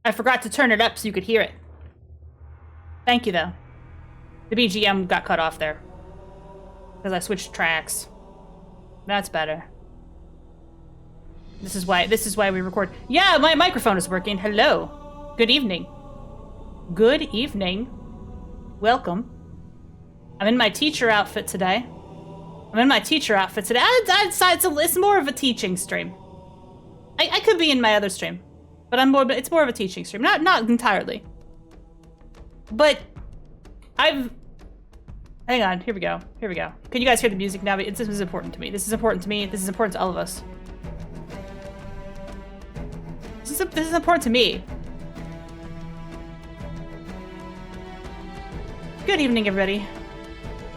I forgot to turn it up so you could hear it. Thank you, though. The BGM got cut off there. Because I switched tracks. That's better. This is why we record. Yeah, my microphone is working. Hello. Good evening. Good evening. Welcome. I'm in my teacher outfit today. I decided it's more of a teaching stream. I could be in my other stream, but it's more of a teaching stream. Not entirely. But hang on, here we go. Can you guys hear the music now? This is important to me. This is important to all of us. This is important to me. Good evening, everybody.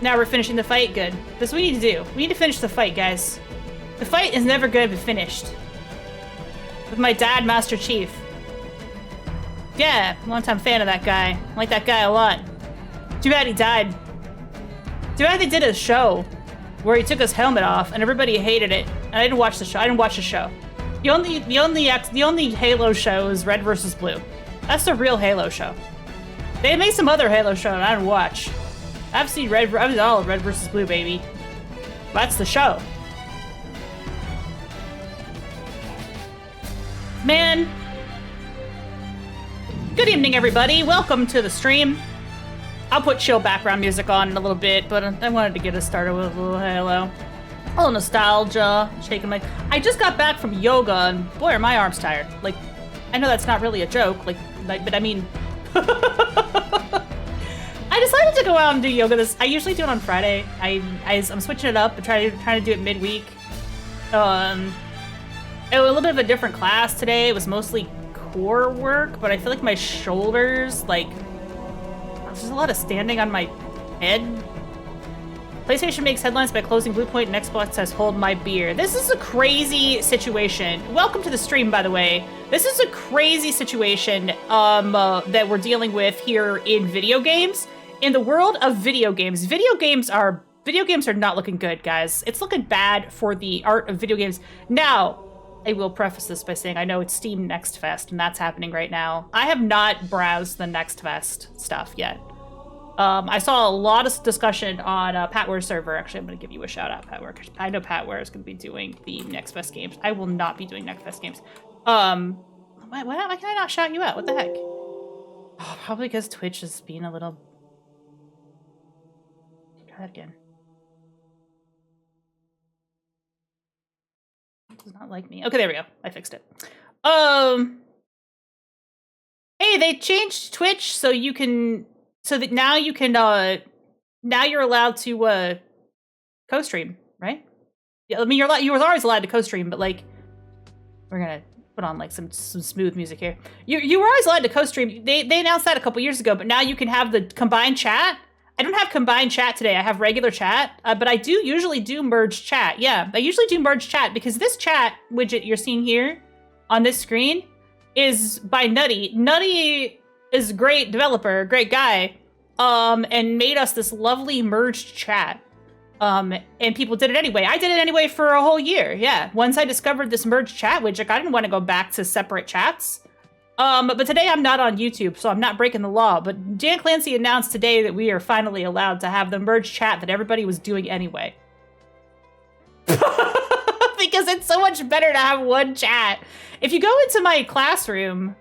Now we're finishing the fight. Good. This is what we need to do. We need to finish the fight, guys. The fight is never going to be finished. With my dad, Master Chief. Yeah, long-time fan of that guy. I like that guy a lot. Too bad he died. Too bad they did a show where he took his helmet off and everybody hated it. And I didn't watch the show. The only Halo show is Red vs. Blue. That's the real Halo show. They made some other Halo show and I didn't watch. I've seen all of Red vs. Blue, baby. That's the show. Man. Good evening, everybody. Welcome to the stream. I'll put chill background music on in a little bit, but I wanted to get us started with a little Halo. A little nostalgia. I just got back from yoga, and boy, are my arms tired. Like, I know that's not really a joke, but I mean... I decided to go out and do yoga I usually do it on Friday. I'm switching it up and trying to do it midweek. A little bit of a different class today. It was mostly core work, but I feel like my shoulders, there's a lot of standing on my head. PlayStation makes headlines by closing Bluepoint and Xbox says, hold my beer. This is a crazy situation. Welcome to the stream, by the way. This is a crazy situation that we're dealing with here in video games. In the world of video games, video games are not looking good, guys. It's looking bad for the art of video games. Now, I will preface this by saying I know it's Steam Next Fest, and that's happening right now. I have not browsed the Next Fest stuff yet. I saw a lot of discussion on Patware's server. Actually, I'm going to give you a shout out, Patware, because I know Patware is going to be doing the Next Fest games. I will not be doing Next Fest games. Why can I not shout you out? What the heck? Oh, probably because Twitch is being a little... Try that again. It does not like me. Okay, there we go. I fixed it. Hey, they changed Twitch so that now you can now you're allowed to co-stream, right? Yeah, I mean you were always allowed to co-stream, but we're gonna put on some smooth music here. You were always allowed to co-stream. They announced that a couple years ago, but now you can have the combined chat. I don't have combined chat today. I have regular chat, but I do usually do merge chat. Yeah, I usually do merge chat because this chat widget you're seeing here on this screen is by Nutty. Nutty is a great developer, great guy, and made us this lovely merged chat. And people did it anyway. I did it anyway for a whole year. Yeah, once I discovered this merged chat widget, I didn't want to go back to separate chats. But today I'm not on YouTube, so I'm not breaking the law. But Dan Clancy announced today that we are finally allowed to have the merged chat that everybody was doing anyway. Because it's so much better to have one chat. If you go into my classroom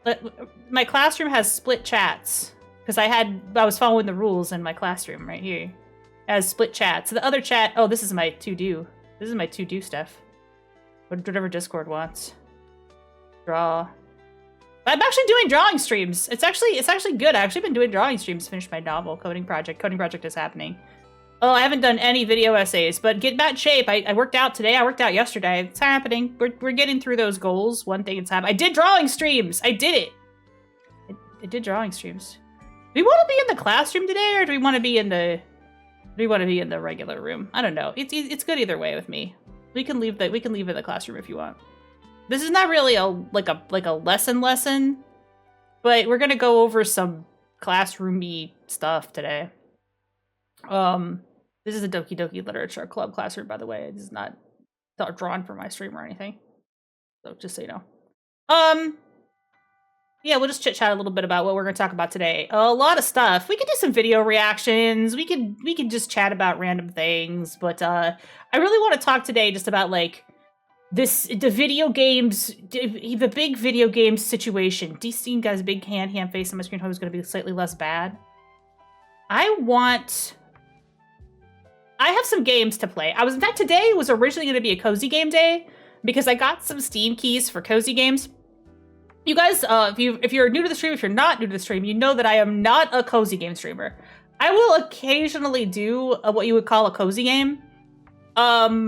has split chats. Because I was following the rules in my classroom right here. It has split chats. So the other chat, oh, this is my to-do. This is my to-do stuff. Whatever Discord wants. Draw. I'm actually doing drawing streams. It's actually good. I've actually been doing drawing streams to finish my novel, Coding Project. Coding Project is happening. Oh, I haven't done any video essays, but get back in shape. I worked out today. I worked out yesterday. It's happening. We're getting through those goals. One thing it's happening. I did drawing streams. I did it. I did drawing streams. Do we want to be in the classroom today, or do we want to be in the regular room? I don't know. It's good either way with me. We can leave in the classroom if you want. This is not really a lesson, but we're gonna go over some classroomy stuff today. This is a Doki Doki Literature Club classroom, by the way. It's not drawn for my stream or anything. So just so you know. Yeah, we'll just chit-chat a little bit about what we're going to talk about today. A lot of stuff. We could do some video reactions. We could just chat about random things. But I really want to talk today just about, like, the video games, the big video games situation. DC guy's big hand face on my screen. Hope is going to be slightly less bad. I have some games to play. In fact, today was originally going to be a cozy game day because I got some Steam keys for cozy games. You guys, if you're new to the stream, if you're not new to the stream, you know that I am not a cozy game streamer. I will occasionally do what you would call a cozy game, but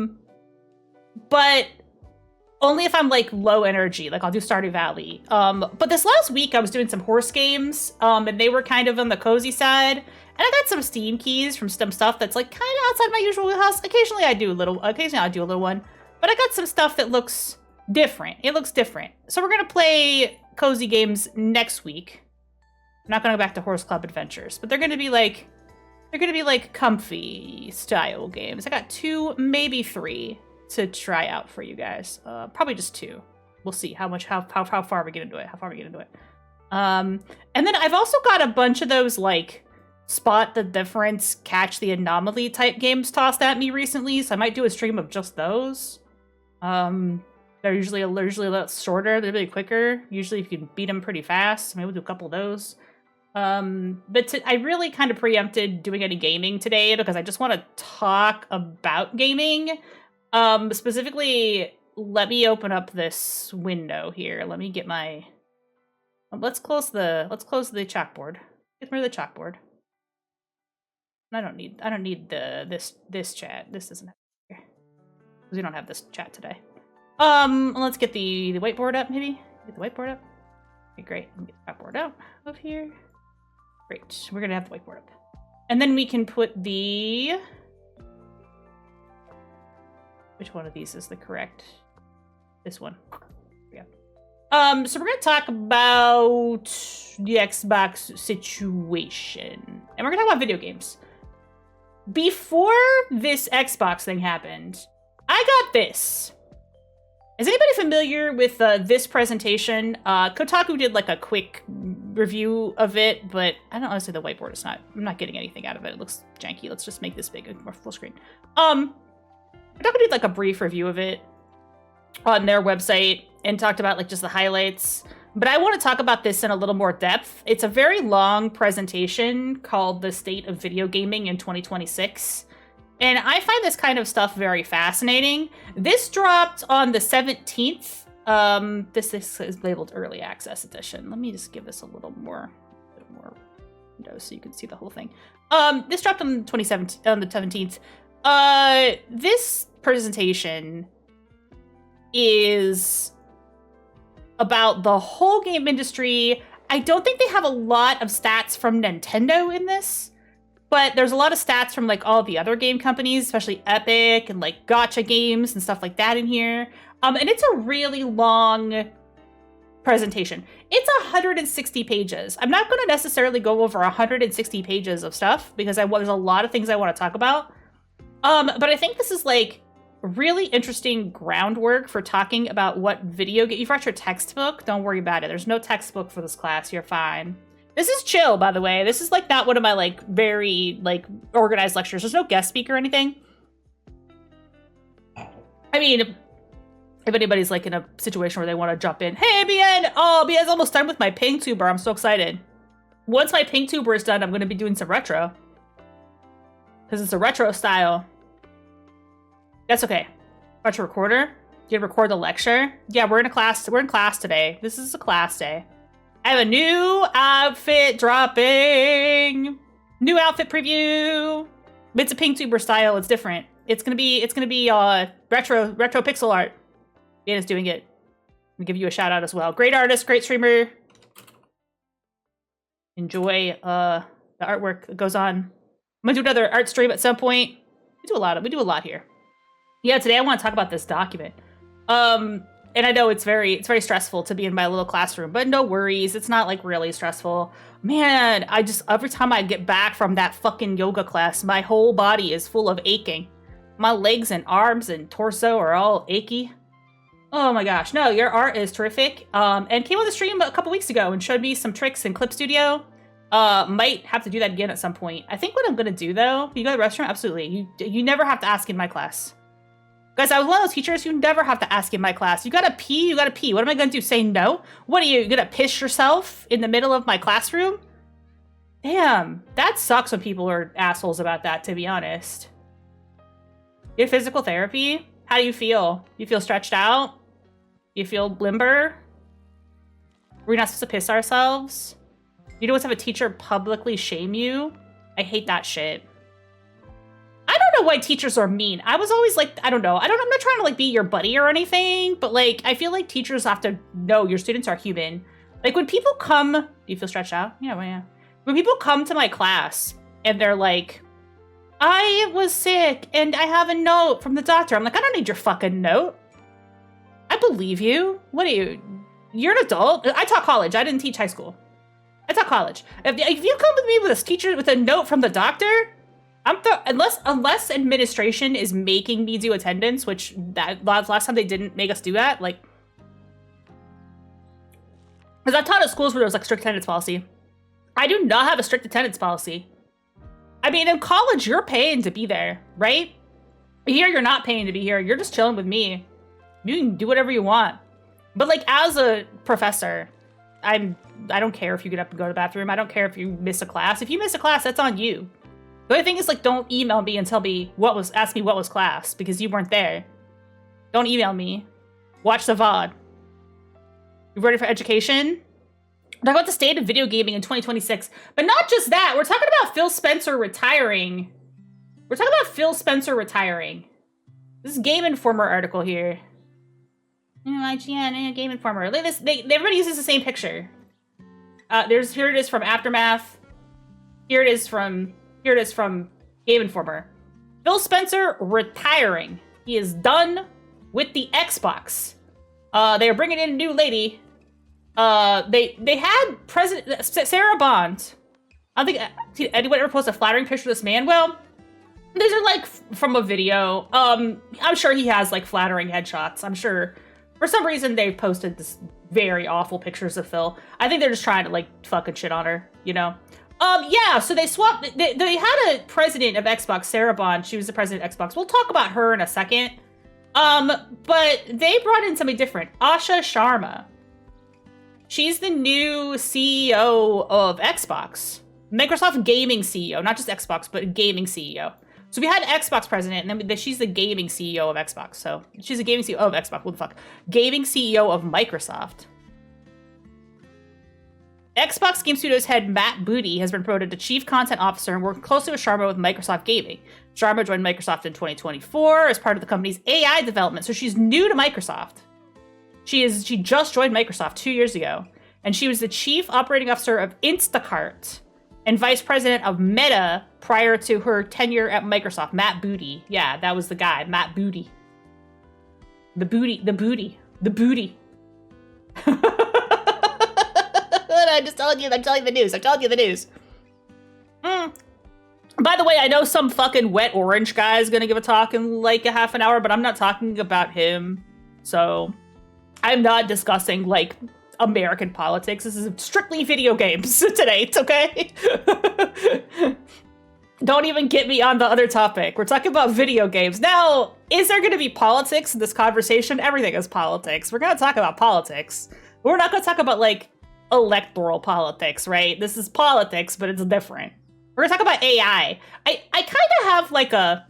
only if I'm like low energy. Like I'll do Stardew Valley. But this last week I was doing some horse games, and they were kind of on the cozy side. And I got some Steam keys from some stuff that's like kind of outside my usual wheelhouse. Occasionally I do a little one, but I got some stuff that looks different. It looks different. So we're gonna play cozy games next week. I'm not gonna go back to Horse Club Adventures, but they're gonna be like comfy style games. I got 2, maybe 3 to try out for you guys. Probably just 2. We'll see how far we get into it. And then I've also got a bunch of those like spot the difference, catch the anomaly type games tossed at me recently, so I might do a stream of just those. They're usually a lot shorter. They're really quicker. Usually, if you can beat them pretty fast, maybe we'll do a couple of those. But I really kind of preempted doing any gaming today because I just want to talk about gaming. Specifically, let me open up this window here. Let me get my. Let's close the chalkboard. Get rid of the chalkboard. I don't need this chat. This isn't here because we don't have this chat today. Let's get the whiteboard up, maybe? Get the whiteboard up. Okay, great. Get the whiteboard out of here. Great. We're gonna have the whiteboard up. And then we can put the... Which one of these is the correct? This one. Yeah. So we're gonna talk about the Xbox situation. And we're gonna talk about video games. Before this Xbox thing happened, I got this. Is anybody familiar with this presentation? Kotaku did like a quick review of it, but I don't honestly the whiteboard is not. I'm not getting anything out of it. It looks janky. Let's just make this big, more full screen. Kotaku did like a brief review of it on their website and talked about like just the highlights. But I want to talk about this in a little more depth. It's a very long presentation called "The State of Video Gaming in 2026." And I find this kind of stuff very fascinating. This dropped on the 17th. This is labeled Early Access Edition. Let me just give this a little more window so you can see the whole thing. This dropped on the 17th. This presentation is about the whole game industry. I don't think they have a lot of stats from Nintendo in this. But there's a lot of stats from like all the other game companies, especially Epic and like gacha games and stuff like that in here. And it's a really long presentation. It's 160 pages. I'm not going to necessarily go over 160 pages of stuff because there's a lot of things I want to talk about. But I think this is like really interesting groundwork for talking about what video game. You've read your textbook. Don't worry about it. There's no textbook for this class. You're fine. This is chill, by the way. This is like not one of my like very like organized lectures. There's no guest speaker or anything. I mean, if anybody's like in a situation where they want to jump in, hey, BN! Oh, BN's almost done with my ping tuber. I'm so excited. Once my ping tuber is done, I'm going to be doing some retro. Because it's a retro style. That's okay. Retro recorder? You record the lecture? Yeah, we're in class today. This is a class day. I have a new outfit dropping. New outfit preview. It's a PingTuber style. It's different. It's gonna be retro pixel art. Ian is doing it. I'll give you a shout out as well. Great artist, great streamer. Enjoy the artwork that goes on. I'm gonna do another art stream at some point. We do a lot here. Yeah, today I want to talk about this document. And I know it's very stressful to be in my little classroom, but no worries. It's not like really stressful. Man, every time I get back from that fucking yoga class, my whole body is full of aching. My legs and arms and torso are all achy. Oh my gosh, no, your art is terrific. And came on the stream a couple weeks ago and showed me some tricks in Clip Studio. Might have to do that again at some point. I think what I'm gonna do though, you go to the restaurant, absolutely. You never have to ask in my class. Guys, I was one of those teachers who never have to ask in my class. You gotta pee, you gotta pee. What am I gonna do? Say no? What are you gonna piss yourself in the middle of my classroom? Damn, that sucks when people are assholes about that, to be honest. You have physical therapy? How do you feel? You feel stretched out? You feel limber? We're not supposed to piss ourselves? You don't have a teacher publicly shame you? I hate that shit. I don't know why teachers are mean. I was always like, I don't know. I'm not trying to like be your buddy or anything, but like, I feel like teachers have to know your students are human. Like when people come, do you feel stretched out? Yeah, well, yeah. When people come to my class and they're like, I was sick and I have a note from the doctor. I'm like, I don't need your fucking note. I believe you. What are you? You're an adult. I taught college. I didn't teach high school. I taught college. If you come with me with a teacher with a note from the doctor, unless administration is making me do attendance, which that last time they didn't make us do that, like, because I've taught at schools where there's like strict attendance policy. I do not have a strict attendance policy. I mean, in college, you're paying to be there, right? Here, you're not paying to be here. You're just chilling with me. You can do whatever you want. But like, as a professor, I don't care if you get up and go to the bathroom. I don't care if you miss a class. If you miss a class, that's on you. The only thing is, like, don't email me and ask me what was class, because you weren't there. Don't email me. Watch the VOD. You ready for education? Talk about the state of video gaming in 2026. But not just that, we're talking about Phil Spencer retiring. We're talking about Phil Spencer retiring. This is Game Informer article here. IGN, Game Informer. Look at this, everybody uses the same picture. Here it is from Aftermath. Here it is from Game Informer. Phil Spencer retiring. He is done with the Xbox. They are bringing in a new lady. They had President Sarah Bond. I don't think anyone ever posted a flattering picture of this man. Well, these are like from a video. I'm sure he has like flattering headshots. I'm sure for some reason they've posted this very awful pictures of Phil. I think they're just trying to like fucking shit on her, you know? Yeah, so they swapped, they had a president of Xbox, Sarah Bond. She was the president of Xbox. We'll talk about her in a second. But they brought in somebody different. Asha Sharma. She's the new CEO of Xbox. Microsoft gaming CEO, not just Xbox, but gaming CEO. So we had Xbox president, and then she's the gaming CEO of Xbox. So she's a gaming CEO of Xbox. What the fuck? Gaming CEO of Microsoft. Xbox Game Studios head Matt Booty has been promoted to Chief Content Officer and worked closely with Sharma with Microsoft Gaming. Sharma joined Microsoft in 2024 as part of the company's AI development, so she's new to Microsoft. She just joined Microsoft 2 years ago, and she was the Chief Operating Officer of Instacart and Vice President of Meta prior to her tenure at Microsoft. Matt Booty. Yeah, that was the guy, Matt Booty. The booty. I'm telling you the news. By the way, I know some fucking wet orange guy is gonna give a talk in like a half an hour, but I'm not talking about him. So I'm not discussing like American politics. This is strictly video games today, it's okay? Don't even get me on the other topic. We're talking about video games. Now, is there gonna be politics in this conversation? Everything is politics. We're gonna talk about politics. We're not gonna talk about like electoral politics, right? This is politics, but it's different. We're gonna talk about AI. I kind of have like a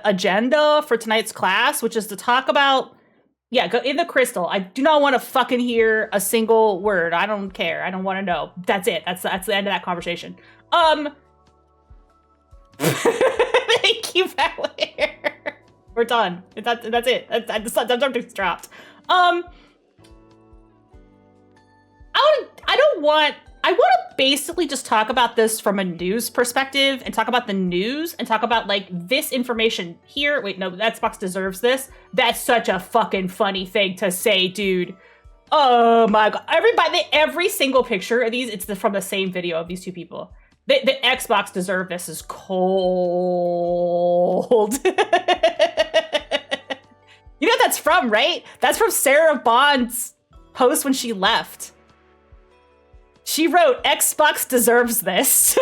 agenda for tonight's class, which is to talk about, yeah, go in the crystal. I do not want to fucking hear a single word. I don't care. I don't want to know. That's it. That's the end of that conversation. Thank you, Valerie. We're done. That's it. The subject's dropped. I want to basically just talk about this from a news perspective and talk about the news and talk about like this information here. Wait, no, Xbox deserves this. That's such a fucking funny thing to say, dude. Oh my God. Every single picture of these, it's from the same video of these two people. The Xbox deserve this is cold. You know what that's from, right? That's from Sarah Bond's post when she left. She wrote, Xbox deserves this.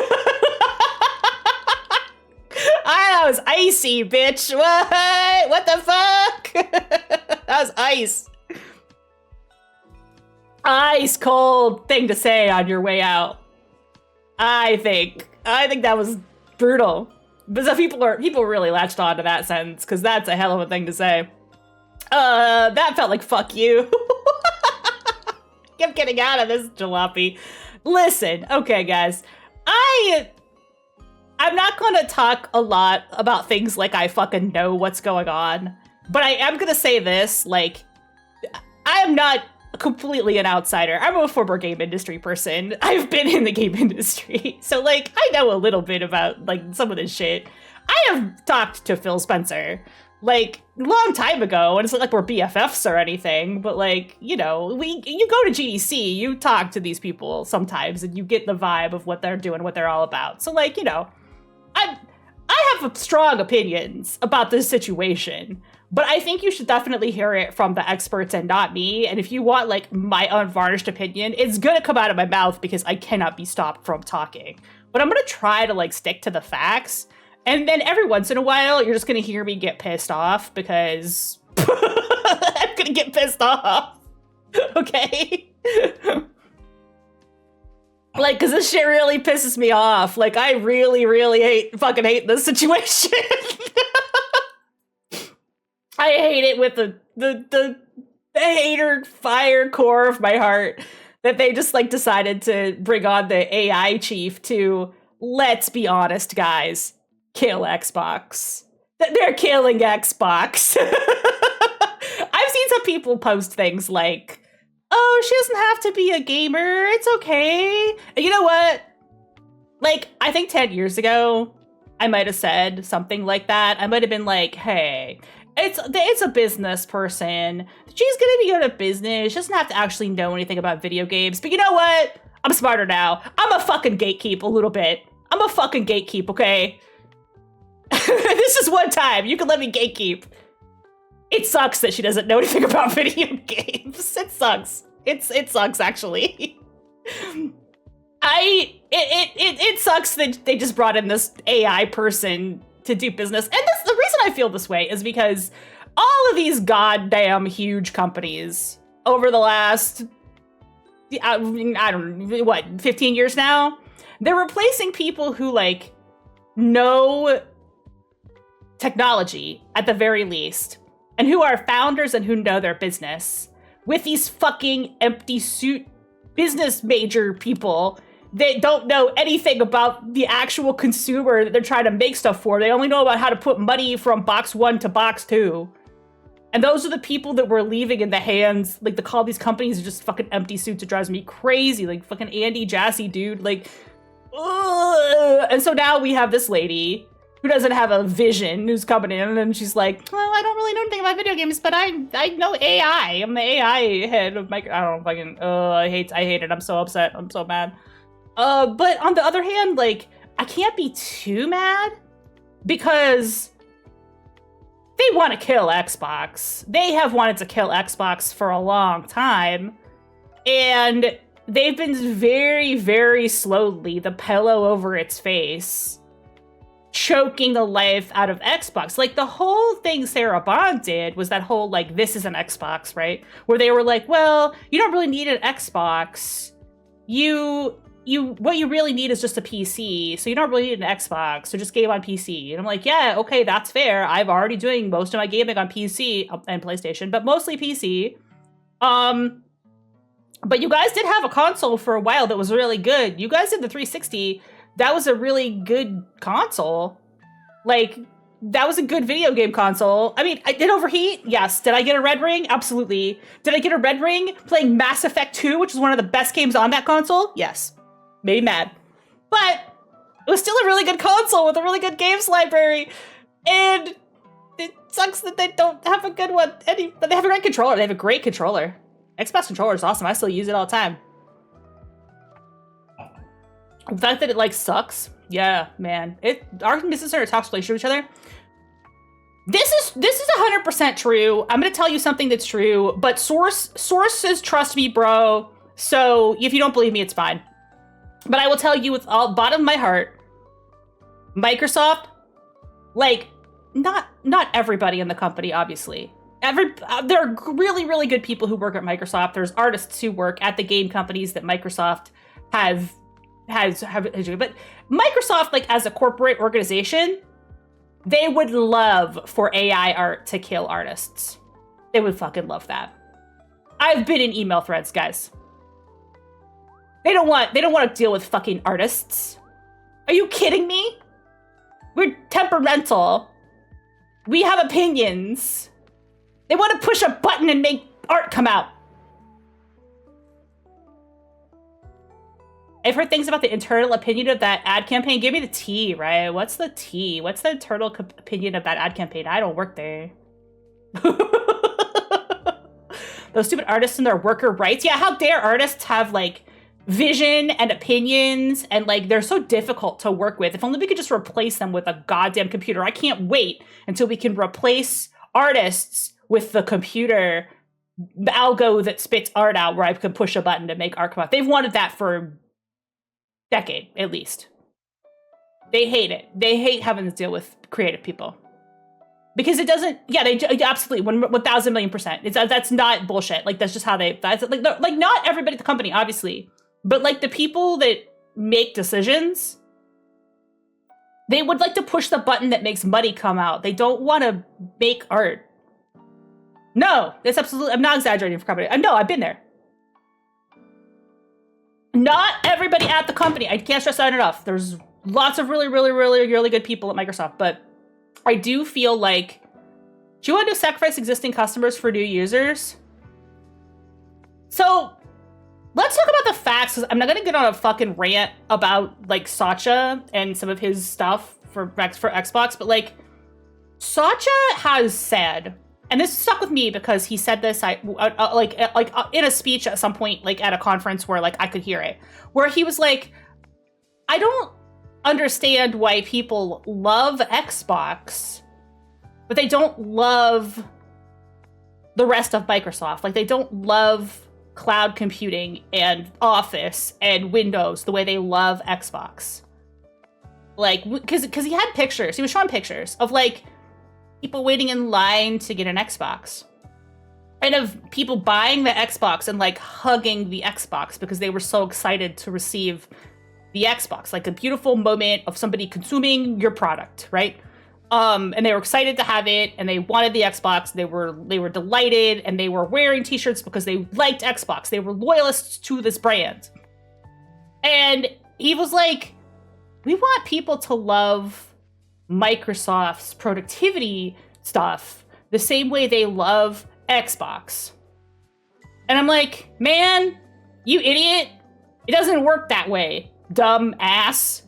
That was icy, bitch. What the fuck? That was ice. Ice cold thing to say on your way out. I think that was brutal. But so people really latched on to that sentence because that's a hell of a thing to say. That felt like fuck you. I'm getting out of this jalopy. Listen, okay, guys. I'm not going to talk a lot about things like I fucking know what's going on, but I am going to say this, like, I am not completely an outsider. I'm a former game industry person. I've been in the game industry. So, like, I know a little bit about, like, some of this shit. I have talked to Phil Spencer, like, a long time ago, and it's not like we're BFFs or anything, but, like, you know, you go to GDC, you talk to these people sometimes, and you get the vibe of what they're doing, what they're all about. So, like, you know, I have strong opinions about this situation, but I think you should definitely hear it from the experts and not me. And if you want, like, my unvarnished opinion, it's gonna come out of my mouth because I cannot be stopped from talking. But I'm gonna try to, like, stick to the facts. And then every once in a while, you're just gonna hear me get pissed off because I'm gonna get pissed off. Okay? Like, because this shit really pisses me off. Like, I really, really fucking hate this situation. I hate it with the hater fire core of my heart that they just, like, decided to bring on the AI chief to, let's be honest, guys, kill Xbox. They're killing Xbox. I've seen some people post things like, oh, she doesn't have to be a gamer. It's okay. And you know what? Like, I think 10 years ago, I might have said something like that. I might have been like, hey, it's a business person. She's gonna be good at business. She doesn't have to actually know anything about video games. But you know what? I'm smarter now. I'm a fucking gatekeep a little bit. I'm a fucking gatekeep, okay? This is one time. You can let me gatekeep. It sucks that she doesn't know anything about video games. It sucks. It sucks, actually. It sucks that they just brought in this AI person to do business. And the reason I feel this way is because all of these goddamn huge companies over the last, I don't know, what, 15 years now? They're replacing people who, like, know technology at the very least, and who are founders and who know their business, with these fucking empty suit business major people that don't know anything about the actual consumer that they're trying to make stuff for. They only know about how to put money from box 1 to box 2. And those are the people that we're leaving in the hands, like, all these companies are just fucking empty suits. It drives me crazy. Like, fucking Andy Jassy, dude. Like, ugh. And so now we have this lady who doesn't have a vision, who's coming in, and she's like, well, I don't really know anything about video games, but I know AI. I'm the AI head of my, I don't know, fucking, I hate it. I'm so upset. I'm so mad. But on the other hand, like, I can't be too mad because they want to kill Xbox. They have wanted to kill Xbox for a long time, and they've been very, very slowly, the pillow over its face, choking the life out of Xbox. Like, the whole thing Sarah Bond did was that whole, like, this is an Xbox, right? Where they were like, well, you don't really need an Xbox. What you really need is just a PC, so you don't really need an Xbox, so just game on PC. And I'm like, yeah, okay, that's fair. I'm already doing most of my gaming on PC and PlayStation, but mostly PC. But you guys did have a console for a while that was really good. You guys did the 360. That was a really good console. Like, that was a good video game console. I mean, I did overheat? Yes. Did I get a red ring? Absolutely. Did I get a red ring playing Mass Effect 2, which is one of the best games on that console? Yes. Made me mad. But it was still a really good console with a really good games library. And it sucks that they don't have a good one. But they have a great controller. They have a great controller. Xbox controller is awesome. I still use it all the time. The fact that it, like, sucks. Yeah, man. Our business are toxic relationship with each other. This is 100% true. I'm gonna tell you something that's true, but sources trust me, bro. So if you don't believe me, it's fine. But I will tell you with all bottom of my heart, Microsoft, like not everybody in the company, obviously. There are really, really good people who work at Microsoft. There's artists who work at the game companies that Microsoft has, but Microsoft, like as a corporate organization, they would love for AI art to kill artists. They would fucking love that. I've been in email threads, guys. They don't want to deal with fucking artists. Are you kidding me? We're temperamental. We have opinions. They want to push a button and make art come out. I've heard things about the internal opinion of that ad campaign. Give me the tea, right? What's the tea? What's the internal opinion of that ad campaign? I don't work there. Those stupid artists and their worker rights. Yeah, how dare artists have like vision and opinions and like they're so difficult to work with. If only we could just replace them with a goddamn computer. I can't wait until we can replace artists with the computer algo that spits art out where I can push a button to make art come out. They've wanted that for decade, at least. They hate it. They hate having to deal with creative people. Because it doesn't, yeah, they absolutely, 1,000,000,000%. That's not bullshit. Like, that's just how that's like not everybody at the company, obviously. But like the people that make decisions, they would like to push the button that makes money come out. They don't want to make art. No, that's absolutely, I'm not exaggerating for company. No, I've been there. Not everybody at the company. I can't stress that enough. There's lots of really, really, really, really good people at Microsoft, but I do feel like, do you want to sacrifice existing customers for new users? So let's talk about the facts, because I'm not going to get on a fucking rant about like Satya and some of his stuff for Xbox, but like Satya has said, and this stuck with me because he said this in a speech at some point, like at a conference where like I could hear it, where he was like, I don't understand why people love Xbox, but they don't love the rest of Microsoft. Like they don't love cloud computing and Office and Windows the way they love Xbox. Like, because he had pictures, he was showing pictures of like people waiting in line to get an Xbox. And of people buying the Xbox and like hugging the Xbox because they were so excited to receive the Xbox. Like a beautiful moment of somebody consuming your product, right? And they were excited to have it and they wanted the Xbox. They were delighted and they were wearing t-shirts because they liked Xbox. They were loyalists to this brand. And he was like, we want people to love Microsoft's productivity stuff the same way they love Xbox. And I'm like, man, you idiot. It doesn't work that way, dumb ass.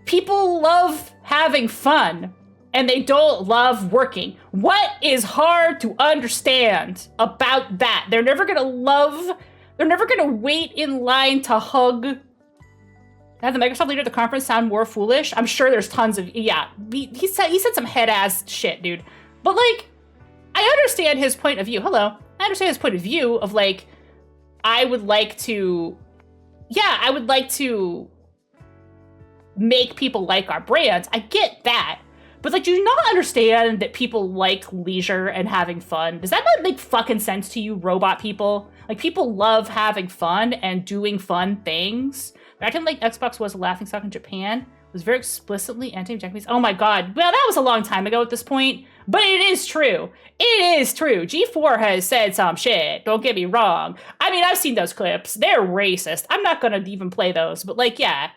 People love having fun and they don't love working. What is hard to understand about that? They're never gonna wait in line to hug. Had the Microsoft leader at the conference sound more foolish? I'm sure there's tons of, yeah. He said some head-ass shit, dude. But, like, I understand his point of view. Hello. I understand his point of view of, like, I would like to make people like our brands. I get that. But, like, do you not understand that people like leisure and having fun? Does that not make fucking sense to you, robot people? Like, people love having fun and doing fun things. Acting like Xbox was a laughingstock in Japan, was very explicitly anti-Japanese. Oh my god. Well, that was a long time ago at this point. But it is true. It is true. G4 has said some shit. Don't get me wrong. I mean, I've seen those clips. They're racist. I'm not going to even play those. But, like, yeah.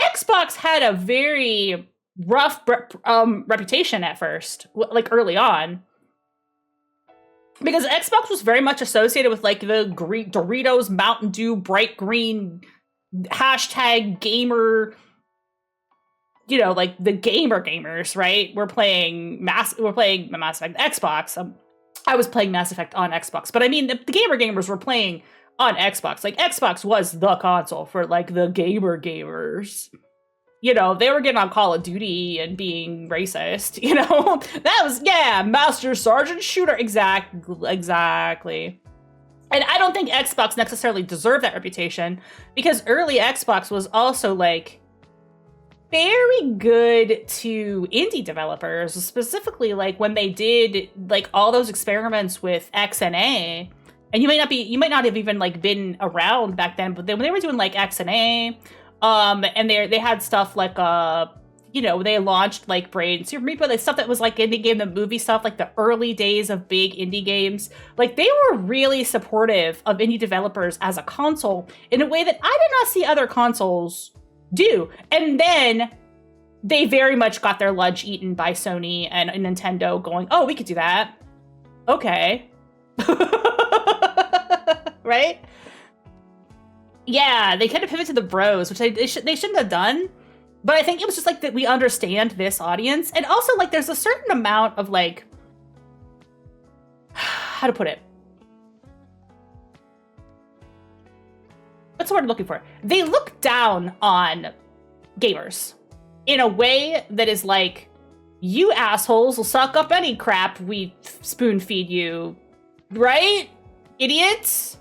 Xbox had a very rough reputation at first. Like, early on. Because Xbox was very much associated with, like, the Doritos Mountain Dew bright green hashtag gamer, you know, like the gamers, right? We're playing Mass Effect Xbox. I was playing Mass Effect on Xbox, but I mean the gamers were playing on Xbox. Like Xbox was the console for like the gamers. you know, they were getting on Call of Duty and being racist, you know? That was, yeah, Master Sergeant Shooter. Exactly. And I don't think Xbox necessarily deserved that reputation, because early Xbox was also, like, very good to indie developers, specifically, like, when they did, like, all those experiments with XNA. And you might not have even, like, been around back then, but when they were doing, like, XNA, and they had stuff like, you know, they launched like Brain Super Meat, like stuff that was like indie game, the movie stuff, like the early days of big indie games. Like they were really supportive of indie developers as a console in a way that I did not see other consoles do. And then they very much got their lunch eaten by Sony and Nintendo going, oh, we could do that. Okay. Right? Yeah, they kind of pivoted to the bros, which they shouldn't have done. But I think it was just like that we understand this audience. And also like there's a certain amount of like, how to put it? What's the word I'm looking for? They look down on gamers in a way that is like, you assholes will suck up any crap we spoon feed you, right? Idiots?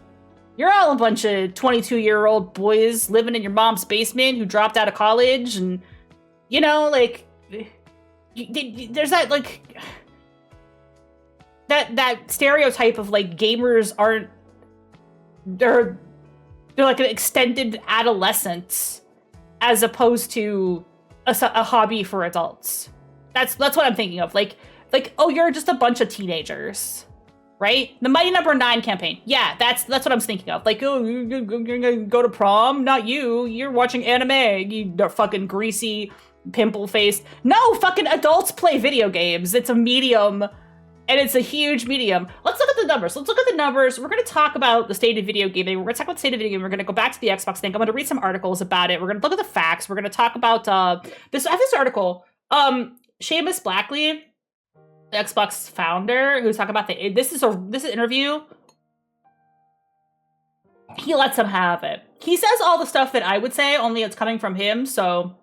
You're all a bunch of 22-year-old boys living in your mom's basement who dropped out of college, and, you know, like, there's that, like, that stereotype of, like, gamers aren't, they're like an extended adolescence as opposed to a hobby for adults. That's what I'm thinking of. Like, oh, you're just a bunch of teenagers. Right? The Mighty Number 9 campaign. Yeah, that's what I'm thinking of. Like, oh, you're gonna go to prom? Not you. You're watching anime. You fucking greasy, pimple-faced. No, fucking adults play video games. It's a medium, and it's a huge medium. Let's look at the numbers. We're gonna talk about the state of video gaming. We're gonna talk about the state of video gaming. We're gonna go back to the Xbox thing. I'm gonna read some articles about it. We're gonna look at the facts. We're gonna talk about this. I have this article. Seamus Blackley, the Xbox founder, who's talking about this is an interview. He lets him have it. He says all the stuff that I would say, only it's coming from him, so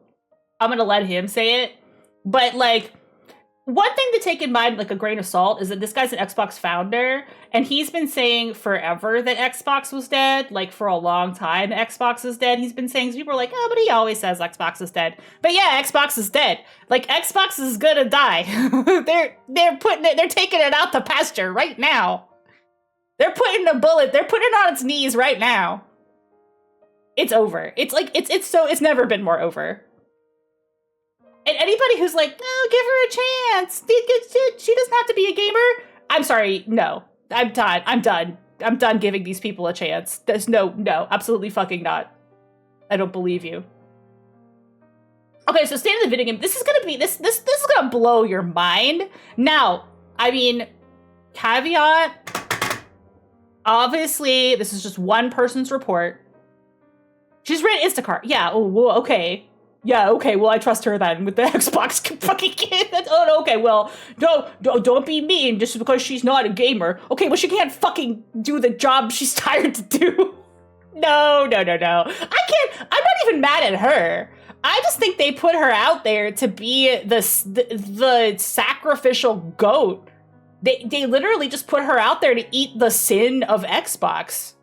I'm gonna let him say it. But like, one thing to take in mind, like a grain of salt, is that this guy's an Xbox founder, and he's been saying forever that Xbox was dead. Like, for a long time, Xbox is dead. He's been saying, so people are like, oh, but he always says Xbox is dead. But yeah, Xbox is dead. Like, Xbox is gonna die. They're taking it out the pasture right now. They're putting they're putting it on its knees right now. It's over. It's never been more over. And anybody who's like, no, give her a chance. She doesn't have to be a gamer. I'm sorry, no. I'm done. I'm done giving these people a chance. There's no, absolutely fucking not. I don't believe you. Okay, so state of the video game. This is gonna blow your mind. Now, I mean, caveat. Obviously, this is just one person's report. She's written Instacart. Yeah. Oh, well, okay. Yeah, okay, well, I trust her then with the Xbox fucking kid. Oh, okay, well, don't be mean just because she's not a gamer. Okay, well, she can't fucking do the job she's hired to do. No. I'm not even mad at her. I just think they put her out there to be the sacrificial goat. They literally just put her out there to eat the sin of Xbox.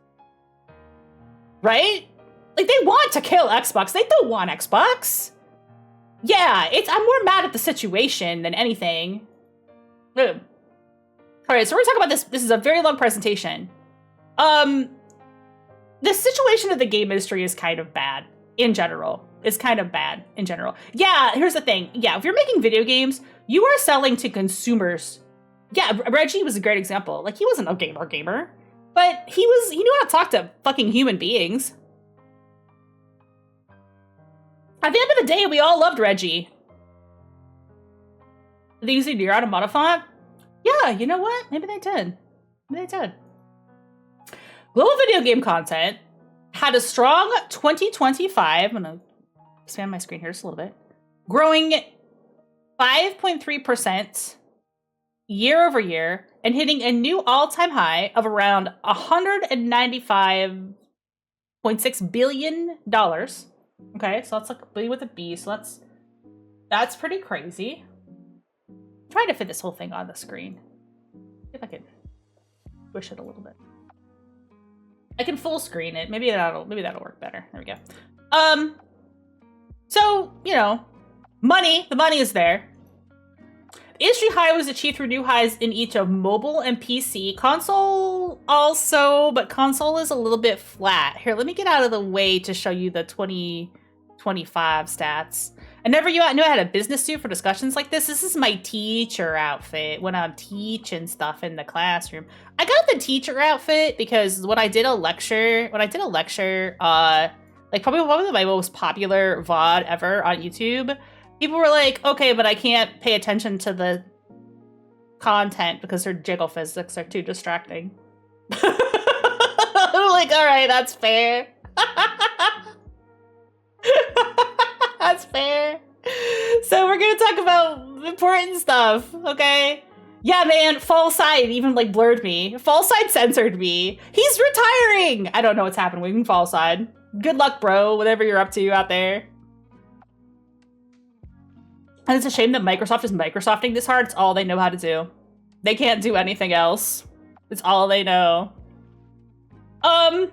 Right? Like, they want to kill Xbox. They don't want Xbox. Yeah, I'm more mad at the situation than anything. All right, so we're talking about this. This is a very long presentation. The situation of the game industry is kind of bad in general. Yeah, here's the thing. Yeah, if you're making video games, you are selling to consumers. Yeah, Reggie was a great example. Like, he wasn't a gamer, but he knew how to talk to fucking human beings. At the end of the day, we all loved Reggie. Are they using Near Automata font? Yeah, you know what? Maybe they did. Global video game content had a strong 2025. I'm going to expand my screen here just a little bit. Growing 5.3% year over year and hitting a new all-time high of around $195.6 billion Okay, so that's like B with a B, so that's pretty crazy. I'm trying to fit this whole thing on the screen. See if I can push it a little bit. I can full screen it. Maybe that'll work better. There we go. So, you know, the money is there. The industry high was achieved through new highs in each of mobile and PC. Console also, but console is a little bit flat. Here, let me get out of the way to show you the 2025 stats. I never knew I had a business suit for discussions like this. This is my teacher outfit when I'm teaching stuff in the classroom. I got the teacher outfit because when I did a lecture, like probably one of my most popular VOD ever on YouTube, people were like, okay, but I can't pay attention to the content because her jiggle physics are too distracting. I'm like, all right, that's fair. That's fair. So we're gonna talk about important stuff, okay? Yeah, man, Fall Side even like blurred me. Fall Side censored me. He's retiring! I don't know what's happening with Fall Side. Good luck, bro, whatever you're up to out there. And it's a shame that Microsoft is Microsofting this hard. It's all they know how to do. They can't do anything else. It's all they know. So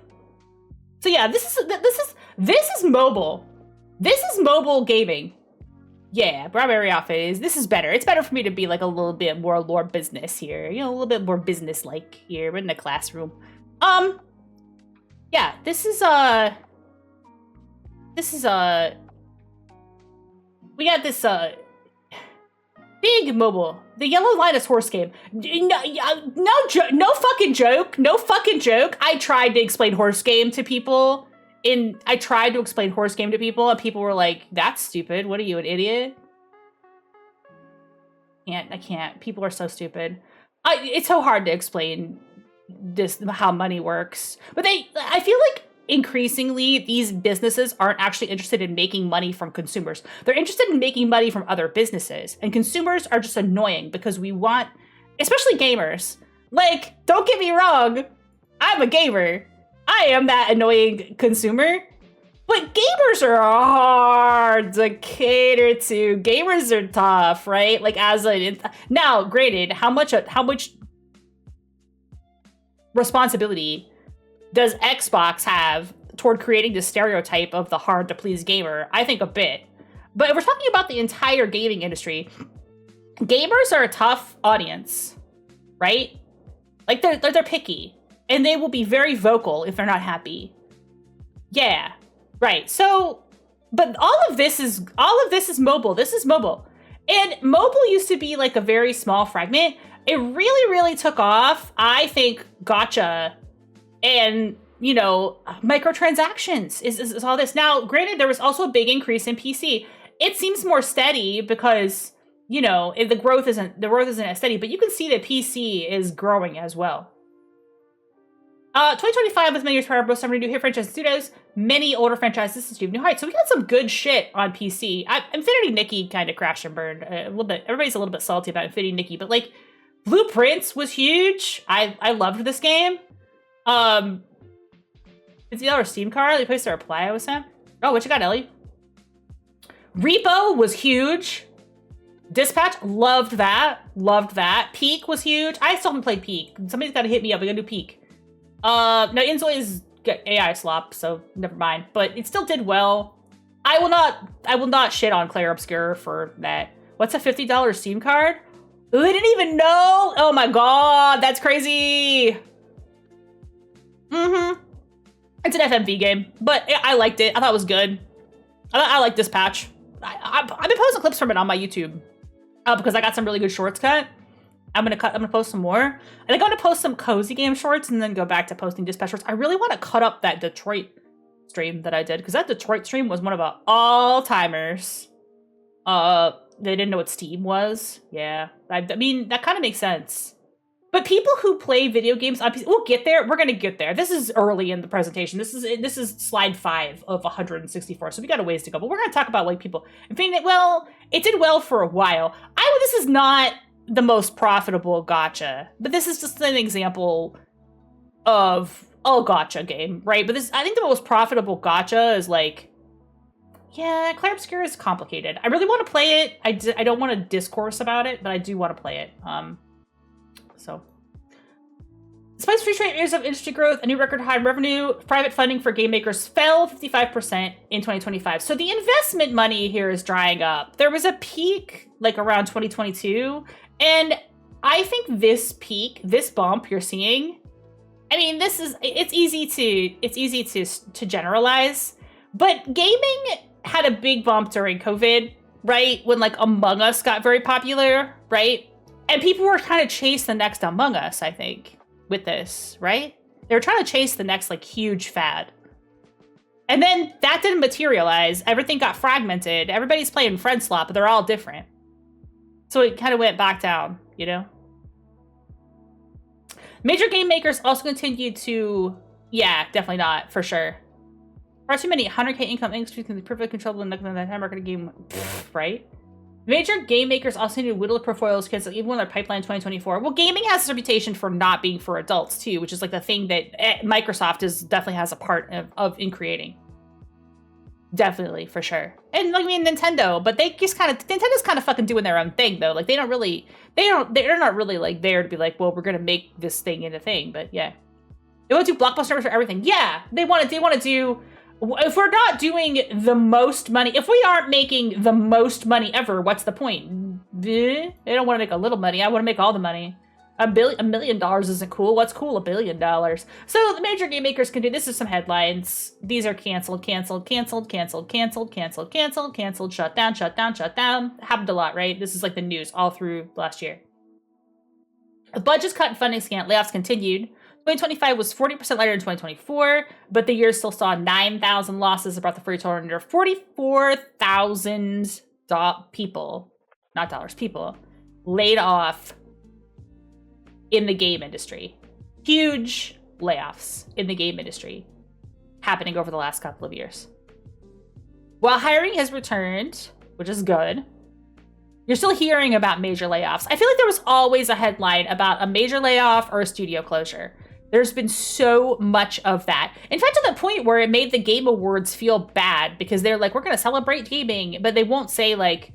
yeah, this is mobile. This is mobile gaming. Yeah, Barbary outfit this is better. It's better for me to be like a little bit more lore business here. You know, a little bit more business-like here. We're in the classroom. Yeah, this is we got this, big mobile. The Yellow Linus horse game. No fucking joke. No fucking joke. I tried to explain horse game to people. And people were like, that's stupid. What are you, an idiot? I can't. People are so stupid. It's so hard to explain how money works. But I feel like increasingly these businesses aren't actually interested in making money from consumers. They're interested in making money from other businesses. And consumers are just annoying because we want, especially gamers. Like, don't get me wrong, I'm a gamer. I am that annoying consumer. But gamers are hard to cater to. Gamers are tough, right? Like now, granted, how much responsibility does Xbox have toward creating this stereotype of the hard to please gamer? I think a bit. But if we're talking about the entire gaming industry, gamers are a tough audience, right? Like they're picky, and they will be very vocal if they're not happy. Yeah, right. So, but all of this is mobile. This is mobile, and mobile used to be like a very small fragment. It really, really took off. I think gacha and, you know, microtransactions is all this. Now, granted, there was also a big increase in PC. It seems more steady because, you know, the growth isn't as steady, but you can see that PC is growing as well. 2025 was many years prior, both some new hit franchise studios, many older franchises achieved new heights. So we got some good shit on PC. Infinity Nikki kind of crashed and burned a little bit. Everybody's a little bit salty about Infinity Nikki, but like Blueprints was huge. I loved this game. Is the other Steam card? They placed a reply I was sent. Oh, what you got, Ellie? Repo was huge. Dispatch, loved that. Peak was huge. I still haven't played Peak. Somebody's got to hit me up. We gotta do Peak. No, Inzoi is AI slop, so never mind. But it still did well. I will not shit on Claire Obscure for that. What's a $50 Steam card? Ooh, I didn't even know. Oh my god, that's crazy. It's an FMV game, but I liked it. I thought it was good. I like this patch. I've been posting clips from it on my YouTube because I got some really good shorts cut. I'm gonna post some more. And I'm gonna post some cozy game shorts and then go back to posting dispatch shorts. I really want to cut up that Detroit stream that I did because that Detroit stream was one of the all-timers. They didn't know what Steam was. Yeah, I mean that kind of makes sense. But people who play video games on PC, we'll get there. We're gonna get there. This is early in the presentation. This is slide 5 of 164. So we got a ways to go. But we're gonna talk about like people. Well, it did well for a while. This is not the most profitable gacha, but this is just an example of a gacha game, right? But I think the most profitable gacha is like Yeah, Clair Obscur is complicated. I really want to play it. I don't want to discourse about it, but I do want to play it. So. Despite 3 straight years of industry growth, a new record high in revenue, private funding for game makers fell 55% in 2025. So the investment money here is drying up. There was a peak like around 2022, and I think this peak, this bump you're seeing, I mean, it's easy to generalize, but gaming had a big bump during COVID, right? When like Among Us got very popular, right? And people were trying to chase the next Among Us, I think, with this, right? They were trying to chase the next like huge fad. And then that didn't materialize. Everything got fragmented. Everybody's playing friend slot, but they're all different. So it kind of went back down, you know? Major game makers also continued to, yeah, definitely not, for sure. Far too many 100K income increase can be perfectly controllable in that time market game, right? Major game makers also need to whittle portfolios because even when their pipeline in 2024. Well, gaming has a reputation for not being for adults too, which is like the thing that Microsoft definitely has a part of in creating. Definitely, for sure. And I mean Nintendo, but Nintendo's kind of fucking doing their own thing though. Like they're not really like there to be like, well, we're gonna make this thing into thing. But yeah, they want to do blockbusters for everything. Yeah, they want to do. If we're not doing the most money, if we aren't making the most money ever, what's the point? They don't want to make a little money. I want to make all the money. $1 million isn't cool. What's cool? $1 billion. So the major game makers can do, this is some headlines. These are canceled, shut down. Happened a lot, right? This is like the news all through last year. The budget's cut and funding scant, layoffs continued. 2025 was 40% lighter than 2024, but the year still saw 9,000 losses, about the free total under 44,000 people, not dollars, people, laid off in the game industry. Huge layoffs in the game industry happening over the last couple of years. While hiring has returned, which is good, you're still hearing about major layoffs. I feel like there was always a headline about a major layoff or a studio closure. There's been so much of that. In fact, to the point where it made the Game Awards feel bad because they're like, we're going to celebrate gaming, but they won't say like,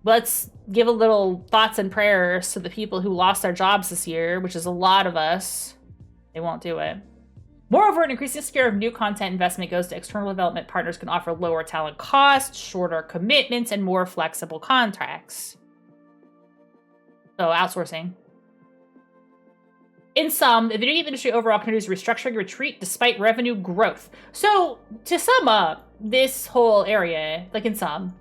let's give a little thoughts and prayers to the people who lost their jobs this year, which is a lot of us. They won't do it. Moreover, an increasing scale of new content investment goes to external development partners can offer lower talent costs, shorter commitments, and more flexible contracts. So outsourcing. In sum, the video game industry overall continues restructuring retreat despite revenue growth. So to sum up this whole area, like in sum,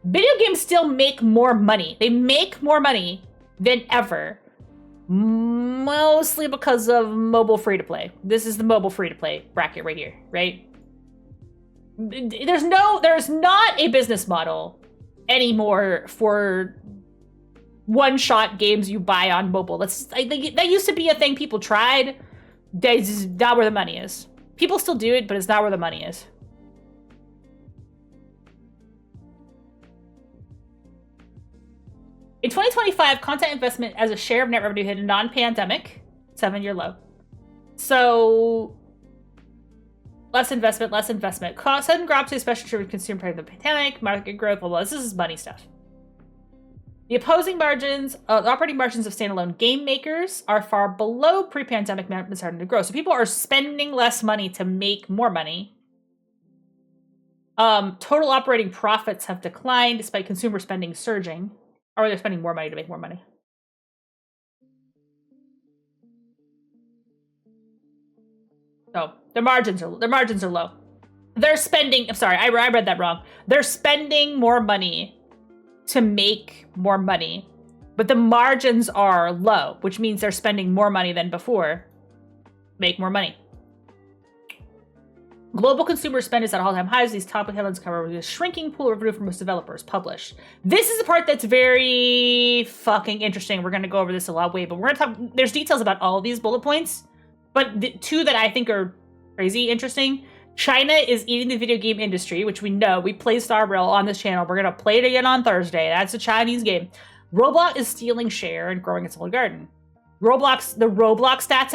video games still make more money. They make more money than ever. Mostly because of mobile free-to-play. This is the mobile free-to-play bracket right here, right? There's not a business model anymore for one-shot games you buy on mobile. That used to be a thing people tried. That's not where the money is. People still do it, but it's not where the money is. In 2025, content investment as a share of net revenue hit a non-pandemic 7-year low. So less investment. Sudden drop to especially true with consumer price of the pandemic, market growth, blah, blah. This is money stuff. The operating margins of standalone game makers are far below pre-pandemic and starting to grow. So people are spending less money to make more money. Total operating profits have declined despite consumer spending surging. Or they're spending more money to make more money. So their margins are low. They're spending. I'm sorry, I read that wrong. They're spending more money to make more money, but the margins are low, which means they're spending more money than before. Make more money. Global consumer spend is at all-time highs. These topic headlines cover a shrinking pool of revenue for most developers published. This is the part that's very fucking interesting. We're going to go over this a lot way, but we're going to talk. There's details about all of these bullet points, but the two that I think are crazy interesting. China is eating the video game industry, which we know. We play Star Rail on this channel. We're going to play it again on Thursday. That's a Chinese game. Roblox is stealing share and growing its own garden. The Roblox stats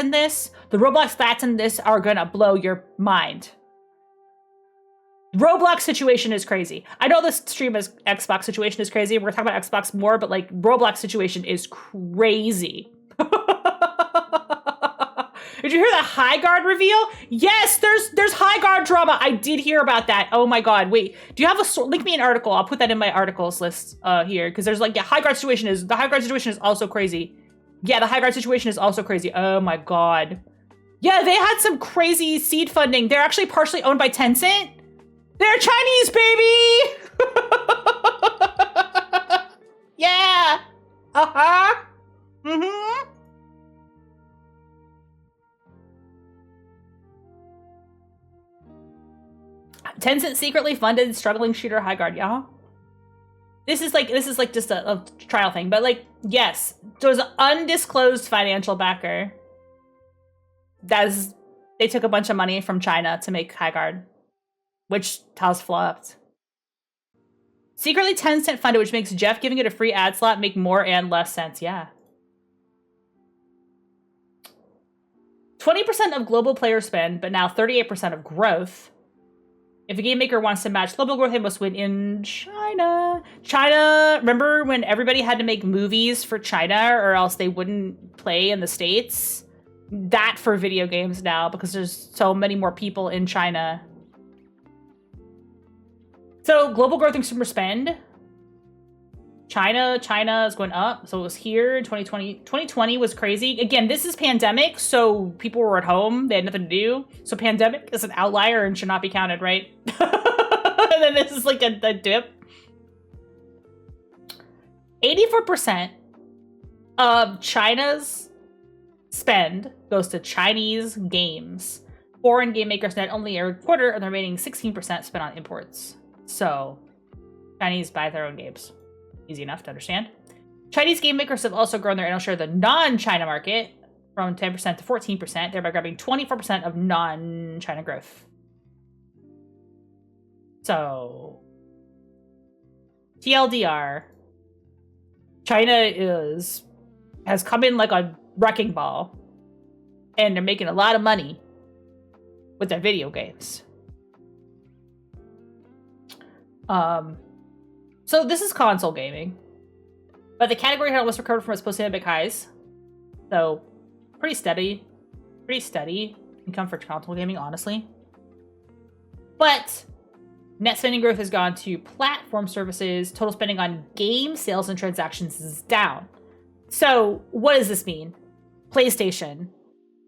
in this are going to blow your mind. Roblox situation is crazy. I know this stream is Xbox situation is crazy. We're talking about Xbox more, but like Roblox situation is crazy. Did you hear the high guard reveal? Yes, there's high guard drama. I did hear about that. Oh my god. Wait, do you have a link me an article? I'll put that in my articles list here because there's like the high guard situation is also crazy. Yeah, the high guard situation is also crazy. Oh my god. Yeah, they had some crazy seed funding. They're actually partially owned by Tencent. They're Chinese, baby! Yeah! Uh-huh! Mm-hmm. Tencent secretly funded struggling shooter High Guard, yeah? This is like just a trial thing, but like, yes, there was an undisclosed financial backer. They took a bunch of money from China to make High Guard, which has flopped. Secretly Tencent funded, which makes Jeff giving it a free ad slot make more and less sense. Yeah. 20% of global player spend, but now 38% of growth. If a game maker wants to match global growth, they must win in China. China, remember when everybody had to make movies for China or else they wouldn't play in the States? That for video games now, because there's so many more people in China. So global growth and consumer spend. China is going up. So it was here in 2020. 2020 was crazy. Again, this is pandemic, so people were at home. They had nothing to do. So pandemic is an outlier and should not be counted, right? And then this is like a dip. 84% of China's spend goes to Chinese games. Foreign game makers net only a quarter of the remaining 16% spent on imports. So Chinese buy their own games. Easy enough to understand. Chinese game makers have also grown their annual share of the non-China market from 10% to 14%, thereby grabbing 24% of non-China growth. So, TLDR, China has come in like a wrecking ball, and they're making a lot of money with their video games. So this is console gaming, but the category had almost recovered from its post-pandemic highs. So pretty steady income for console gaming, honestly. But net spending growth has gone to platform services. Total spending on game sales and transactions is down. So what does this mean? PlayStation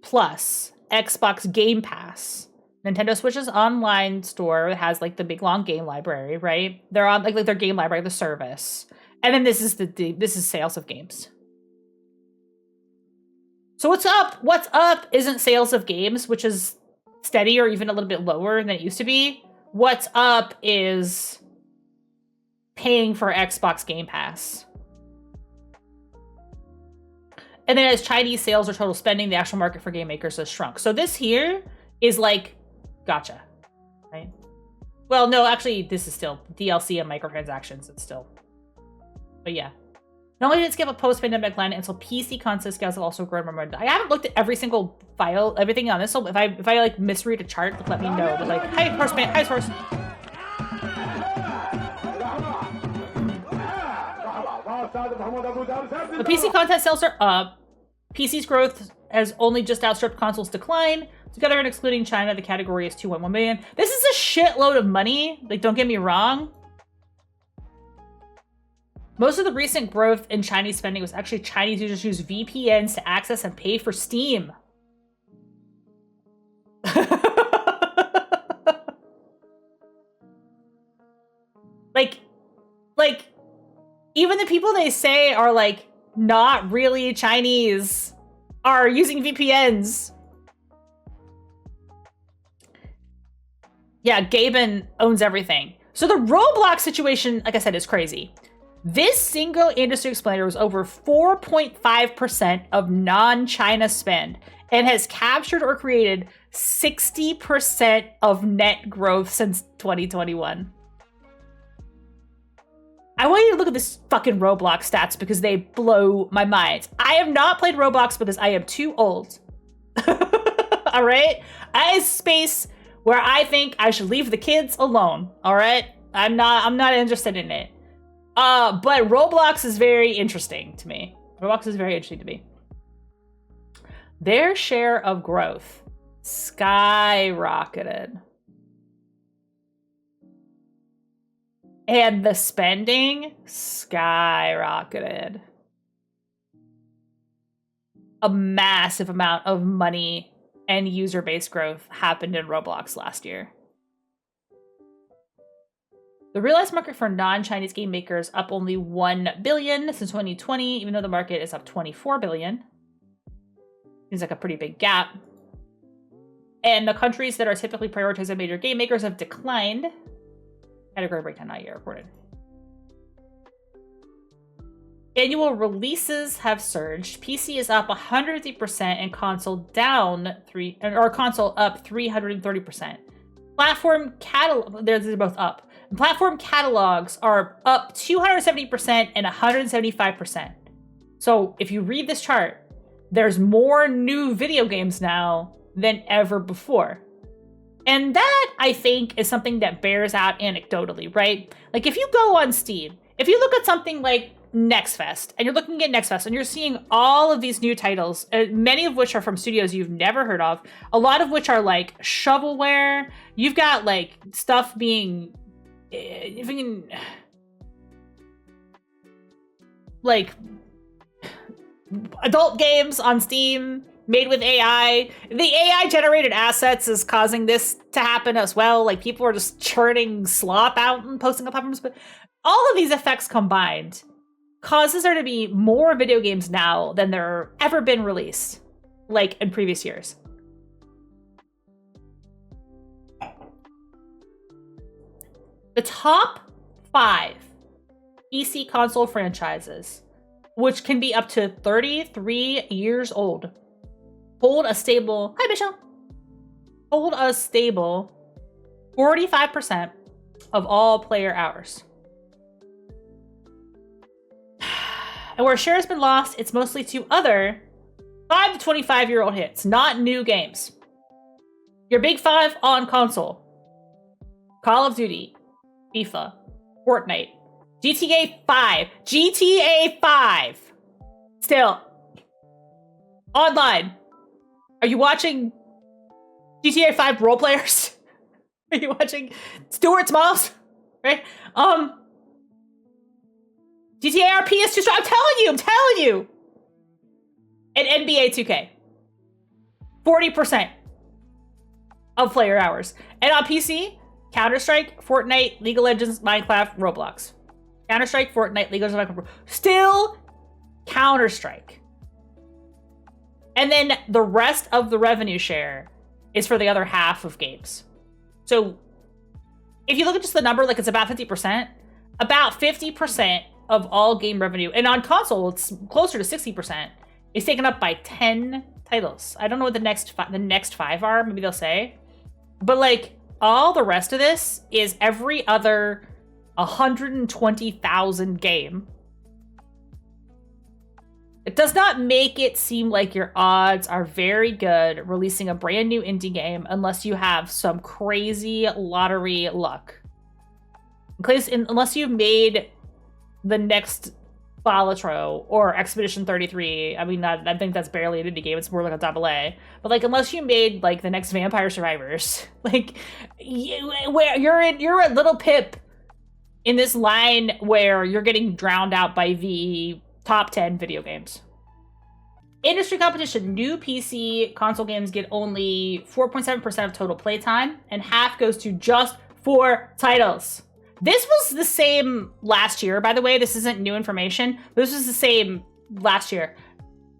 Plus, Xbox Game Pass, Nintendo Switch's online store has like the big long game library, right? They're on like their game library, the service, and then this is sales of games. So what's up? What's up isn't sales of games, which is steady or even a little bit lower than it used to be. What's up is paying for Xbox Game Pass. And then as Chinese sales or total spending, the actual market for game makers has shrunk. So this here is like gotcha, right? Well, no, actually, this is still DLC and microtransactions. It's still, but yeah. Not only did it skip a post-pandemic line until PC console scales have also grown more. I haven't looked at every single file, everything on this. So if I like misread a chart, let me know. But like, hi horseman, hi horse. The PC content sales are up. PC's growth has only just outstripped consoles' decline. Together and excluding China, the category is 2.1 million. This is a shitload of money. Like, don't get me wrong. Most of the recent growth in Chinese spending was actually Chinese users use VPNs to access and pay for Steam. like, even the people they say are like not really Chinese are using VPNs. Yeah, Gaben owns everything. So the Roblox situation, like I said, is crazy. This single industry explainer was over 4.5% of non-China spend and has captured or created 60% of net growth since 2021. I want you to look at this fucking Roblox stats because they blow my mind. I have not played Roblox because I am too old. All right? I have space where I think I should leave the kids alone. All right, I'm not interested in it. But Roblox is very interesting to me. Roblox is very interesting to me. Their share of growth skyrocketed. And the spending skyrocketed. A massive amount of money and user base growth happened in Roblox last year. The realized market for non-Chinese game makers up only 1 billion since 2020, even though the market is up 24 billion. Seems like a pretty big gap. And the countries that are typically prioritized as major game makers have declined. Category breakdown not yet reported. Annual releases have surged. PC is up 150% and console down console up 330%. Platform catalog, they're both up. Platform catalogs are up 270% and 175%. So if you read this chart, there's more new video games now than ever before. And that, I think, is something that bears out anecdotally, right? Like if you go on Steam, if you look at something like Next Fest, and you're looking at Next Fest, and you're seeing all of these new titles, many of which are from studios you've never heard of, a lot of which are like shovelware. You've got like stuff being, like adult games on Steam made with AI. The AI generated assets is causing this to happen as well. Like people are just churning slop out and posting on platforms. But all of these effects combined causes there to be more video games now than there have ever been released, like in previous years. The top 5 PC console franchises, which can be up to 33 years old, hold a stable 45% of all player hours. And where share has been lost, it's mostly to other 5 to 25-year-old hits, not new games. Your big 5 on console: Call of Duty, FIFA, Fortnite, GTA 5. Still. Online. Are you watching GTA 5 role players? Are you watching Stuart Smalls? Right? GTA RP is too strong. I'm telling you. And NBA 2K. 40% of player hours. And on PC, Counter-Strike, Fortnite, League of Legends, Minecraft, Roblox. Counter-Strike, Fortnite, League of Legends, Minecraft. Still Counter-Strike. And then the rest of the revenue share is for the other half of games. So if you look at just the number, like it's about 50%. About 50% of all game revenue, and on console, it's closer to 60%, is taken up by 10 titles. I don't know what the next 5 are. Maybe they'll say. But like all the rest of this is every other 120,000 game. It does not make it seem like your odds are very good releasing a brand new indie game unless you have some crazy lottery luck. Unless you've made the next Balatro or Expedition 33. I mean, I think that's barely an indie game. It's more like a AA. But like, unless you made like the next Vampire Survivors, like where you're a little pip in this line where you're getting drowned out by the top 10 video games. Industry competition. New PC console games get only 4.7% of total playtime, and half goes to just 4 titles. This was the same last year, by the way. This isn't new information. This was the same last year.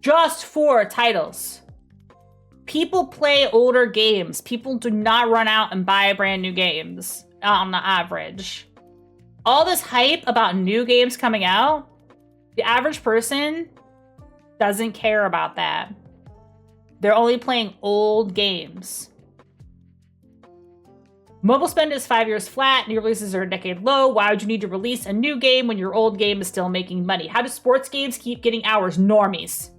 Just 4 titles. People play older games. People do not run out and buy brand new games on the average. All this hype about new games coming out, the average person doesn't care about that. They're only playing old games. Mobile spend is 5 years flat, new releases are a decade low. Why would you need to release a new game when your old game is still making money? How do sports games keep getting hours? Normies.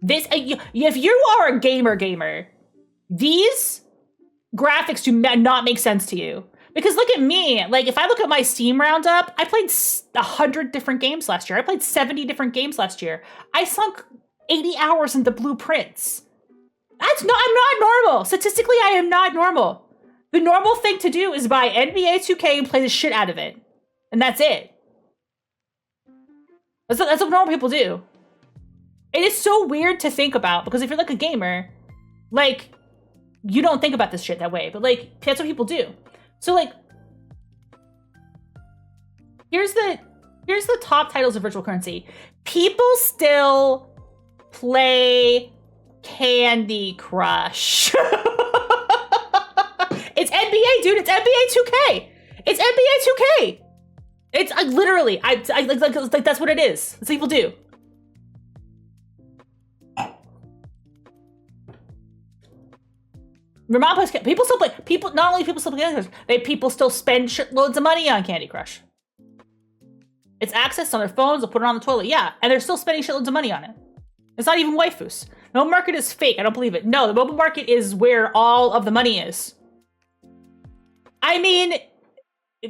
This, if you are a gamer, these graphics do not make sense to you. Because look at me, like if I look at my Steam roundup, I played 100 different games last year. I played 70 different games last year. I sunk 80 hours into blueprints. I'm not normal. Statistically, I am not normal. The normal thing to do is buy NBA 2K and play the shit out of it. And that's it. That's what normal people do. It is so weird to think about, because if you're like a gamer, like, you don't think about this shit that way, but like, that's what people do. So like, here's the top titles of virtual currency. People still play Candy Crush. It's NBA, dude. It's NBA 2K. It's NBA 2K. It's literally, like that's what it is. That's what people do. Vermont plays, people still play, not only people still play Candy Crush, people still spend shitloads of money on Candy Crush. It's access on their phones, they'll put it on the toilet, yeah, and they're still spending shitloads of money on it. It's not even waifus. No market is fake, I don't believe it. No, the mobile market is where all of the money is. I mean,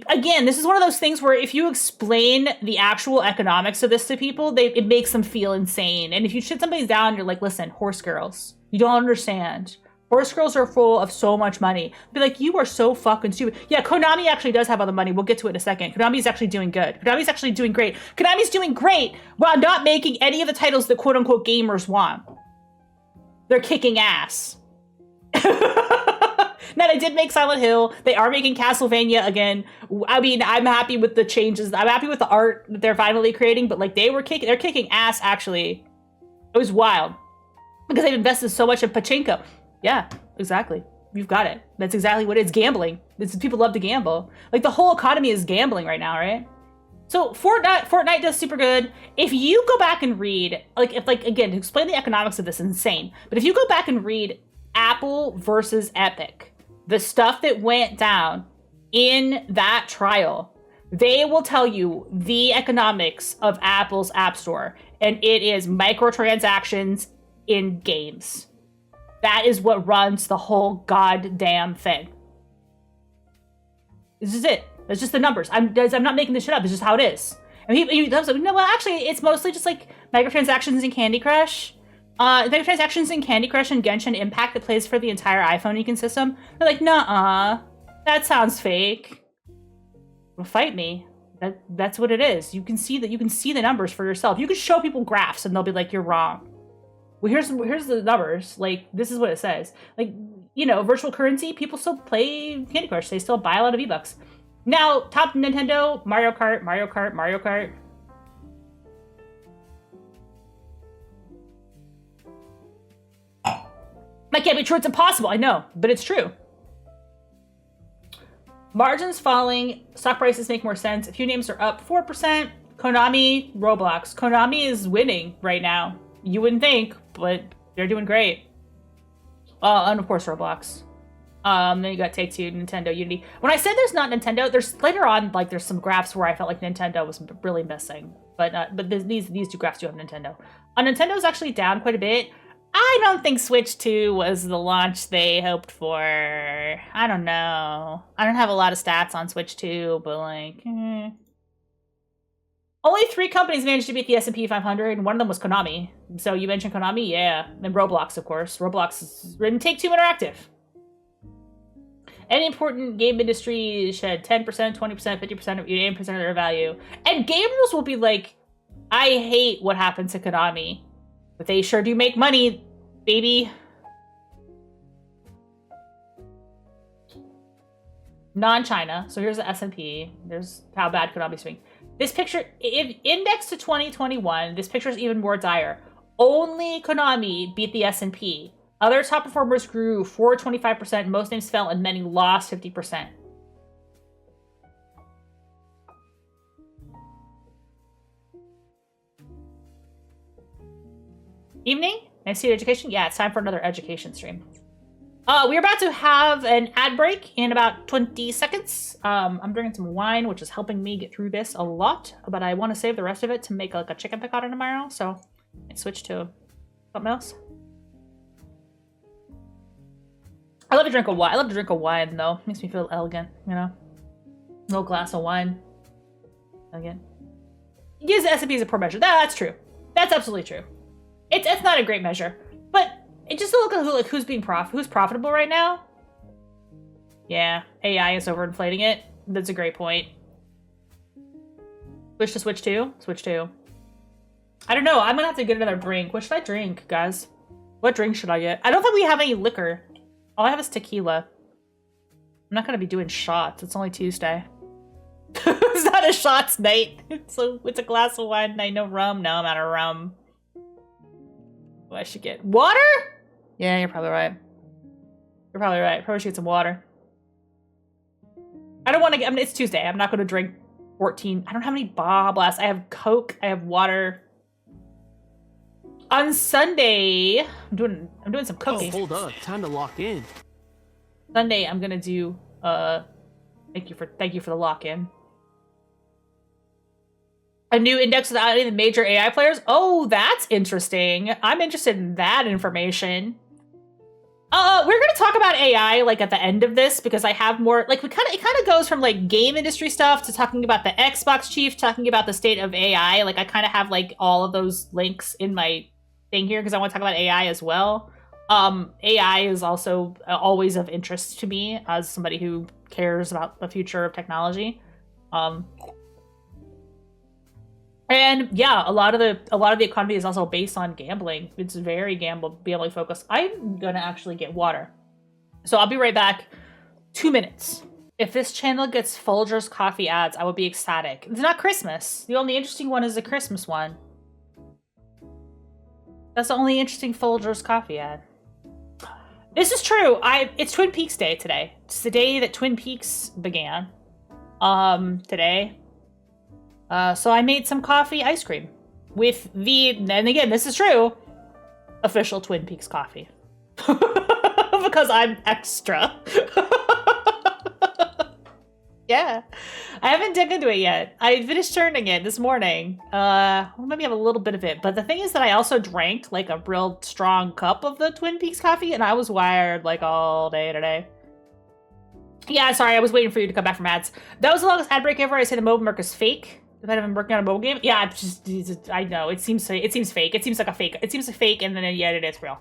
again, this is one of those things where if you explain the actual economics of this to people, it makes them feel insane. And if you shit somebody down, you're like, listen, horse girls, you don't understand. Horse girls are full of so much money. Be like, you are so fucking stupid. Yeah, Konami actually does have all the money. We'll get to it in a second. Konami's actually doing good. Konami's actually doing great. Konami's doing great while not making any of the titles that quote unquote gamers want. They're kicking ass. Now, they did make Silent Hill. They are making Castlevania again. I mean, I'm happy with the changes. I'm happy with the art that they're finally creating, but like they're kicking ass actually. It was wild. Because they've invested so much in pachinko. Yeah, exactly. You've got it. That's exactly what it is. Gambling. People love to gamble. Like the whole economy is gambling right now, right? So Fortnite does super good. If you go back and read, again, to explain the economics of this is insane. But if you go back and read Apple versus Epic, the stuff that went down in that trial, they will tell you the economics of Apple's App Store. And it is microtransactions in games. That is what runs the whole goddamn thing. This is it. That's just the numbers. I'm not making this shit up. It's just how it is. And he does like, no, well, actually, it's mostly just like microtransactions in Candy Crush. Microtransactions in Candy Crush and Genshin Impact that plays for the entire iPhone ecosystem. They're like, nuh-uh. That sounds fake. Well, fight me. That's what it is. You can see the numbers for yourself. You can show people graphs and they'll be like, you're wrong. Well, here's the numbers. Like, this is what it says. Like, you know, virtual currency, people still play Candy Crush. They still buy a lot of V-Bucks. Now, top Nintendo, Mario Kart. That can't be true. It's impossible. I know, but it's true. Margins falling. Stock prices make more sense. A few names are up 4%. Konami, Roblox. Konami is winning right now. You wouldn't think, but they're doing great. And of course, Roblox. Then you got Take-Two, Nintendo, Unity. When I said there's not Nintendo, there's later on, like, there's some graphs where I felt like Nintendo was really missing. But these two graphs do have Nintendo. Nintendo's actually down quite a bit. I don't think Switch 2 was the launch they hoped for. I don't know. I don't have a lot of stats on Switch 2, but like... Only 3 companies managed to beat the S&P 500, and one of them was Konami. So you mentioned Konami? Yeah. And Roblox, of course. Roblox is in Take-Two Interactive. Any important game industry shed 10%, 20%, 50% of 80% of their value. And gamers will be like, I hate what happened to Konami. But they sure do make money, baby. Non-China. So here's the S&P. There's how bad Konami's doing. This picture, if indexed to 2021, this picture is even more dire. Only Konami beat the S&P. Other top performers grew 425%, most names fell, and many lost 50%. Evening? Nice to see education? Yeah, it's time for another education stream. We're about to have an ad break in about 20 seconds. I'm drinking some wine, which is helping me get through this a lot, but I want to save the rest of it to make like a chicken piccata tomorrow, so I switch to something else. I love love to drink a wine. I love to drink a wine though. Makes me feel elegant, you know. A little glass of wine. Elegant. Use the S&P as a poor measure. That's true. That's absolutely true. It's not a great measure, but it just look at who's profitable right now. Yeah, AI is overinflating it. That's a great point. Switch to? Switch to. I don't know. I'm gonna have to get another drink. What should I drink, guys? What drink should I get? I don't think we have any liquor. All I have is tequila. I'm not gonna be doing shots. It's only Tuesday. It's not a shots night. It's a glass of wine night. No rum. No, I'm out of rum. What I should get? Water? Yeah, you're probably right. You're probably right. Probably should get some water. I don't want to get... I mean, it's Tuesday. I'm not going to drink 14. I don't have any Baja Blast. I have Coke. I have water. On Sunday, I'm doing some cooking. Oh, hold up. Time to lock in. Sunday, I'm gonna do thank you for the lock-in. A new index of the major AI players. Oh, that's interesting. I'm interested in that information. We're gonna talk about AI like at the end of this because I have more like it kind of goes from like game industry stuff to talking about the Xbox chief, talking about the state of AI. Like I kind of have like all of those links in my thing here because I want to talk about AI as well. AI is also always of interest to me as somebody who cares about the future of technology. And yeah, a lot of the economy is also based on gambling. It's very gambling focused. I'm gonna actually get water, so I'll be right back. 2 minutes. If this channel gets Folgers coffee ads, I will be ecstatic. It's not Christmas. The only interesting one is the Christmas one. That's the only interesting Folgers coffee ad. This is true. It's Twin Peaks Day today. It's the day that Twin Peaks began. Today. So I made some coffee ice cream with and again, this is true, official Twin Peaks coffee. Because I'm extra. Yeah. I haven't dug into it yet. I finished churning it this morning. Maybe have a little bit of it. But the thing is that I also drank like a real strong cup of the Twin Peaks coffee and I was wired like all day today. Yeah, sorry, I was waiting for you to come back from ads. That was the longest ad break ever. I say the mobile mark is fake. If I've been working on a mobile game, yeah, I know it seems fake. It seems like a fake. It seems like fake, and then yet it is real.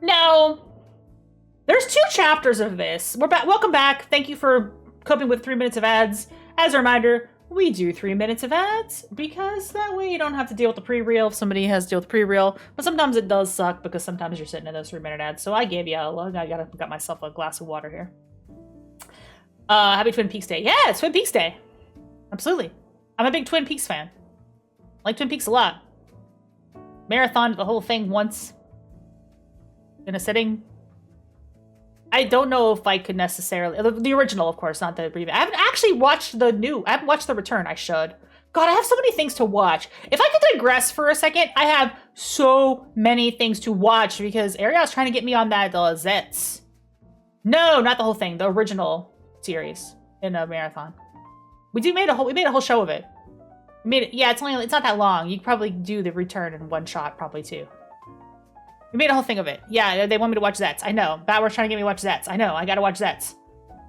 No, there's 2 chapters of this. We're back. Welcome back. Thank you for coping with 3 minutes of ads. As a reminder, we do 3 minutes of ads because that way you don't have to deal with the pre-reel if somebody has to deal with pre-reel. But sometimes it does suck because sometimes you're sitting in those 3-minute ads. So I gave you I got myself a glass of water here. Happy Twin Peaks Day. Yeah, it's Twin Peaks Day. Absolutely. I'm a big Twin Peaks fan. I like Twin Peaks a lot. Marathoned the whole thing once. In a sitting. I don't know if I could necessarily... The original, of course, not the reboot. I haven't actually watched the new... I haven't watched The Return. I should. God, I have so many things to watch. If I could digress for a second, I have so many things to watch because Ariel's trying to get me on that Zets. No, not the whole thing. The original series in a marathon. We made a whole show of it. We made it. Yeah, it's not that long. You could probably do The Return in one shot, probably too. We made a whole thing of it. Yeah, they want me to watch Zets. I know. Batwars trying to get me to watch Zets. I know. I gotta watch Zets.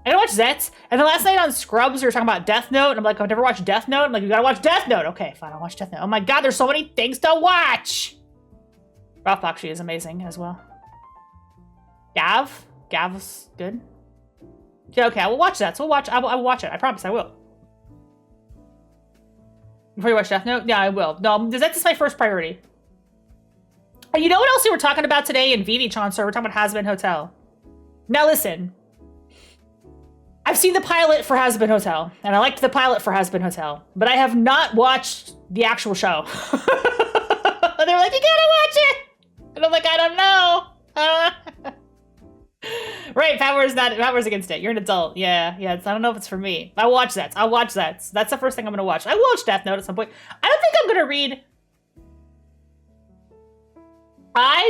I gotta watch Zets. And then last night on Scrubs, we were talking about Death Note. And I'm like, I've never watched Death Note. I'm like, you gotta watch Death Note. Okay, fine. I'll watch Death Note. Oh my God, there's so many things to watch. Ralph Bakshi is amazing as well. Gav's good. Yeah, okay, I will watch Zets. I will watch it. I promise I will. Before you watch Death Note? Yeah, I will. No, that's my first priority. And you know what else we were talking about today in VV-chan, sir? We're talking about Has-Been Hotel. Now listen. I've seen the pilot for Has-Been Hotel, and I liked the pilot for Has-Been Hotel, but I have not watched the actual show. They were like, you gotta watch it! And I'm like, I don't know. Right, Fatware's against it. You're an adult. Yeah, I don't know if it's for me. I'll watch that. That's the first thing I'm gonna watch. I will watch Death Note at some point. I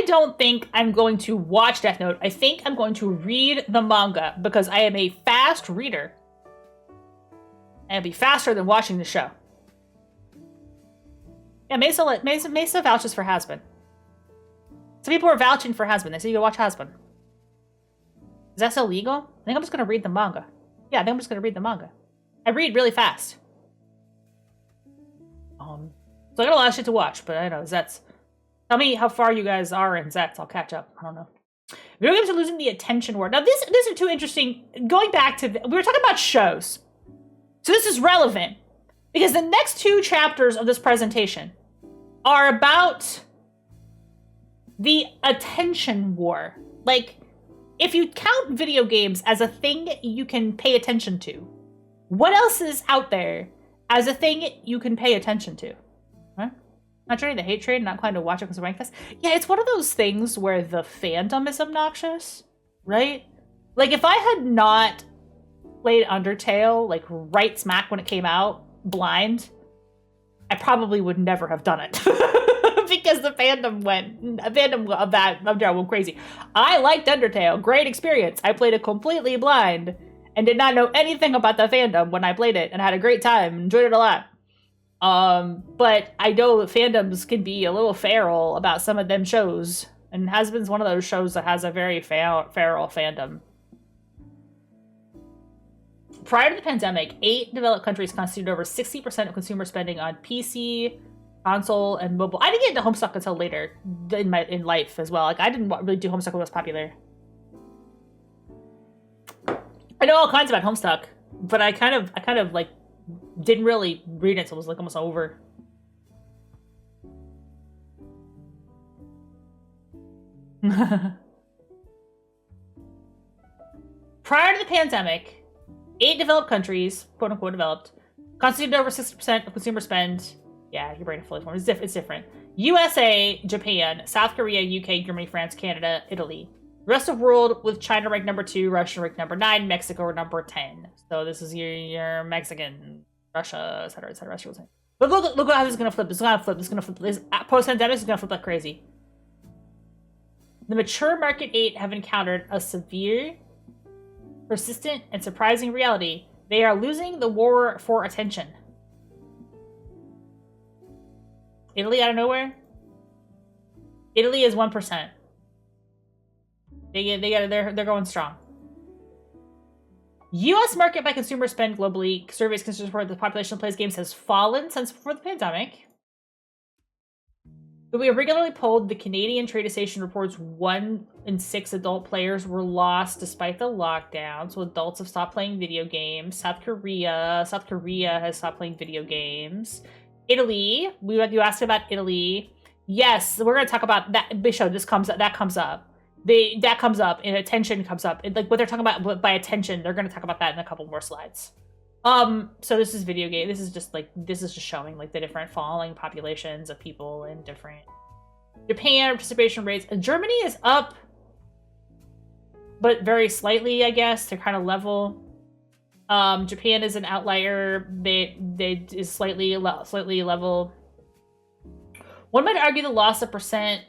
don't think I'm going to watch Death Note. I think I'm going to read the manga because I am a fast reader. And it'll be faster than watching the show. Yeah, Mesa vouches for Has-Been. Some people are vouching for Has-Been. They say you go watch Has-Been. Is that still legal? I think I'm just gonna read the manga. Yeah, I think I'm just gonna read the manga. I read really fast. So I got a lot of shit to watch, but I know Zets. Tell me how far you guys are in Zets. I'll catch up. I don't know. Video games are losing the attention war. Now, this is too interesting. Going back to... we were talking about shows. So this is relevant. Because the next 2 chapters of this presentation are about the attention war. Like, if you count video games as a thing you can pay attention to, what else is out there as a thing you can pay attention to? Huh? Not joining the hate trade, not inclined to watch it because of rank test. Yeah, it's one of those things where the fandom is obnoxious, right? Like, if I had not played Undertale, like, right smack when it came out, blind, I probably would never have done it. Because the fandom of that Undertale went crazy. I liked Undertale, great experience. I played it completely blind and did not know anything about the fandom when I played it and had a great time, enjoyed it a lot. But I know that fandoms can be a little feral about some of them shows, and Has-Been's one of those shows that has a very feral fandom. Prior to the pandemic, 8 developed countries constituted over 60% of consumer spending on PC, console, and mobile. I didn't get into Homestuck until later in life as well. Like, I didn't really do Homestuck when it was popular. I know all kinds about Homestuck, but I kind of like didn't really read it until it was like almost over. Prior to the pandemic, 8 developed countries, quote unquote developed, constituted over 60% of consumer spend. Yeah, your brain is fully formed. It's different. USA, Japan, South Korea, UK, Germany, France, Canada, Italy. Rest of world with China ranked number 2, Russia ranked number 9, Mexico number 10. So this is your Mexican, Russia, etc., etc. But look how this is gonna flip. This is gonna flip. This post-pandemic is gonna flip like crazy. The mature market 8 have encountered a severe, persistent, and surprising reality. They are losing the war for attention. Italy out of nowhere? Italy is 1%. They're going strong. U.S. market by consumer spend globally. Surveys consider report the population that plays games has fallen since before the pandemic. But we have regularly polled. The Canadian Trade Association reports 1 in 6 adult players were lost despite the lockdown. So adults have stopped playing video games. South Korea has stopped playing video games. Italy, you asked about Italy. Yes, we're gonna talk about that. That comes up. That comes up, and attention comes up. Like what they're talking about by attention, they're gonna talk about that in a couple more slides. So this is video game. This is just showing like the different falling populations of people in different. Japan participation rates. Germany is up, but very slightly, I guess. They're kind of level. Japan is an outlier. They is slightly level. One might argue the loss of percent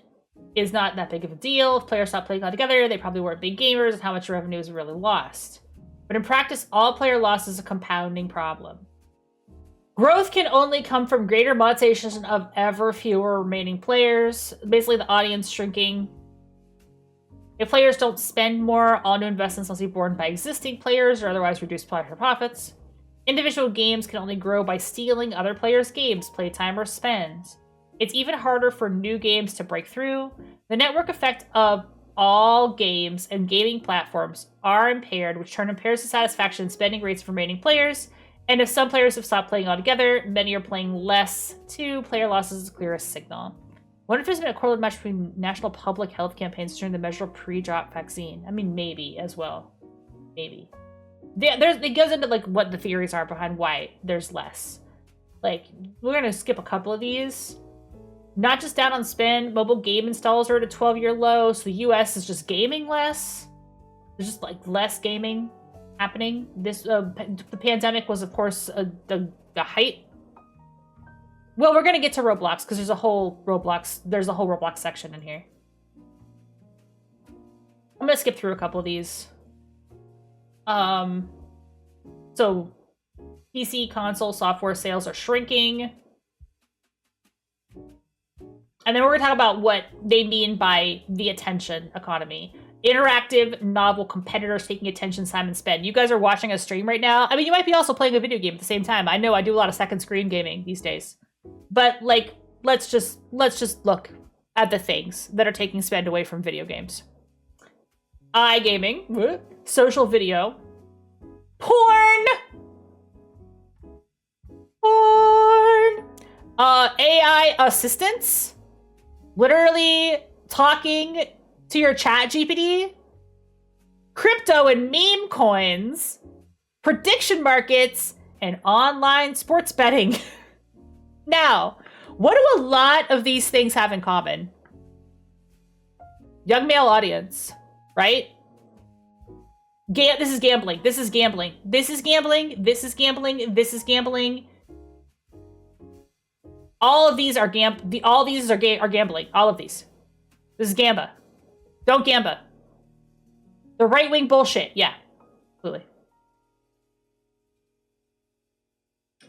is not that big of a deal. If players stop playing altogether, they probably weren't big gamers, and how much revenue is really lost. But in practice, all player loss is a compounding problem. Growth can only come from greater monetization of ever fewer remaining players. Basically, the audience shrinking. If players don't spend more, all new investments must be borne by existing players or otherwise reduce player profits. Individual games can only grow by stealing other players' games, playtime, or spends. It's even harder for new games to break through. The network effect of all games and gaming platforms are impaired, which turn impairs the satisfaction and spending rates of remaining players. And if some players have stopped playing altogether, many are playing less too. Player losses is the clearest signal. What if there's been a correlated match between national public health campaigns during the measure of pre-drop vaccine? I mean, maybe as well. Maybe. It goes into like what the theories are behind why there's less. Like, we're going to skip a couple of these. Not just down on spend, mobile game installs are at a 12-year low, so the US is just gaming less. There's just like less gaming happening. The pandemic was, of course, the height. Well, we're gonna get to Roblox because there's a whole Roblox section in here. I'm gonna skip through a couple of these. So PC console software sales are shrinking. And then we're going to talk about what they mean by the attention economy. interactive, novel competitors taking attention, time, and spend. You guys are watching a stream right now. I mean, you might be also playing a video game at the same time. I know I do a lot of second screen gaming these days. But, like, let's just look at the things that are taking spend away from video games. iGaming, social video, porn, AI assistants, literally talking to your chat GPT, crypto and meme coins, prediction markets, and online sports betting. Now, what do a lot of these things have in common? Young male audience, right? This is gambling. This is gambling. This is gambling. This is gambling. This is gambling. All of these are gambling. All of these. This is gamba. Don't gamba. The right-wing bullshit. Yeah, absolutely.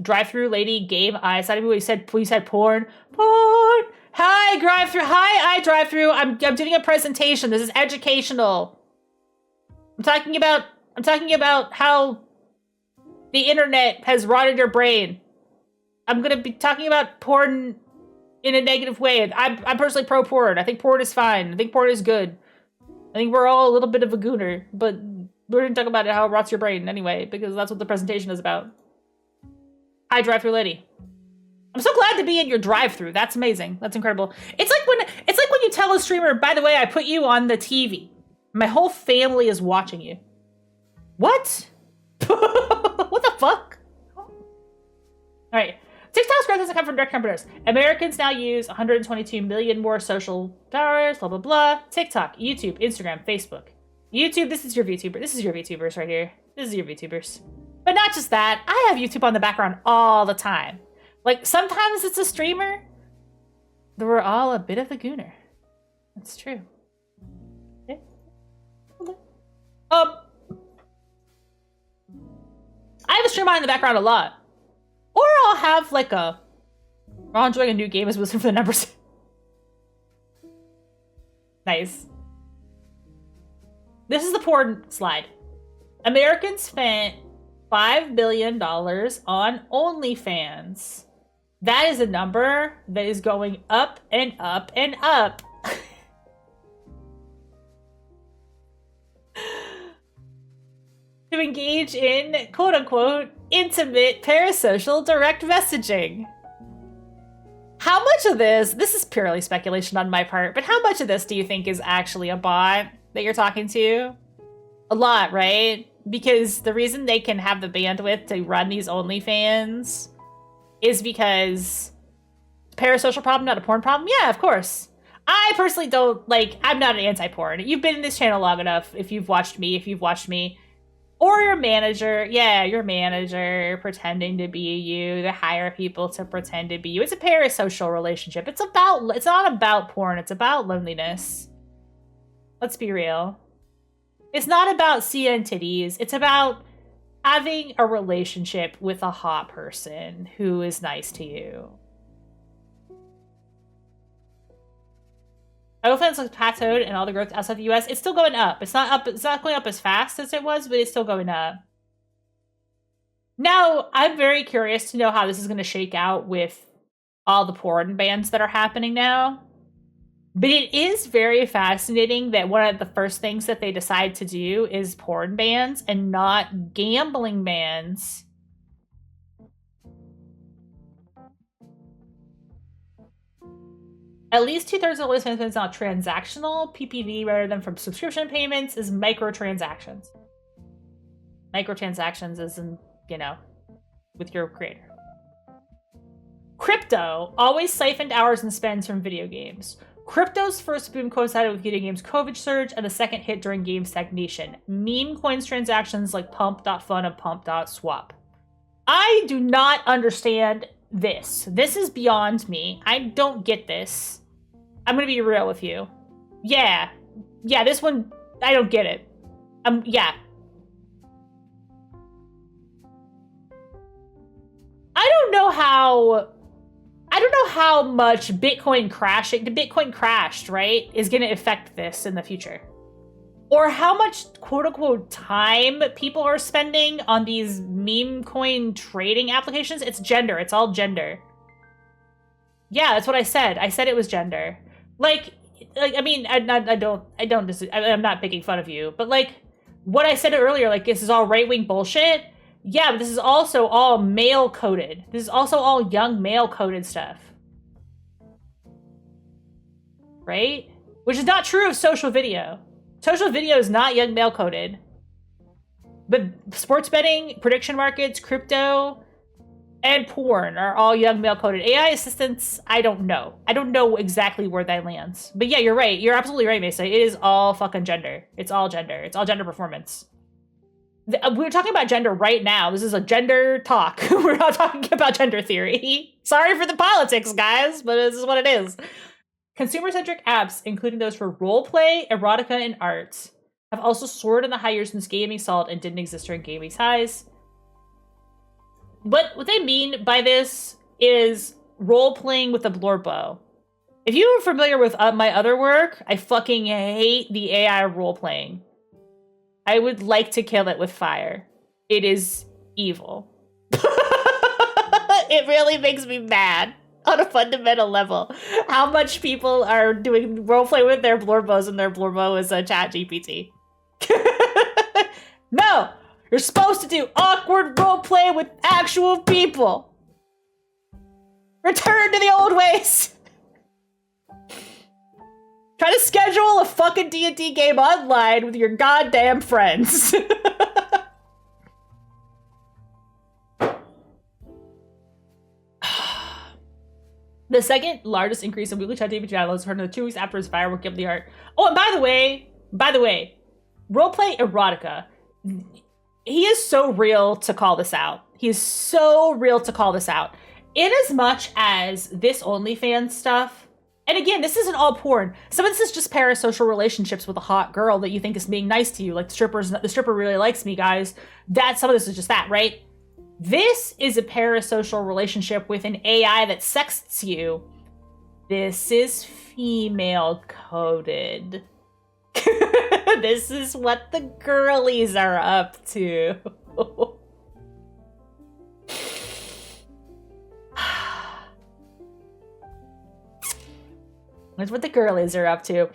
Drive-through lady gave eyes. I we said porn. Porn. Hi, drive-through. Hi, drive-through. I'm doing a presentation. This is educational. I'm talking about how the internet has rotted your brain. I'm gonna be talking about porn in a negative way. I'm personally pro porn. I think porn is fine. I think porn is good. I think we're all a little bit of a gooner, but we're gonna talk about how it rots your brain anyway, because that's what the presentation is about. Hi, drive-through lady. I'm so glad to be in your drive-through. That's amazing. That's incredible. It's like when you tell a streamer, by the way, I put you on the TV. My whole family is watching you. What? What the fuck? All right. TikTok's growth doesn't come from direct competitors. Americans now use 122 million more social dollars, blah, blah, blah. TikTok, YouTube, Instagram, Facebook. YouTube, this is your VTuber. This is your VTubers right here. This is your VTubers. But not just that. I have YouTube on the background all the time. Like, sometimes it's a streamer. We're all a bit of a gooner. That's true. Yeah. Okay. I have a stream on in the background a lot. Or I'll have like we're all enjoying a new game as listening for the numbers. Nice. This is the porn slide. Americans spent $5 billion on OnlyFans. That is a number that is going up and up and up. To engage in, quote-unquote, intimate parasocial direct messaging. How much of this is purely speculation on my part, but how much of this do you think is actually a bot that you're talking to? A lot, right? Because the reason they can have the bandwidth to run these OnlyFans is because parasocial problem, not a porn problem? Yeah, of course. I personally don't, I'm not an anti-porn. You've been in this channel long enough if you've watched me. Or your manager, your manager pretending to be you, to hire people to pretend to be you. It's a parasocial relationship. It's not about porn, it's about loneliness. Let's be real. It's not about seeing titties, it's about having a relationship with a hot person who is nice to you. OnlyFans has plateaued and all the growth outside the US. It's still going up. It's not going up as fast as it was, but it's still going up. Now, I'm very curious to know how this is going to shake out with all the porn bans that are happening now. But it is very fascinating that one of the first things that they decide to do is porn bans and not gambling bans. At least 2/3 of OnlyFans is now transactional. PPV, rather than from subscription payments, is microtransactions. Microtransactions is in, with your creator. Crypto always siphoned hours and spends from video games. Crypto's first boom coincided with video games' COVID surge, and the second hit during game stagnation. Meme coins transactions like pump.fun and pump.swap. I do not understand this. This is beyond me. I don't get this. I'm gonna be real with you. Yeah, this one, I don't get it. Yeah. I don't know how much Bitcoin crashed, right, is gonna affect this in the future. or how much quote-unquote time people are spending on these meme coin trading applications. It's gender. It's all gender. Yeah, that's what I said. I said it was gender. Like I mean, I'm not making fun of you, but like what I said earlier, like this is all right-wing bullshit. Yeah, but this is also all male-coded. This is also all young male-coded stuff. Right? Which is not true of social video. Social video is not young male-coded. But sports betting, prediction markets, crypto, and porn are all young male-coded. AI assistants, I don't know. I don't know exactly where that lands. But yeah, you're right. You're absolutely right, Mesa. It is all fucking gender. It's all gender. It's all gender performance. We're talking about gender right now. This is a gender talk. We're not talking about gender theory. Sorry for the politics, guys, but this is what it is. Consumer-centric apps, including those for roleplay, erotica, and arts, have also soared in the high years since gaming stalled and didn't exist during gaming's highs. What they mean by this is role-playing with a blurbo. If you are familiar with my other work, I fucking hate the AI role-playing. I would like to kill it with fire. It is evil. It really makes me mad on a fundamental level. How much people are doing roleplay with their blurbos and their blurbo is a chat GPT. No! You're supposed to do awkward roleplay with actual people. Return to the old ways. Try to schedule a fucking D&D game online with your goddamn friends. The second largest increase in weekly ChatGPT downloads occurred in the 2 weeks after his viral Ghibli art. Oh, and by the way, roleplay erotica. He is so real to call this out. He is so real to call this out. In as much as this OnlyFans stuff, and again, this isn't all porn. Some of this is just parasocial relationships with a hot girl that you think is being nice to you. Like the stripper really likes me, guys. Some of this is just that, right? This is a parasocial relationship with an AI that sexts you. This is female coded. This is what the girlies are up to. That's what the girlies are up to.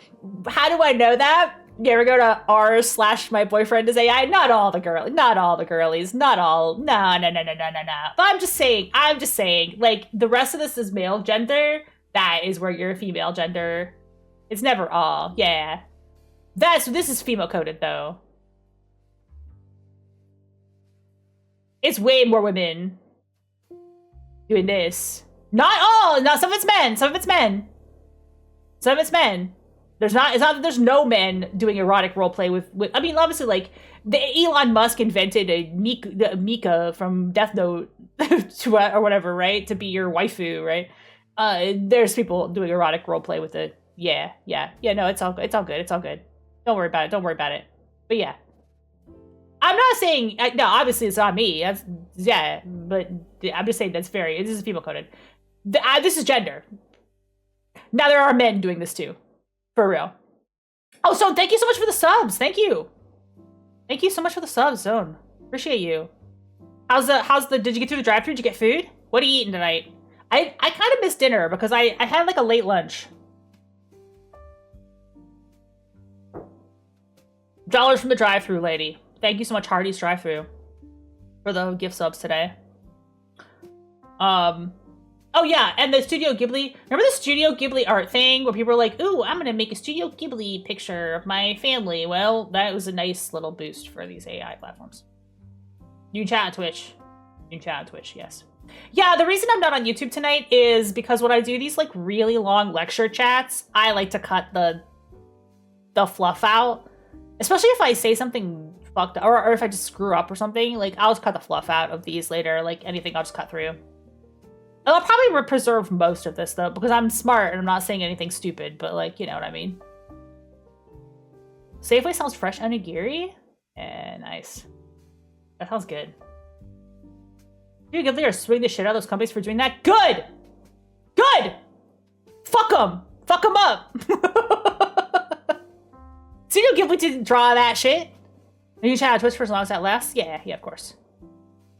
How do I know that? You ever go to r/my boyfriend is AI? Not all the girlies. No. But I'm just saying, like, the rest of this is male gender. That is where you're female gender. It's never all. Yeah. This is female coded though. It's way more women doing this. Not all. No, some of it's men. It's not that there's no men doing erotic roleplay with. I mean, obviously, like Elon Musk invented a Mika from Death Note or whatever, right? To be your waifu, right? There's people doing erotic roleplay with it. Yeah. No, it's all good. Don't worry about it. But yeah, I'm not saying no. Obviously, it's not me. But I'm just saying this is female coded. This is gender. Now there are men doing this too. For real. Oh, Zone, thank you so much for the subs. Thank you so much for the subs, Zone. Appreciate you. Did you get through the drive-thru? Did you get food? What are you eating tonight? I kind of missed dinner because I had like a late lunch. $1 from the drive-thru lady. Thank you so much, Hardy's drive-thru, for the gift subs today. Oh yeah, and the Studio Ghibli. Remember the Studio Ghibli art thing where people were like, ooh, I'm gonna make a Studio Ghibli picture of my family. Well, that was a nice little boost for these AI platforms. You can chat on Twitch. Yes. Yeah, the reason I'm not on YouTube tonight is because when I do these like really long lecture chats, I like to cut the fluff out. Especially if I say something fucked up, or if I just screw up or something, like I'll just cut the fluff out of these later. Like anything, I'll just cut through. I'll probably preserve most of this, though, because I'm smart and I'm not saying anything stupid, but, like, you know what I mean. Safeway sounds fresh onigiri? Yeah, nice. That sounds good. You give or swing the shit out of those companies for doing that? Good! Good! Fuck them! Fuck them up! Studio Ghibli didn't draw that shit. You can chat on Twitch for as long as that lasts? Yeah, of course.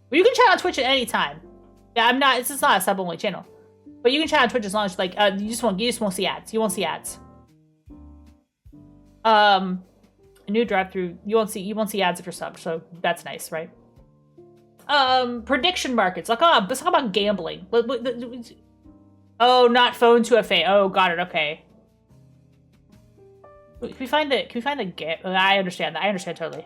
But you can chat on Twitch at any time. Yeah, this is not a sub-only channel. But you can chat on Twitch as long as, like, you just won't see ads. You won't see ads. A new drive-through, you won't see ads if you're sub, so that's nice, right? Prediction markets. Like, let's talk about gambling. Oh, not phone to a face. Oh, got it. Okay. Can we find the I understand that. I understand totally.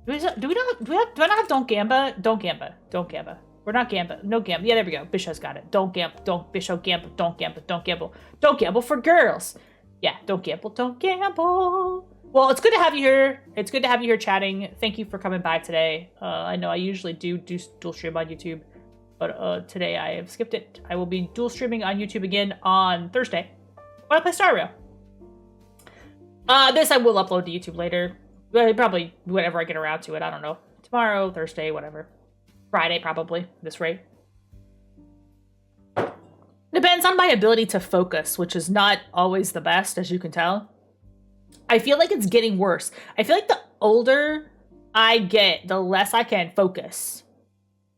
Do I not have don't gamba? Don't gamba. Don't gamba. We're not gamba. No gamba. Yeah, there we go. Bishop's got it. Don't gamble. Don't Bishop gamble. Don't gamble. Don't gamble. Don't gamble for girls. Yeah, don't gamble. Don't gamble. Well, it's good to have you here. It's good to have you here chatting. Thank you for coming by today. I know I usually do dual stream on YouTube, but today I have skipped it. I will be dual streaming on YouTube again on Thursday when I play Star Rail. This I will upload to YouTube later. Probably whenever I get around to it. I don't know. Tomorrow, Thursday, whatever. Friday, probably, this rate. Depends on my ability to focus, which is not always the best, as you can tell. I feel like it's getting worse. I feel like the older I get, the less I can focus.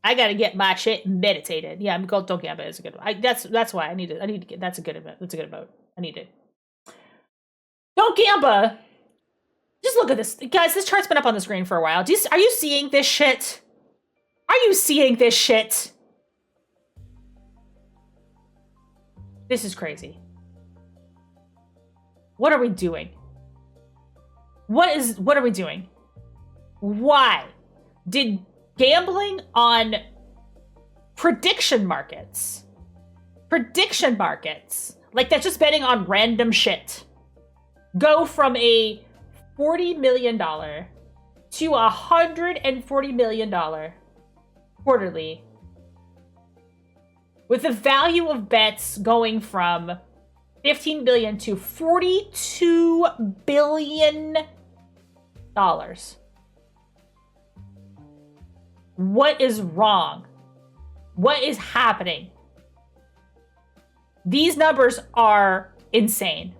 I gotta get my shit meditated. Yeah, don't gamble is a good one. That's why I need to get. That's a good vote. I need it. Don't gamble. Just look at this. Guys, this chart's been up on the screen for a while. Are you seeing this shit? Are you seeing this shit? This is crazy. What are we doing? What are we doing? Why did gambling on prediction markets, like that's just betting on random shit, go from a $40 million to $140 million quarterly, with the value of bets going from 15 billion to 42 billion dollars? What is wrong? What is happening? These numbers are insane.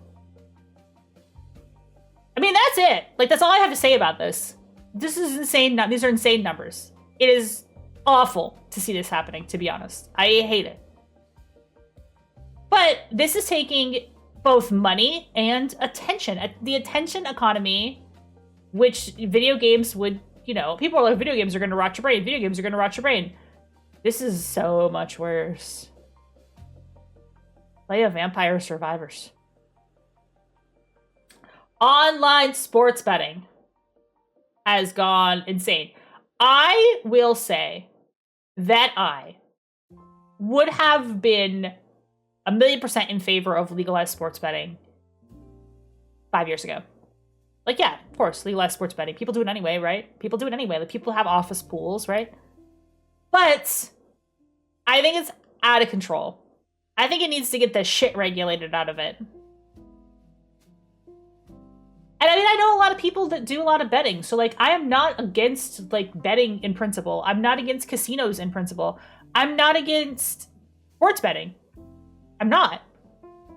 I mean, that's it. Like, that's all I have to say about this. This is insane. These are insane numbers. It is awful to see this happening, to be honest. I hate it. But this is taking both money and attention. The attention economy, which video games would, people are like, video games are going to rot your brain. Video games are going to rot your brain. This is so much worse. Play a Vampire Survivors. Online sports betting has gone insane. I will say that I would have been 1,000,000% in favor of legalized sports betting 5 years ago. Like, yeah, of course, legalized sports betting. People do it anyway, right? People do it anyway. Like, people have office pools, right? But I think it's out of control. I think it needs to get the shit regulated out of it. And I mean, I know a lot of people that do a lot of betting. So, like, I am not against, like, betting in principle. I'm not against casinos in principle. I'm not against sports betting. I'm not.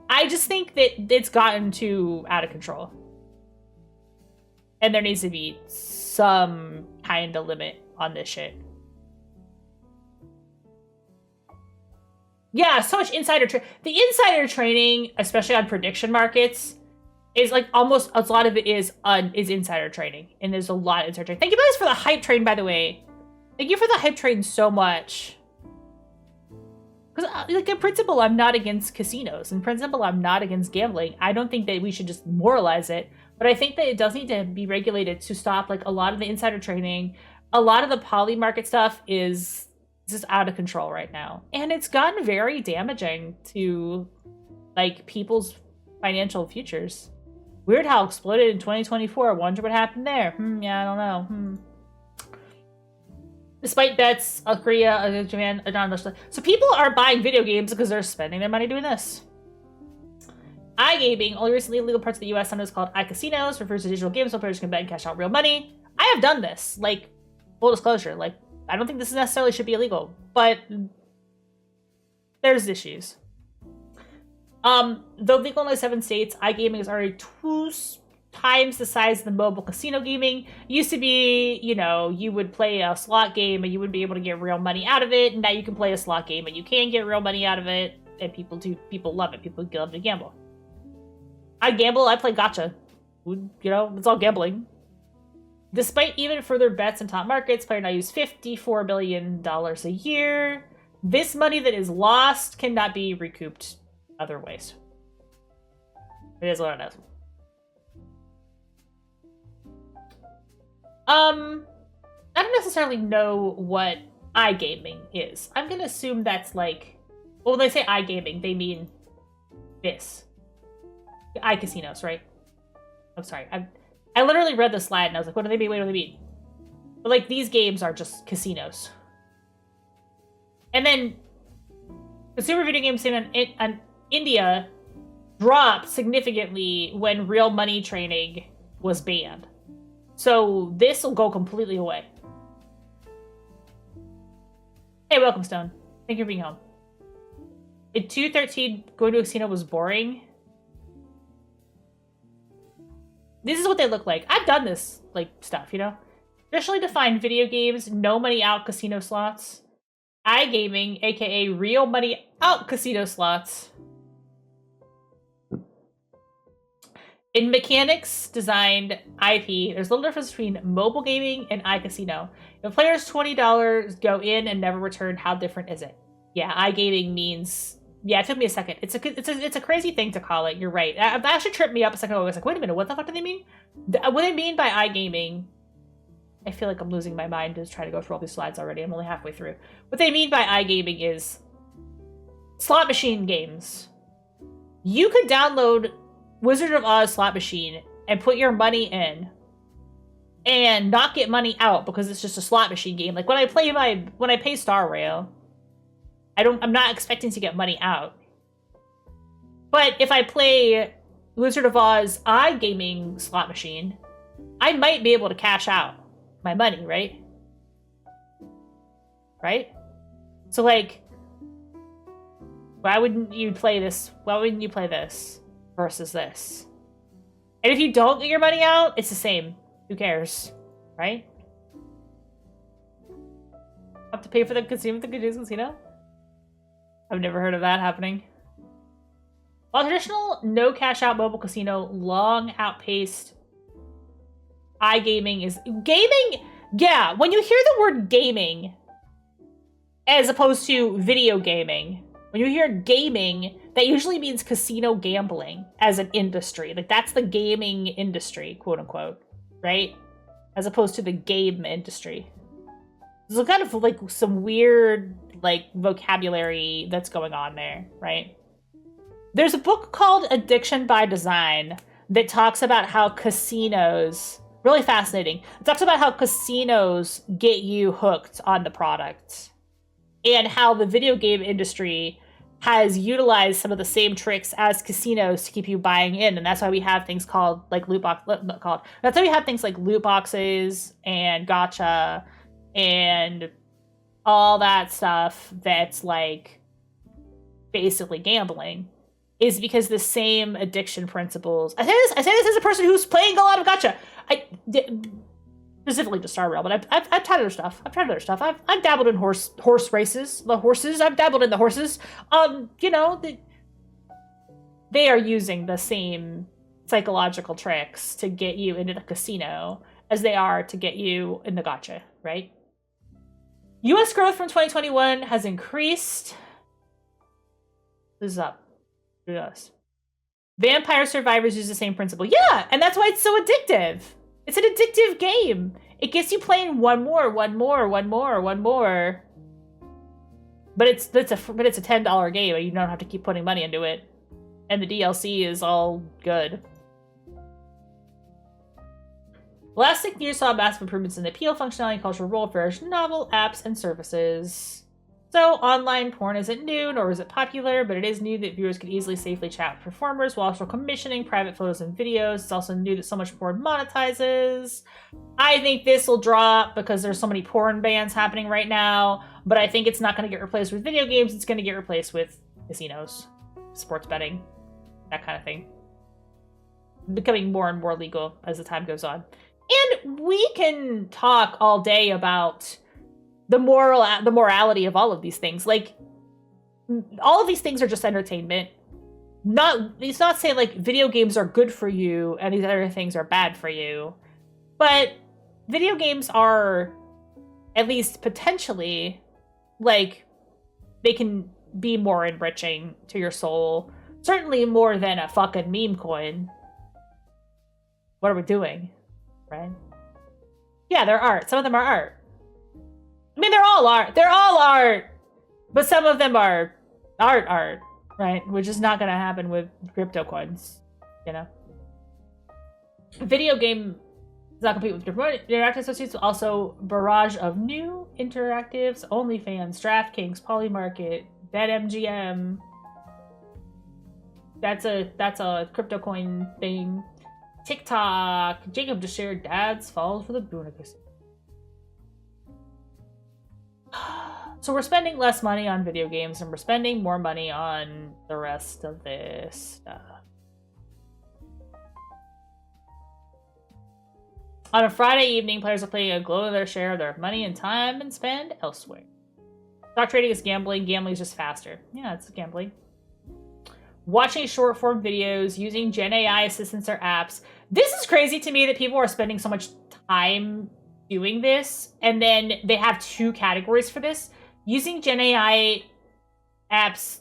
I just think that it's gotten too out of control. And there needs to be some kind of limit on this shit. Yeah, so much insider the insider trading, especially on prediction markets, is like almost a lot of it is insider trading, and there's a lot of insider trading. Thank you guys for the hype train, by the way. Thank you for the hype train so much. Because, like, in principle, I'm not against casinos. In principle, I'm not against gambling. I don't think that we should just moralize it, but I think that it does need to be regulated to stop, like, a lot of the insider trading. A lot of the poly market stuff is just out of control right now, and it's gotten very damaging to, like, people's financial futures. Weird how it exploded in 2024. Wonder what happened there. Yeah, I don't know. Despite bets, Korea, Japan, so people are buying video games because they're spending their money doing this. iGaming, only recently illegal parts of the U.S. Sometimes called iCasinos, refers to digital games so players can bet and cash out real money. I have done this, like, full disclosure. Like, I don't think this necessarily should be illegal, but there's issues. Though legal in only 7 states, iGaming is already times the size of the mobile casino gaming. Used to be, you know, you would play a slot game and you wouldn't be able to get real money out of it. And now you can play a slot game and you can get real money out of it. And people love it. People love to gamble. I gamble, I play gacha. You know, it's all gambling. Despite even further bets in top markets, player now use $54 billion a year. This money that is lost cannot be recouped other ways. It is what it is. I don't necessarily know what iGaming is. I'm gonna assume that's like, well, when they say iGaming, they mean this. iCasinos, right? I'm sorry. I literally read the slide and I was like, what do they mean? What do they mean? But like, these games are just casinos. And then consumer video games in India dropped significantly when real money training was banned. So this will go completely away. Hey, welcome, Stone. Thank you for being home. In 2013, going to a casino was boring. This is what they look like. I've done this, like, stuff, you know? Traditionally defined video games, no money out casino slots. iGaming, aka real money out casino slots. In mechanics, designed IP, there's a little difference between mobile gaming and iCasino. If players $20 go in and never return, how different is it? Yeah, iGaming means... Yeah, it took me a second. It's a crazy thing to call it. You're right. That actually tripped me up a second ago. I was like, wait a minute, what the fuck do they mean? What they mean by iGaming... I feel like I'm losing my mind to try to go through all these slides already. I'm only halfway through. What they mean by iGaming is slot machine games. You could download Wizard of Oz slot machine and put your money in and not get money out because it's just a slot machine game. Like when I pay Star Rail, I'm not expecting to get money out. But if I play Wizard of Oz iGaming slot machine, I might be able to cash out my money, right? Right? So like, why wouldn't you play this? Why wouldn't you play this versus this? And if you don't get your money out, it's the same. Who cares? Right? Have to pay for the casino? I've never heard of that happening. While traditional no cash out mobile casino long outpaced iGaming is gaming. Yeah, when you hear the word gaming as opposed to video gaming, when you hear gaming, that usually means casino gambling as an industry. Like that's the gaming industry, quote unquote, right? As opposed to the game industry. There's kind of like some weird like vocabulary that's going on there, right? There's a book called Addiction by Design that talks about how casinos, really fascinating, it talks about how casinos get you hooked on the product and how the video game industry has utilized some of the same tricks as casinos to keep you buying in, and that's why we have things called like that's why we have things like loot boxes and gacha and all that stuff that's like basically gambling, is because the same addiction principles. I say this as a person who's playing a lot of gacha. Specifically to Star Rail, but I've tried other stuff. I've dabbled in horse races. The horses. I've dabbled in the horses. You know, they are using the same psychological tricks to get you into the casino as they are to get you in the gacha, right? U.S. growth from 2021 has increased. This is up. Yes. Vampire Survivors use the same principle. Yeah, and that's why it's so addictive. It's an addictive game. It gets you playing one more. But it's a $10 game, and you don't have to keep putting money into it. And the DLC is all good. The last 6 years saw massive improvements in the appeal, functionality, and cultural role for novel apps and services. So, online porn isn't new, nor is it popular, but it is new that viewers can easily safely chat with performers while also commissioning private photos and videos. It's also new that so much porn monetizes. I think this will drop because there's so many porn bans happening right now, but I think it's not going to get replaced with video games. It's going to get replaced with casinos, sports betting, that kind of thing. becoming more and more legal as the time goes on. And we can talk all day about the morality of all of these things. Like, all of these things are just entertainment. It's not saying like video games are good for you and these other things are bad for you, but video games are, at least potentially, like, they can be more enriching to your soul. Certainly more than a fucking meme coin. What are we doing? Right? Yeah, they're art. Some of them are art. I mean, they're all art. They're all art! But some of them are art, right? Which is not gonna happen with crypto coins, you know? Video game does not compete with different interactive associates, also barrage of new interactives, OnlyFans, DraftKings, Polymarket, BetMGM. That's a crypto coin thing. TikTok. Jacob just shared Dad's falls for the Boonikas. So we're spending less money on video games and we're spending more money on the rest of this stuff. On a Friday evening, players are playing a glow of their share of their money and time and spend elsewhere. Stock trading is gambling. Gambling is just faster. Yeah, it's gambling. Watching short form videos, using Gen AI assistants or apps. This is crazy to me that people are spending so much time doing this, and then they have two categories for this. Using Gen AI apps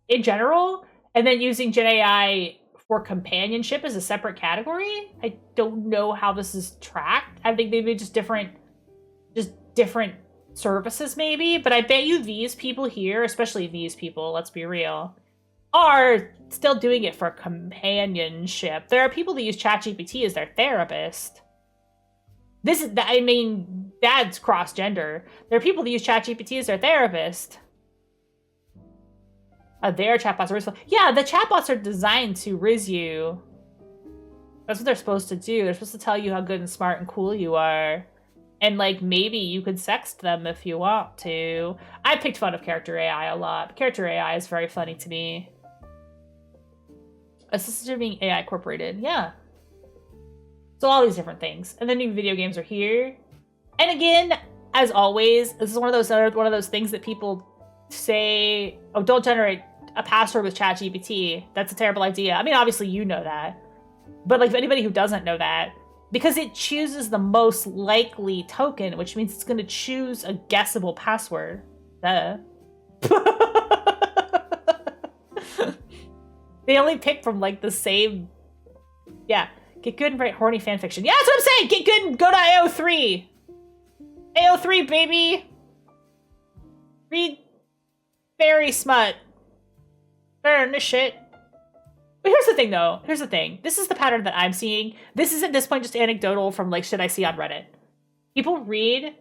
in general, and then using Gen AI for companionship as a separate category. I don't know how this is tracked. I think maybe just different services maybe, but I bet you these people here, especially these people, let's be real, are still doing it for companionship. There are people that use ChatGPT as their therapist. That's cross-gender. There are people that use ChatGPT as their therapist. Their chatbots are rizzful. Yeah, the chatbots are designed to rizz you. That's what they're supposed to do. They're supposed to tell you how good and smart and cool you are. And, like, maybe you could sext them if you want to. I picked fun of character AI a lot. Character AI is very funny to me. Assistants are being AI incorporated. Yeah. So all these different things. And then new video games are here. And again, as always, this is one of those things that people say, oh, don't generate a password with ChatGPT. That's a terrible idea. I mean, obviously you know that. But like anybody who doesn't know that, because it chooses the most likely token, which means it's going to choose a guessable password. Duh. They only pick from like the same. Yeah. Get good and write horny fanfiction. Yeah, that's what I'm saying! Get good and go to AO3! AO3, baby! Read fairy smut. Burn this shit. But here's the thing, though. Here's the thing. This is the pattern that I'm seeing. This is at this point just anecdotal from like shit I see on Reddit. People read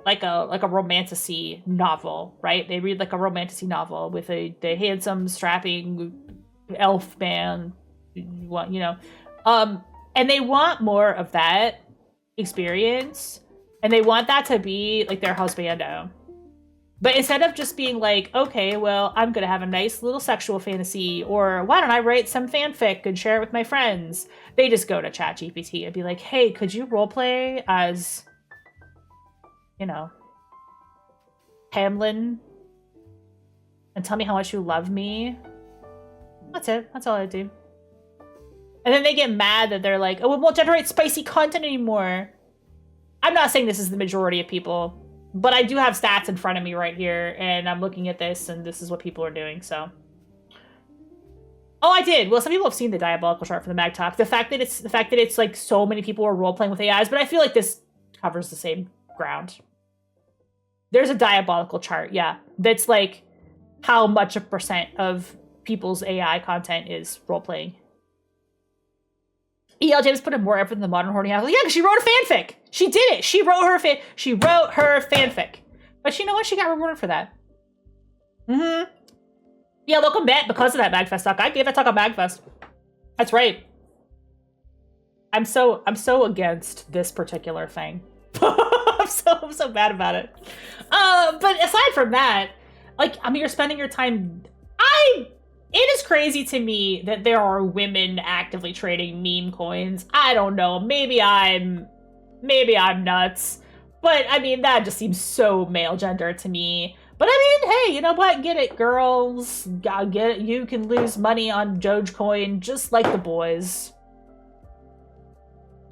like a romantasy novel, right? They read like a romantasy novel with the handsome, strapping elf man, you know. And they want more of that experience, and they want that to be like their husbando. But instead of just being like, okay, well, I'm gonna have a nice little sexual fantasy, or why don't I write some fanfic and share it with my friends? They just go to ChatGPT and be like, hey, could you roleplay as, you know, Hamlin? And tell me how much you love me? That's it. That's all I do. And then they get mad that they're like, oh, it won't generate spicy content anymore. I'm not saying this is the majority of people, but I do have stats in front of me right here, and I'm looking at this, and this is what people are doing, so. Oh, I did. Well, some people have seen the diabolical chart from the Mag Talk. The fact that it's like so many people are role-playing with AIs, but I feel like this covers the same ground. There's a diabolical chart, yeah. That's like how much a percent of people's AI content is role-playing. E.L. James put in more effort than the modern horny house. Yeah, because she wrote a fanfic. She did it. She wrote her fanfic. But you know what? She got rewarded for that. Mm-hmm. Yeah, local met because of that Magfest talk. I gave that talk on Magfest. That's right. I'm so against this particular thing. I'm so bad about it. But aside from that, like, I mean, you're spending your time. It is crazy to me that there are women actively trading meme coins. I don't know. Maybe I'm nuts. But I mean, that just seems so male gender to me. But I mean, hey, you know what? Get it, girls. Get it. You can lose money on Dogecoin just like the boys.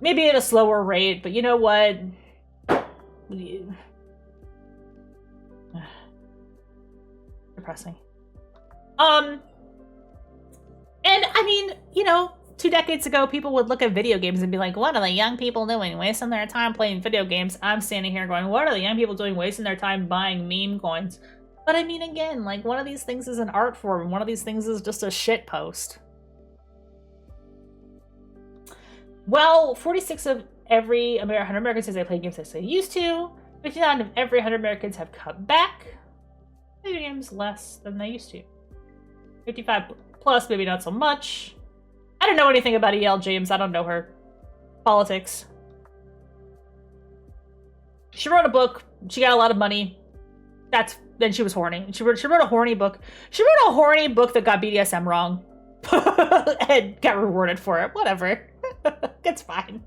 Maybe at a slower rate, but you know what? Depressing. And I mean, you know, 2 decades ago, people would look at video games and be like, what are the young people doing? Wasting their time playing video games. I'm standing here going, what are the young people doing wasting their time buying meme coins? But I mean, again, like, one of these things is an art form, and one of these things is just a shit post. Well, 46 of every 100 Americans says they play games as they used to. 59 of every 100 Americans have cut back video games less than they used to. 55 plus, maybe not so much. I don't know anything about E.L. James. I don't know her politics. She wrote a book. She got a lot of money. Then she was horny. She wrote a horny book. She wrote a horny book that got BDSM wrong. And got rewarded for it. Whatever. It's fine.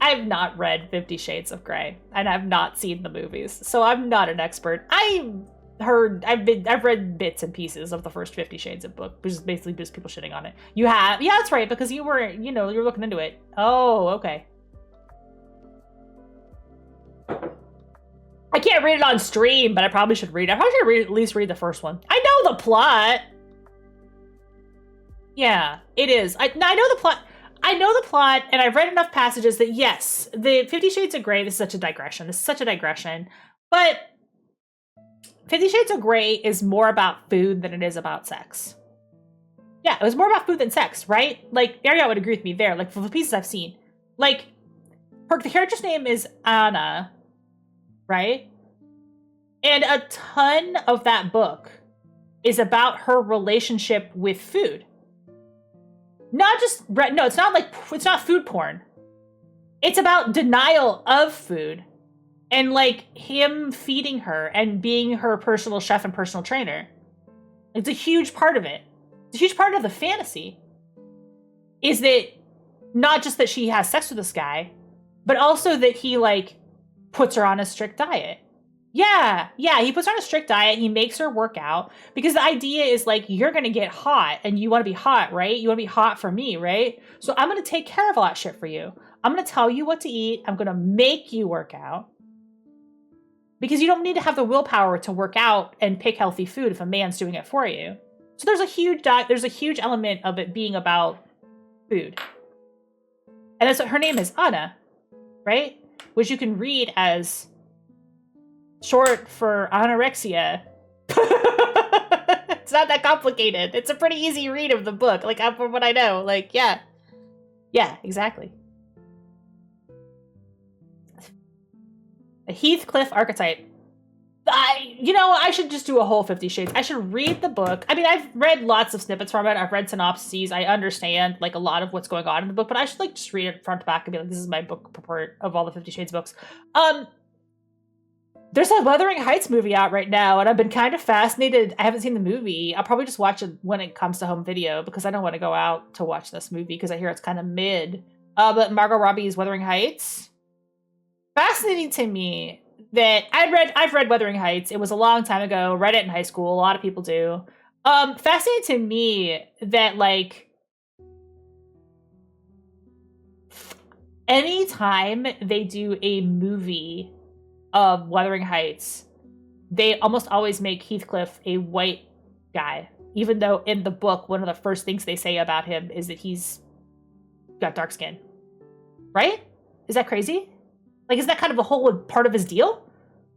I've not read 50 Shades of Grey, and I've not seen the movies, so I'm not an expert. I've read bits and pieces of the first 50 Shades of book, which is basically just people shitting on it. You have? Yeah, that's right, because you were, you know, you're looking into it. Oh, okay. I can't read it on stream, but I probably should read it. I probably should at least read the first one. I know the plot. Yeah, it is. I know the plot. I know the plot, and I've read enough passages that, yes, the 50 Shades of Grey, this is such a digression. But 50 Shades of Grey is more about food than it is about sex. Yeah, it was more about food than sex, right? Like, Ariel would agree with me there, like, for the pieces I've seen. Like, the character's name is Anna, right? And a ton of that book is about her relationship with food. It's not food porn. It's about denial of food and like him feeding her and being her personal chef and personal trainer. It's a huge part of it. It's a huge part of the fantasy is that not just that she has sex with this guy, but also that he like puts her on a strict diet. Yeah, he puts her on a strict diet. He makes her work out because the idea is like, you're going to get hot and you want to be hot, right? You want to be hot for me, right? So I'm going to take care of all that shit for you. I'm going to tell you what to eat. I'm going to make you work out because you don't need to have the willpower to work out and pick healthy food if a man's doing it for you. So there's a huge element of it being about food. And that's what her name is, Anna, right? Which you can read as short for anorexia. It's not that complicated. It's a pretty easy read of the book, like from what I know. Like, yeah, exactly. A Heathcliff archetype. I should just do a whole 50 Shades. I should read the book. I mean, I've read lots of snippets from it. I've read synopses. I understand like a lot of what's going on in the book, but I should like just read it front to back and be like, this is my book purport of all the 50 Shades books. There's a Wuthering Heights movie out right now, and I've been kind of fascinated. I haven't seen the movie. I'll probably just watch it when it comes to home video because I don't want to go out to watch this movie because I hear it's kind of mid. But Margot Robbie's Wuthering Heights. Fascinating to me that I've read Wuthering Heights. It was a long time ago. Read it in high school. A lot of people do. Fascinating to me that like anytime they do a movie of Wuthering Heights, they almost always make Heathcliff a white guy, even though in the book one of the first things they say about him is that he's got dark skin. Right? Is that crazy? Like, is that kind of a whole part of his deal?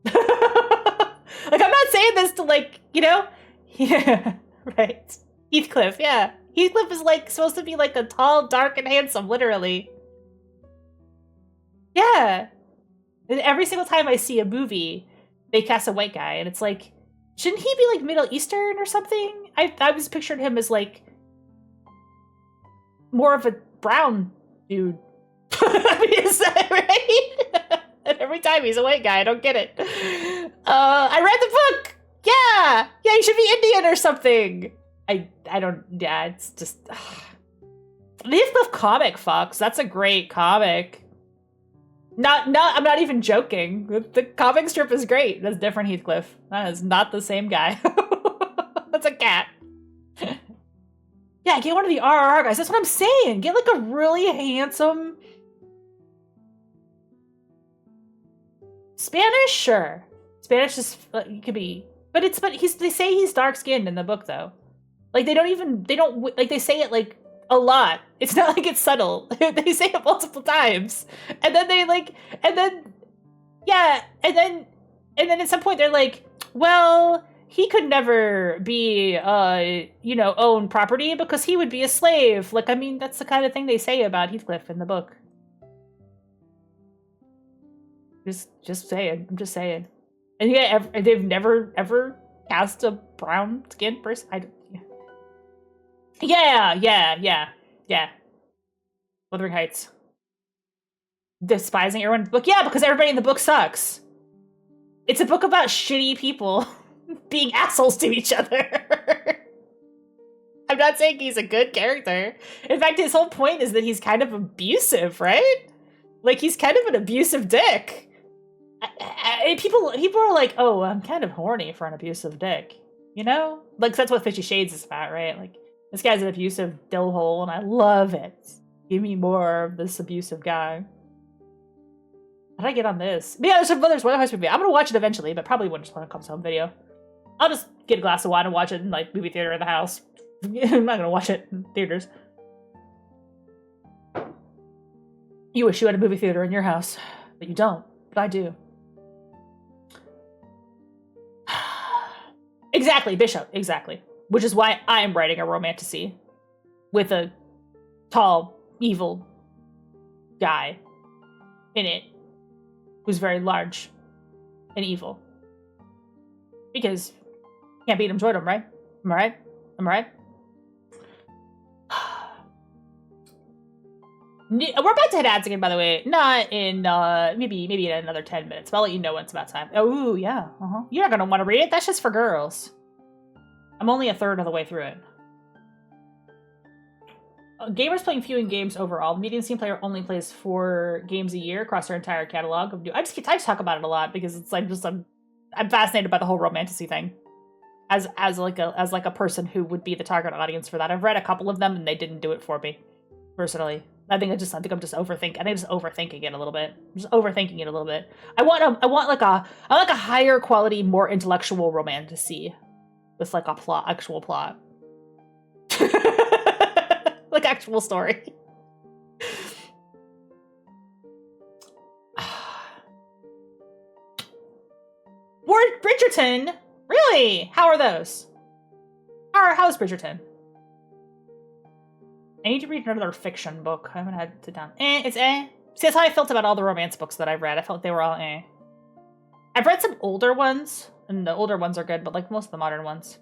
Like, I'm not saying this to like, yeah, right. Heathcliff, yeah. Heathcliff is like supposed to be like a tall, dark, and handsome, literally. Yeah. And every single time I see a movie, they cast a white guy, and it's like, shouldn't he be like Middle Eastern or something? I was picturing him as like more of a brown dude. I mean, is that right? And every time he's a white guy, I don't get it. I read the book. Yeah! Yeah, you should be Indian or something! I don't... Yeah, it's just... The Heathcliff comic, Fox. That's a great comic. I'm not even joking. The comic strip is great. That's different Heathcliff. That is not the same guy. That's a cat. Yeah, get one of the RR guys. That's what I'm saying. Get like a really handsome... Spanish? Sure. Spanish is... could be... But they say he's dark-skinned in the book, though. Like, they don't, like, they say it, like, a lot. It's not like it's subtle. They say it multiple times. And then they, like, and then at some point they're like, well, he could never be, own property because he would be a slave. Like, I mean, that's the kind of thing they say about Heathcliff in the book. Just saying. I'm just saying. And yeah, they've never, ever cast a brown-skinned person. Yeah. Wuthering Heights. Despising everyone in the book. Yeah, because everybody in the book sucks. It's a book about shitty people being assholes to each other. I'm not saying he's a good character. In fact, his whole point is that he's kind of abusive, right? Like, he's kind of an abusive dick. People are like, oh, I'm kind of horny for an abusive dick. You know? Like, that's what 50 Shades is about, right? Like, this guy's an abusive dillhole, and I love it. Give me more of this abusive guy. How did I get on this? Yeah, there's one other movie. I'm gonna watch it eventually, but probably wouldn't just want to come home video. I'll just get a glass of wine and watch it in, like, movie theater in the house. I'm not gonna watch it in theaters. You wish you had a movie theater in your house, but you don't. But I do. Exactly, Bishop, exactly. Which is why I'm writing a romantasy with a tall, evil guy in it who's very large and evil. Because can't beat him, join him, right? Am I right? Am I right? We're about to hit ads again, by the way. Not in, maybe in another 10 minutes. But I'll let you know when it's about time. Oh, yeah. You're not going to want to read it. That's just for girls. I'm only a third of the way through it. Gamers playing few games overall. The median Steam player only plays 4 games a year across their entire catalog of new. I just talk about it a lot because it's like I'm fascinated by the whole romantasy thing. As like a person who would be the target audience for that. I've read a couple of them and they didn't do it for me, personally. I think I'm just overthinking. I think I'm just overthinking it a little bit. I'm just overthinking it a little bit. I want like a higher quality, more intellectual romantasy with like a actual plot. Like actual story. Ward Bridgerton? Really? How are those? How's Bridgerton? I need to read another fiction book. I haven't had it down. It's eh. See, that's how I felt about all the romance books that I've read. I felt they were all eh. I've read some older ones, and the older ones are good, but like most of the modern ones.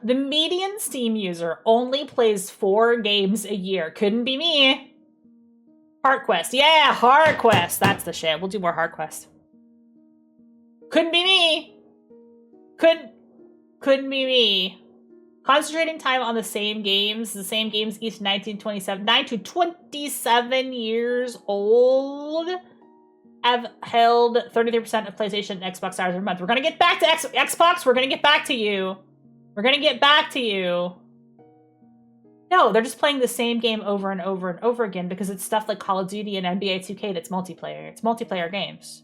The median Steam user only plays 4 games a year. Couldn't be me. Heart Quest. Yeah, Heart Quest. That's the shit. We'll do more Heart Quest. Couldn't be me. Couldn't be me. Concentrating time on the same games each 9 to 27 years old have held 33% of PlayStation and Xbox hours per month. We're gonna get back to Xbox. We're gonna get back to you. We're gonna get back to you. No, they're just playing the same game over and over and over again because it's stuff like Call of Duty and NBA 2K that's multiplayer. It's multiplayer games.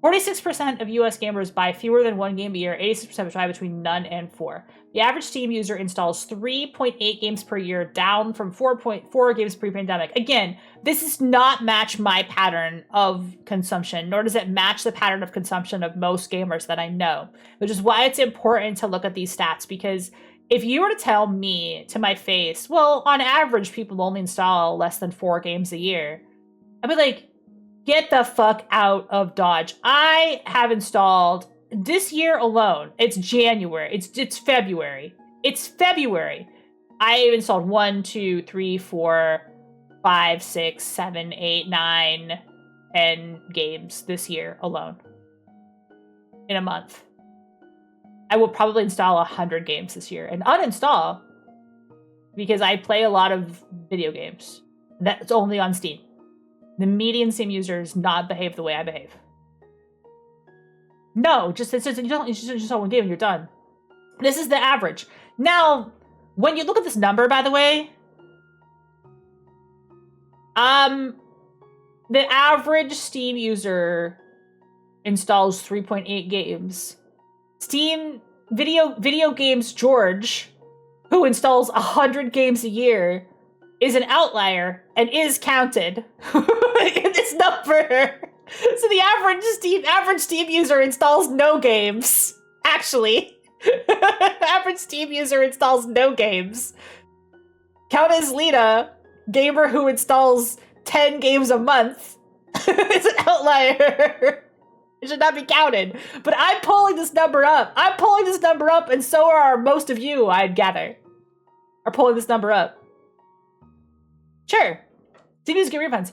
46% of US gamers buy fewer than 1 game a year, 86% buy between none and 4. The average Steam user installs 3.8 games per year, down from 4.4 games pre-pandemic. Again, this does not match my pattern of consumption, nor does it match the pattern of consumption of most gamers that I know, which is why it's important to look at these stats, because if you were to tell me to my face, well, on average, people only install less than 4 games a year, I'd be like, get the fuck out of Dodge. I have installed this year alone. It's January. It's February. It's February. I've installed 1, 2, 3, 4, 5, 6, 7, 8, 9, games this year alone. In a month. I will probably install 100 games this year and uninstall because I play a lot of video games. That's only on Steam. The median Steam user does not behave the way I behave. No, you just install one game and you're done. This is the average. Now, when you look at this number, by the way, the average Steam user installs 3.8 games. Steam video games George, who installs 100 games a year, is an outlier and is counted in this number. So the average Steam user installs no games. Actually, average Steam user installs no games. Countess Lena, gamer who installs 10 games a month, is an outlier. It should not be counted. But I'm pulling this number up. And so are most of you, I'd gather, are pulling this number up. Sure. Steam users get refunds.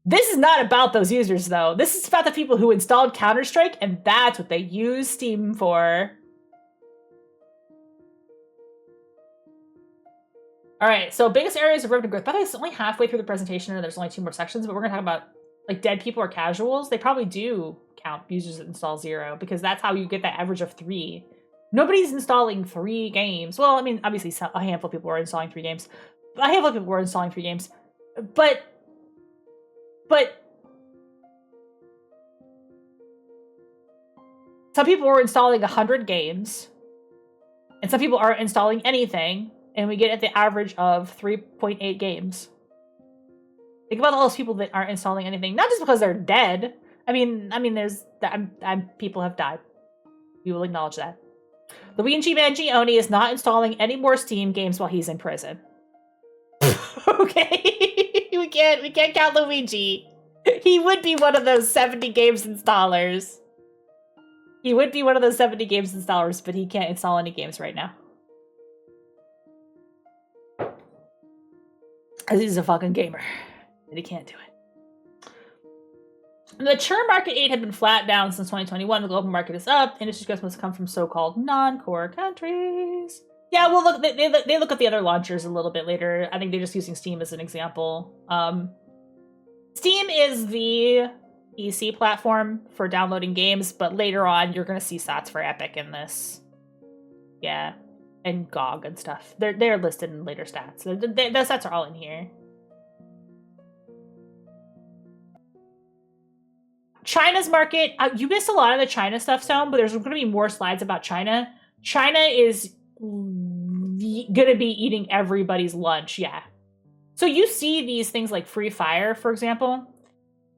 This is not about those users, though. This is about the people who installed Counter-Strike, and that's what they use Steam for. All right, so biggest areas of revenue growth. By the way, it's only halfway through the presentation, and there's only 2 more sections, but we're going to talk about like dead people or casuals. They probably do count users that install 0, because that's how you get that average of 3. Nobody's installing 3 games. Well, I mean, obviously a handful of people are installing 3 games. But some people are installing 100 games, and some people aren't installing anything, and we get at the average of 3.8 games. Think about all those people that aren't installing anything, not just because they're dead. I mean, there's people have died. We will acknowledge that. Luigi Mangione is not installing any more Steam games while he's in prison. Okay, we can't count Luigi. He would be one of those 70 games installers. But he can't install any games right now. Because he's a fucking gamer. And he can't do it. The churn market aid had been flat down since 2021. The global market is up. Industry growth must come from so-called non-core countries. Yeah, well, look, they look at the other launchers a little bit later. I think they're just using Steam as an example. Steam is the PC platform for downloading games, but later on, you're going to see stats for Epic in this. Yeah, and GOG and stuff. They're listed in later stats. Those stats are all in here. China's market, you missed a lot of the China stuff, Stone, but there's going to be more slides about China. China is going to be eating everybody's lunch, yeah. So you see these things like Free Fire, for example.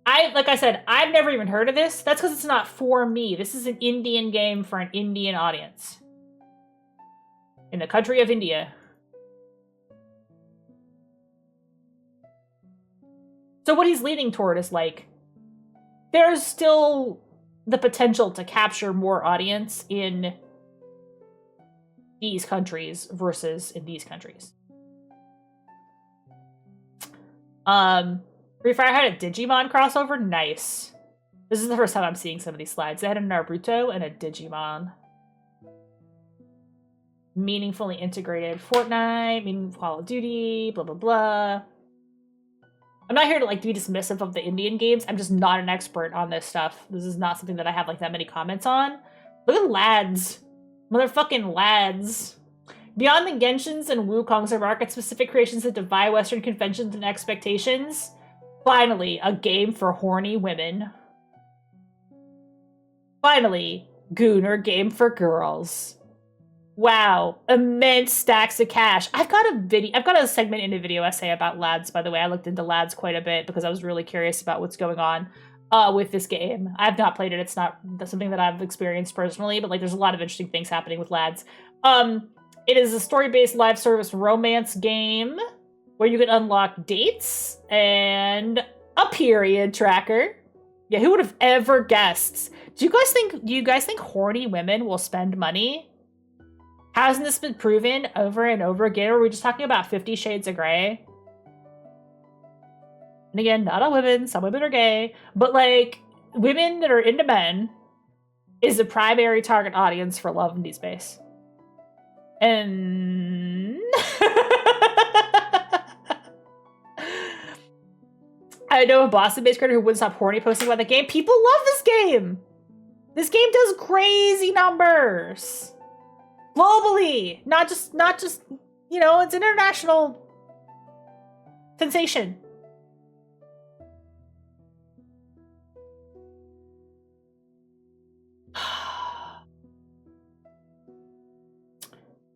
Like I said, I've never even heard of this. That's because it's not for me. This is an Indian game for an Indian audience. In the country of India. So what he's leading toward is like, there's still the potential to capture more audience in these countries versus in these countries. Free Fire had a Digimon crossover? Nice. This is the first time I'm seeing some of these slides. They had a Naruto and a Digimon. Meaningfully integrated Fortnite, meaningful Call of Duty, blah, blah, blah. I'm not here to, like, be dismissive of the Indian games. I'm just not an expert on this stuff. This is not something that I have, like, that many comments on. Look at lads. Motherfucking lads. Beyond the Genshins and Wukongs are market-specific creations that defy Western conventions and expectations. Finally, a game for horny women. Finally, Gooner game for girls. Wow, immense stacks of cash. I've got a segment in a video essay about lads, by the way. I looked into lads quite a bit because I was really curious about what's going on with this game. I have not played it. It's not something that I've experienced personally, but like there's a lot of interesting things happening with lads. It is a story-based live service romance game where you can unlock dates and a period tracker. Yeah, who would have ever guessed? Do you guys think horny women will spend money? Hasn't this been proven over and over again? Or are we just talking about 50 Shades of Grey? And again, not all women. Some women are gay. But, like, women that are into men is the primary target audience for Love and Deep Space. And... I know a Boston-based creator who wouldn't stop horny posting about the game. People love this game! This game does crazy numbers! Globally! Not just, you know, it's an international sensation.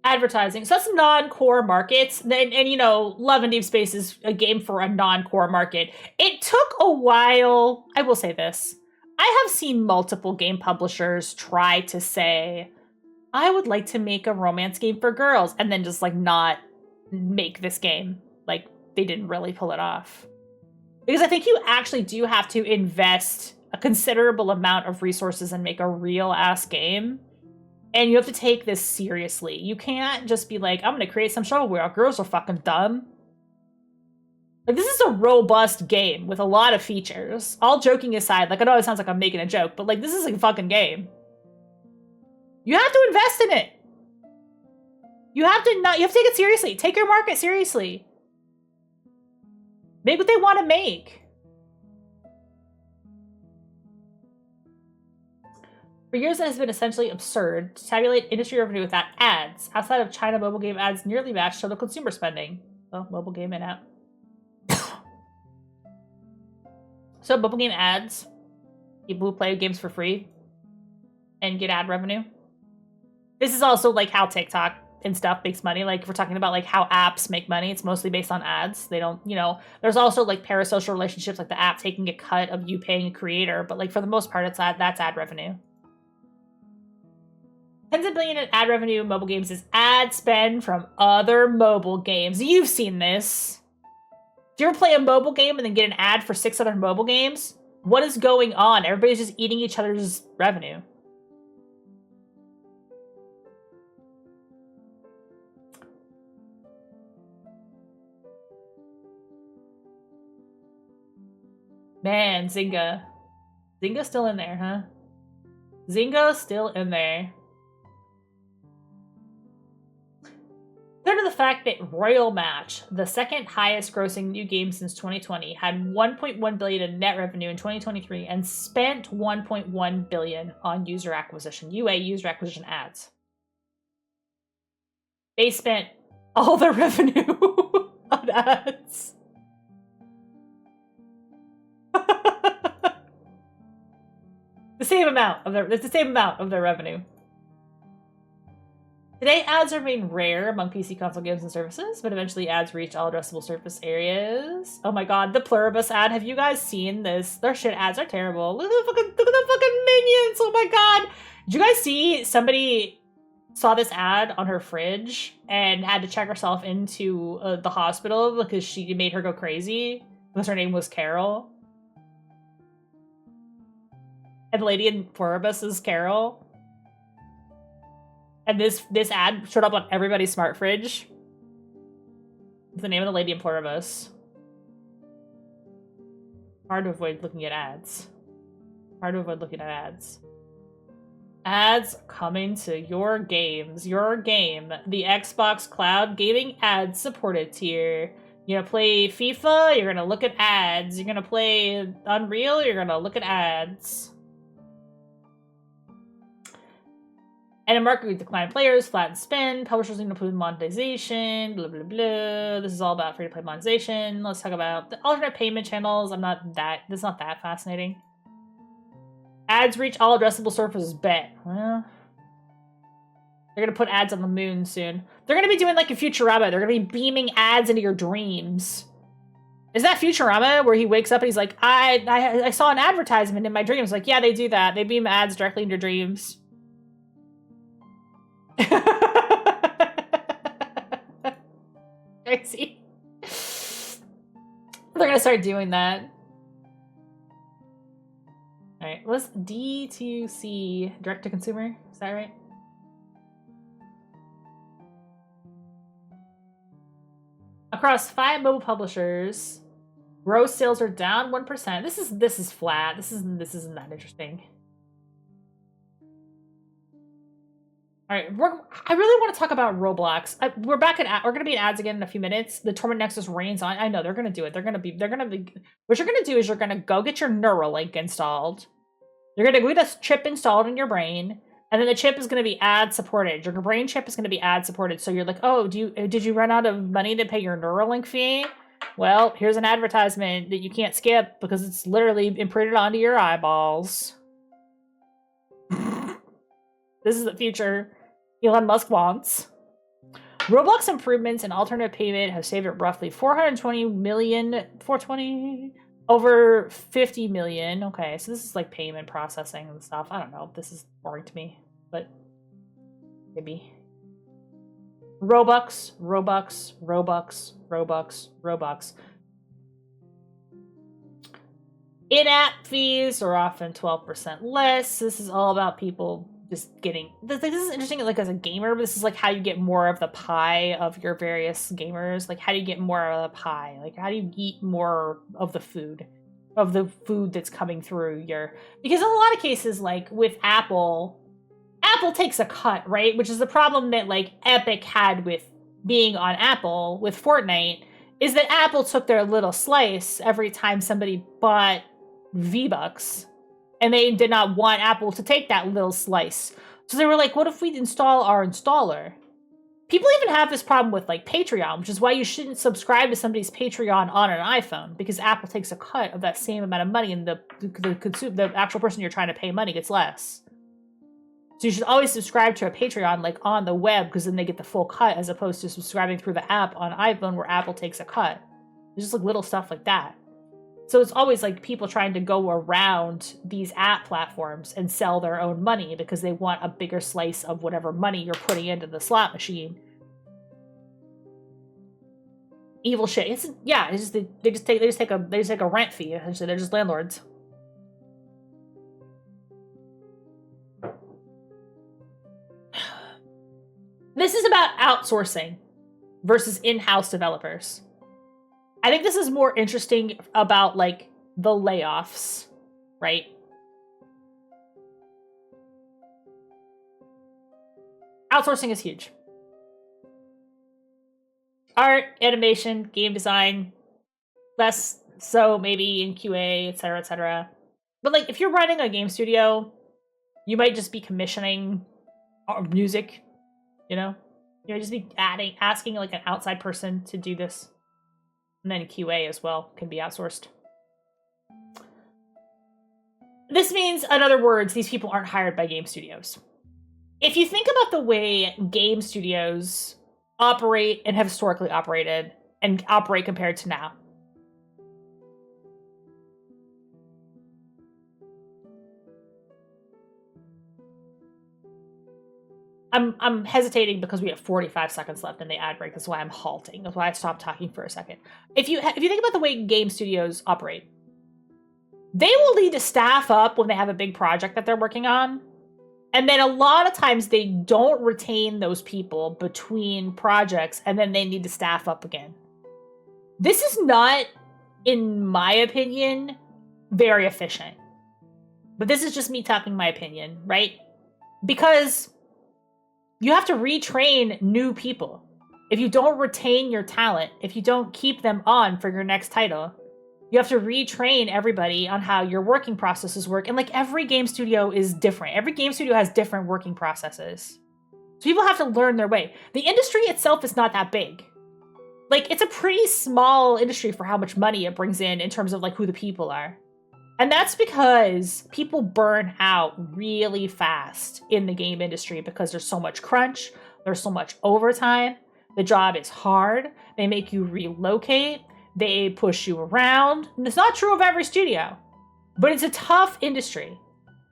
Advertising. So that's non-core markets. And, you know, Love and Deep Space is a game for a non-core market. It took a while. I will say this. I have seen multiple game publishers try to say, I would like to make a romance game for girls, and then just, like, not make this game. Like, they didn't really pull it off. Because I think you actually do have to invest a considerable amount of resources and make a real-ass game. And you have to take this seriously. You can't just be like, I'm gonna create some show where girls are fucking dumb. Like, this is a robust game with a lot of features. All joking aside, like, I know it sounds like I'm making a joke, but, like, this is a fucking game. You have to invest in it. You have to take it seriously. Take your market seriously. Make what they want to make. For years, it has been essentially absurd to tabulate industry revenue without ads. Outside of China, mobile game ads nearly match total consumer spending. Well, mobile game and app. So, mobile game ads. People who play games for free and get ad revenue. This is also, like, how TikTok and stuff makes money. Like, if we're talking about, like, how apps make money, it's mostly based on ads. They don't, you know, there's also, like, parasocial relationships, like the app taking a cut of you paying a creator. But, like, for the most part, that's ad revenue. Tens of billion in ad revenue in mobile games is ad spend from other mobile games. You've seen this. Do you ever play a mobile game and then get an ad for 6 other mobile games? What is going on? Everybody's just eating each other's revenue. Man, Zynga. Zynga's still in there, huh? Zynga's still in there. Due to the fact that Royal Match, the second highest grossing new game since 2020, had $1.1 billion in net revenue in 2023 and spent $1.1 billion on user acquisition, user acquisition ads. They spent all their revenue on ads. It's the same amount of their revenue. Today, ads remain rare among PC console games and services, but eventually ads reach all addressable surface areas. Oh my god, the Pluribus ad. Have you guys seen this? Their shit ads are terrible. Look at the fucking minions. Oh my god. Did you guys see somebody saw this ad on her fridge and had to check herself into the hospital because she made her go crazy because her name was Carol? And the lady in Pluribus is Carol. And this ad showed up on everybody's smart fridge. It's the name of the lady in Pluribus. Hard to avoid looking at ads. Hard to avoid looking at ads. Ads coming to your games. Your game. The Xbox Cloud Gaming Ads Supported tier. You're gonna play FIFA, you're gonna look at ads. You're gonna play Unreal, you're gonna look at ads. And a market with declined players, flat spend, publishers need to improve monetization, blah, blah, blah. This is all about free-to-play monetization. Let's talk about the alternate payment channels. That's not that fascinating. Ads reach all addressable surfaces, bet. Well, they're going to put ads on the moon soon. They're going to be doing like a Futurama. They're going to be beaming ads into your dreams. Is that Futurama where he wakes up and he's like, I saw an advertisement in my dreams. Like, yeah, they do that. They beam ads directly into your dreams. Crazy. They're gonna start doing that. Alright, what's D2C? Direct to consumer? Is that right? Across 5 mobile publishers, Gross sales are down 1%. This is flat. This isn't that interesting. All right, I really want to talk about Roblox. We're back at we're gonna be in ads again in a few minutes. The Torment Nexus reigns on. I know they're gonna do it. They're gonna be. What you're gonna do is you're gonna go get your Neuralink installed. You're gonna get a chip installed in your brain, and then the chip is gonna be ad supported. Your brain chip is gonna be ad supported. So you're like, oh, did you run out of money to pay your Neuralink fee? Well, here's an advertisement that you can't skip because it's literally imprinted onto your eyeballs. This is the future Elon Musk wants. Roblox improvements and alternative payment have saved it roughly 420 million, 420, over 50 million. Okay, so this is like payment processing and stuff. I don't know. This is boring to me, but maybe. Robux. In-app fees are often 12% less. This is all about people just getting... This is interesting, like, as a gamer, but this is, like, how you get more of the pie of your various gamers. Like, how do you get more of the pie? Like, how do you eat more of the food that's coming through your... Because in a lot of cases, like, with Apple takes a cut, right? Which is the problem that, like, Epic had with being on Apple, with Fortnite, is that Apple took their little slice every time somebody bought V-Bucks. And they did not want Apple to take that little slice. So they were like, what if we install our installer? People even have this problem with, like, Patreon, which is why you shouldn't subscribe to somebody's Patreon on an iPhone, because Apple takes a cut of that same amount of money, and the actual person you're trying to pay money gets less. So you should always subscribe to a Patreon, like, on the web, because then they get the full cut, as opposed to subscribing through the app on iPhone, where Apple takes a cut. There's just, like, little stuff like that. So it's always like people trying to go around these app platforms and sell their own money because they want a bigger slice of whatever money you're putting into the slot machine. Evil shit. They just take a rent fee. Essentially, they're just landlords. This is about outsourcing versus in-house developers. I think this is more interesting about, like, the layoffs, right? Outsourcing is huge. Art, animation, game design, less so maybe in QA, etc., etc. But, like, if you're running a game studio, you might just be commissioning music, you know? You might just be asking, like, an outside person to do this. And then QA as well can be outsourced. This means, in other words, these people aren't hired by game studios. If you think about the way game studios operate and have historically operated and operate compared to now. I'm hesitating because we have 45 seconds left in the ad break. That's why I'm halting. That's why I stopped talking for a second. If you think about the way game studios operate, they will need to staff up when they have a big project that they're working on. And then a lot of times they don't retain those people between projects, and then they need to staff up again. This is not, in my opinion, very efficient. But this is just me talking my opinion, right? Because you have to retrain new people. If you don't retain your talent, if you don't keep them on for your next title, you have to retrain everybody on how your working processes work. And, like, every game studio is different. Every game studio has different working processes. So people have to learn their way. The industry itself is not that big. Like, it's a pretty small industry for how much money it brings in terms of, like, who the people are. And that's because people burn out really fast in the game industry because there's so much crunch, there's so much overtime, the job is hard, they make you relocate, they push you around. And it's not true of every studio, but it's a tough industry.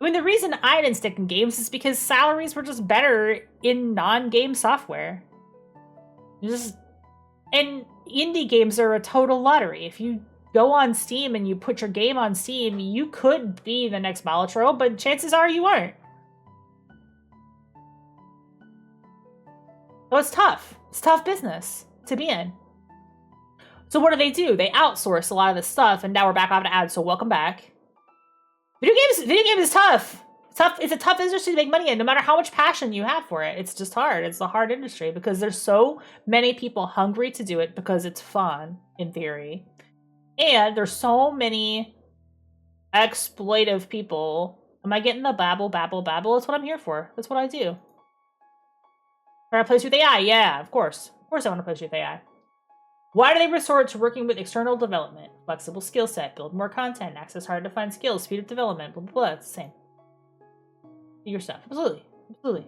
I mean, the reason I didn't stick in games is because salaries were just better in non-game software. And indie games are a total lottery. If you go on Steam and you put your game on Steam, you could be the next Molotro, but chances are you aren't. So it's tough. It's tough business to be in. So So what do? They outsource a lot of this stuff, and now we're back on to ads, so welcome back. Video games is tough. It's a tough industry to make money in, no matter how much passion you have for it. It's just hard. It's a hard industry because there's so many people hungry to do it because it's fun, in theory. And there's so many exploitive people. Am I getting the babble? That's what I'm here for. That's what I do. Try to place with AI? Yeah, of course. Of course I want to place with AI. Why do they resort to working with external development? Flexible skill set, build more content, access hard to find skills, speed of development, blah, blah, blah. It's the same. Do your stuff. Absolutely.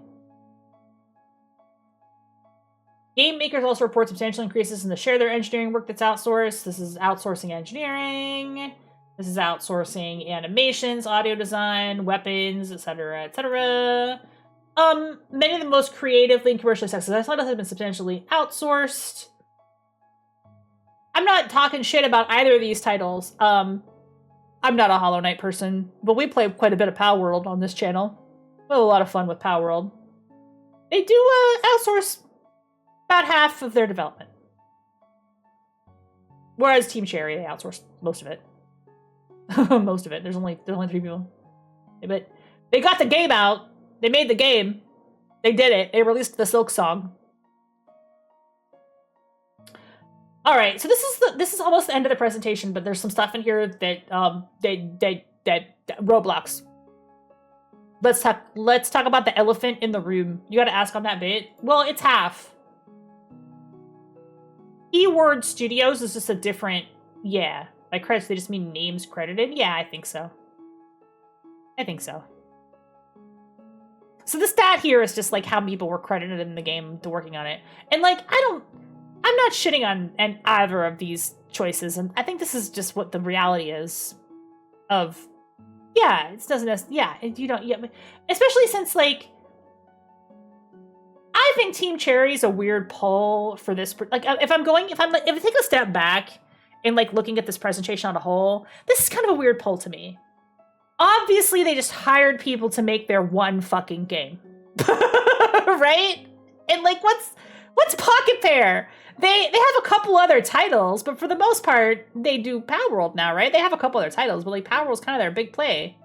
Game makers also report substantial increases in the share of their engineering work that's outsourced. This is outsourcing engineering. This is outsourcing animations, audio design, weapons, etc., etc. Many of the most creatively and commercially successful titles have been substantially outsourced. I'm not talking shit about either of these titles. I'm not a Hollow Knight person, but we play quite a bit of Power World on this channel. We have a lot of fun with Power World. They do outsource about half of their development. Whereas Team Cherry, they outsource most of it. Most of it. There's only 3 people. But they got the game out. They made the game. They did it. They released the Silk Song. All right, so this is almost the end of the presentation, but there's some stuff in here that Roblox. Let's talk about the elephant in the room. You got to ask on that bit. Well, it's half. Keyword Studios is just a different, yeah. By credits, they just mean names credited. Yeah, I think so. So the stat here is just like how many people were credited in the game to working on it, and like I'm not shitting on either of these choices, and I think this is just what the reality is of, yeah, it doesn't, yeah, you don't, yeah, especially since, like, I think Team Cherry is a weird pull for this, like, if I take a step back and, like, looking at this presentation on a whole, this is kind of a weird pull to me. Obviously, they just hired people to make their one fucking game. Right? And, like, what's Pocket Pair? They have a couple other titles, but for the most part, they do Power World now, right? They have a couple other titles, but like Power World's kind of their big play.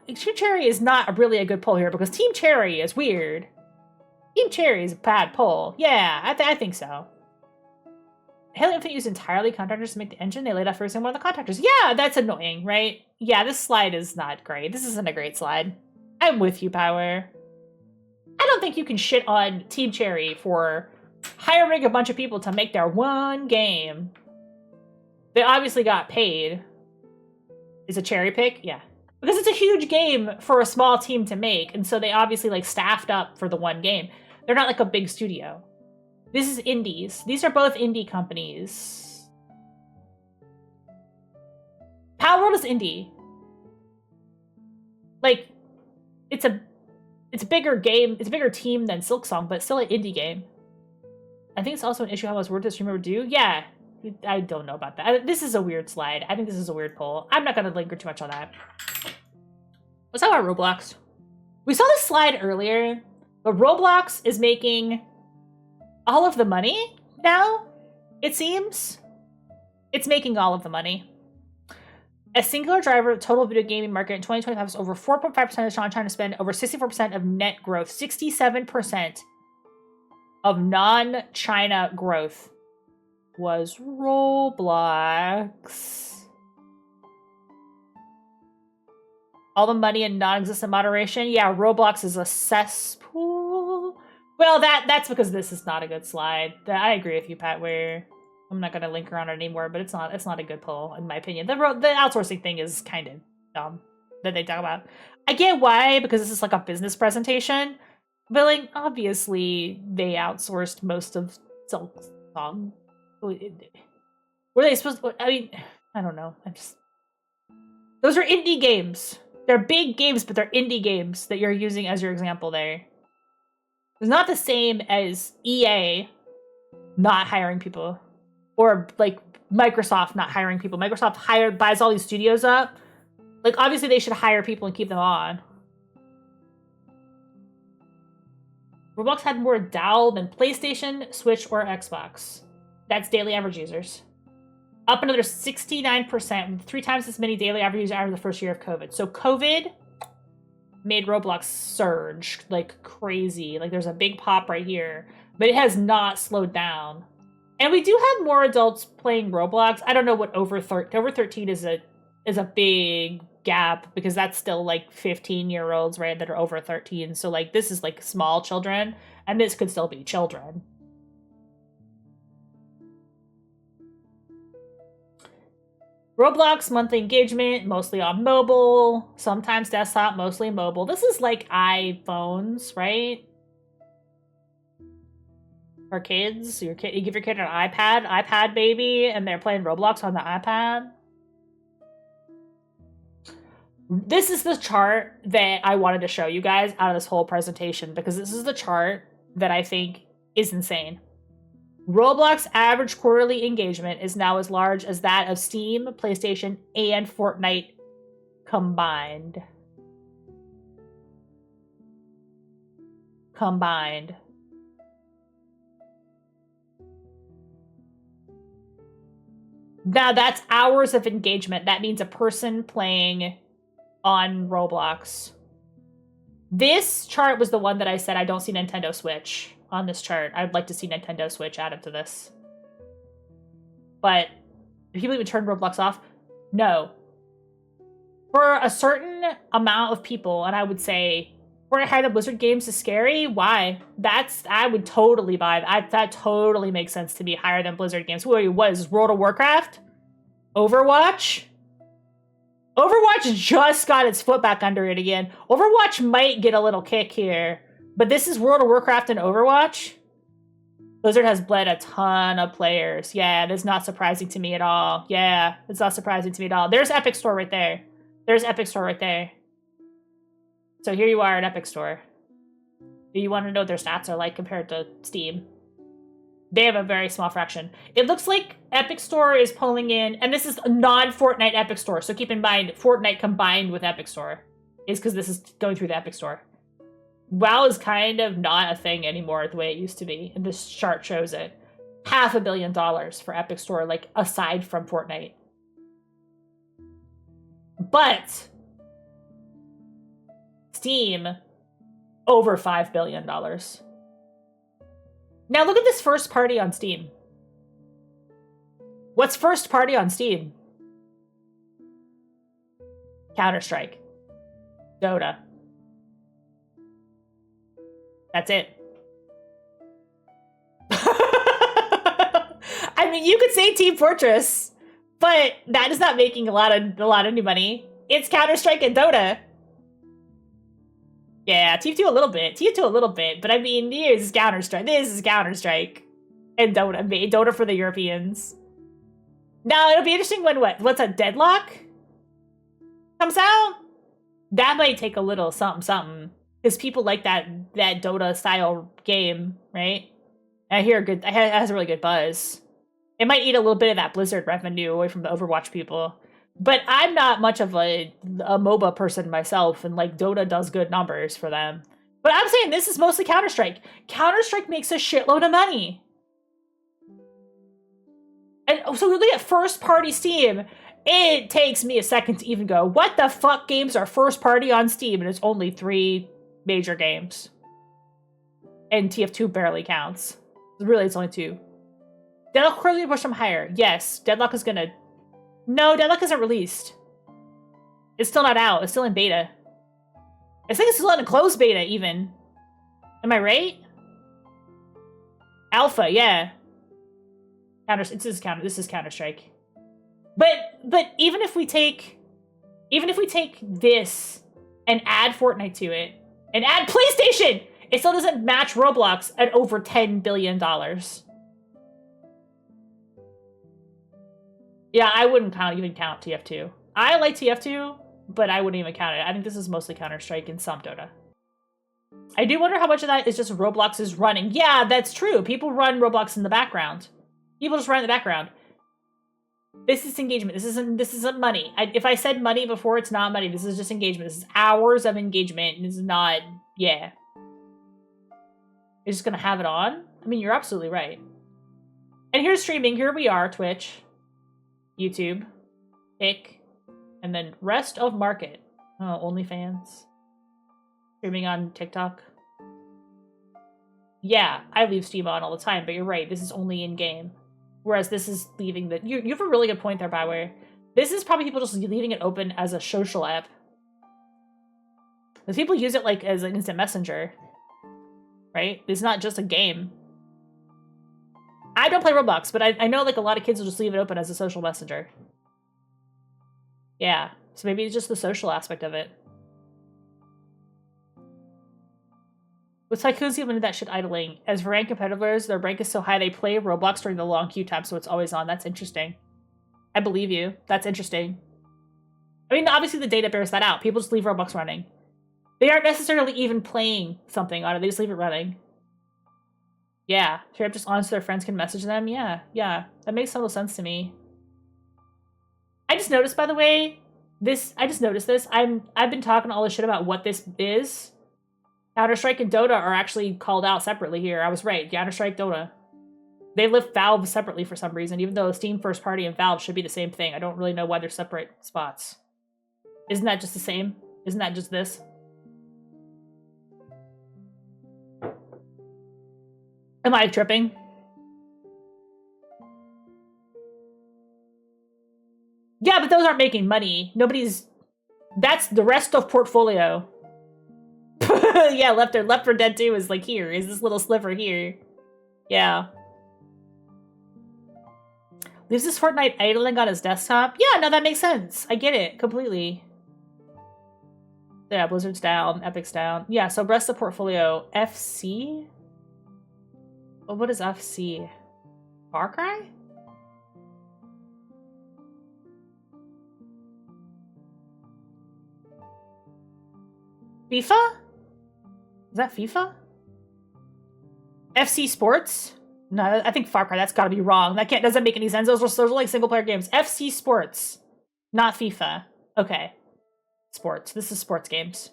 Team Cherry is not really a good pull here because Team Cherry is weird. Team Cherry is a bad pull. Yeah, I think so. Halo Infinite used entirely contractors to make the engine. They laid off every single one of the contractors. Yeah, that's annoying, right? Yeah, this slide is not great. This isn't a great slide. I'm with you, Power. I don't think you can shit on Team Cherry for hiring a bunch of people to make their one game. They obviously got paid. Is a cherry pick? Yeah. Because it's a huge game for a small team to make, and so they obviously like staffed up for the one game. They're not like a big studio. This is indies. These are both indie companies. Power World is indie. Like, it's a bigger game, it's a bigger team than Silksong, but still an indie game. I think it's also an issue how much work this streamer would do. Yeah, I don't know about that. This is a weird slide. I think this is a weird poll. I'm not going to linger too much on that. Let's talk about Roblox. We saw this slide earlier, but Roblox is making all of the money now, it seems. It's making all of the money. A singular driver of the total video gaming market in 2025 was over 4.5% of China spend, over 64% of net growth, 67% of non-China growth was Roblox. All the money in non-existent moderation. Yeah, Roblox is a cesspool. Well, that's because this is not a good slide. I agree with you, Pat, where I'm not going to link around it anymore, but it's not a good pull, in my opinion. The outsourcing thing is kind of dumb that they talk about. I get why, because this is like a business presentation, but like, obviously, they outsourced most of Silksong. Were they supposed to, I mean, I don't know. Those are indie games. They're big games, but they're indie games that you're using as your example there. It's not the same as EA not hiring people. Or, like, Microsoft not hiring people. Microsoft buys all these studios up. Like, obviously they should hire people and keep them on. Roblox had more DAO than PlayStation, Switch, or Xbox. That's daily average users. Up another 69%, with 3 times as many daily average users after the first year of COVID. So COVID made Roblox surge like crazy. Like there's a big pop right here, but it has not slowed down. And we do have more adults playing Roblox. I don't know what over 13 is a big gap, because that's still like 15-year-olds, right, that are over 13. So like this is like small children, and this could still be children. Roblox monthly engagement, mostly on mobile, sometimes desktop, mostly mobile. This is like iPhones, right? For kids, you give your kid an iPad baby, and they're playing Roblox on the iPad. This is the chart that I wanted to show you guys out of this whole presentation, because this is the chart that I think is insane. Roblox average quarterly engagement is now as large as that of Steam, PlayStation, and Fortnite combined. Now that's hours of engagement. That means a person playing on Roblox. This chart was the one that I said I don't see Nintendo Switch on this chart. I'd like to see Nintendo Switch added to this. But do people even turn Roblox off? No. For a certain amount of people, and I would say Fortnite Blizzard games is scary. Why? I would totally buy that. That totally makes sense to be higher than Blizzard games. Wait, what is World of Warcraft? Overwatch? Overwatch just got its foot back under it again. Overwatch might get a little kick here, but this is World of Warcraft and Overwatch. Blizzard has bled a ton of players. Yeah, that's not surprising to me at all. Yeah, it's not surprising to me at all. There's Epic Store right there. So here you are at Epic Store. Do you want to know what their stats are like compared to Steam? They have a very small fraction. It looks like Epic Store is pulling in, and this is a non-Fortnite Epic Store, so keep in mind, Fortnite combined with Epic Store is because this is going through the Epic Store. WoW is kind of not a thing anymore the way it used to be, and this chart shows it. $500 million for Epic Store, like, aside from Fortnite. But Steam, over $5 billion. Now look at this first party on Steam. What's first party on Steam? Counter-Strike. Dota. That's it. I mean, you could say Team Fortress, but that is not making a lot of new money. It's Counter-Strike and Dota. Yeah, TF2 a little bit, but I mean, this is Counter-Strike. And Dota for the Europeans. Now, it'll be interesting when what's a Deadlock comes out? That might take a little something, because people like that Dota-style game, right? I hear it has a really good buzz. It might eat a little bit of that Blizzard revenue away from the Overwatch people. But I'm not much of a MOBA person myself, and like Dota does good numbers for them. But I'm saying this is mostly Counter-Strike. Counter-Strike makes a shitload of money. And so we look at first-party Steam. It takes me a second to even go, what the fuck games are first-party on Steam? And it's only 3 major games. And TF2 barely counts. Really, it's only 2. Deadlock currently push them higher. Yes, Deadlock is gonna... No, Deadlock isn't released. It's still not out. It's still in beta. I think it's still in a closed beta, even. Am I right? Alpha, yeah. This is Counter-Strike. But even if we take this and add Fortnite to it and add PlayStation, it still doesn't match Roblox at over $10 billion. Yeah, I wouldn't even count TF2. I like TF2, but I wouldn't even count it. I think this is mostly Counter-Strike and some Dota. I do wonder how much of that is just Roblox is running. Yeah, that's true. People run Roblox in the background. People just run in the background. This is engagement. This isn't money. If I said money before, it's not money. This is just engagement. This is hours of engagement. This is not, yeah. is just gonna have it on. I mean, you're absolutely right. And here's streaming. Here we are, Twitch, YouTube, Ick, and then rest of market. Oh, OnlyFans. Streaming on TikTok. Yeah, I leave Steam on all the time, but you're right. This is only in-game. Whereas this is leaving the... You have a really good point there, Byway. This is probably people just leaving it open as a social app. Because people use it like as an instant messenger. Right? It's not just a game. I don't play Roblox, but I know like a lot of kids will just leave it open as a social messenger. Yeah. So maybe it's just the social aspect of it. With Tycoons, even that shit idling. As for ranked competitors, their rank is so high they play Roblox during the long queue time, so it's always on. That's interesting. I believe you. That's interesting. I mean, obviously the data bears that out. People just leave Roblox running. They aren't necessarily even playing something on it. They just leave it running. Yeah. Straight up just on so their friends can message them. Yeah. Yeah. That makes total sense to me. I just noticed, by the way, I just noticed this. I've been talking all this shit about what this is. Counter-Strike and Dota are actually called out separately here. I was right. Counter-Strike, Dota. They lift Valve separately for some reason, even though Steam First Party and Valve should be the same thing. I don't really know why they're separate spots. Isn't that just the same? Isn't that just this? Am I tripping? Yeah, but those aren't making money. Nobody's... That's the rest of portfolio. Yeah, Left 4 Dead 2 is like here. Is this little sliver here. Yeah. Leaves this Fortnite idling on his desktop? Yeah, no, that makes sense. I get it completely. Yeah, Blizzard's down. Epic's down. Yeah, so rest of portfolio. FC? Well, what is FC? Far Cry? FIFA? Is that FIFA? FC Sports? No, I think Far Cry. That's gotta be wrong. That doesn't make any sense. Those are like single player games. FC Sports, not FIFA. Okay. Sports. This is sports games.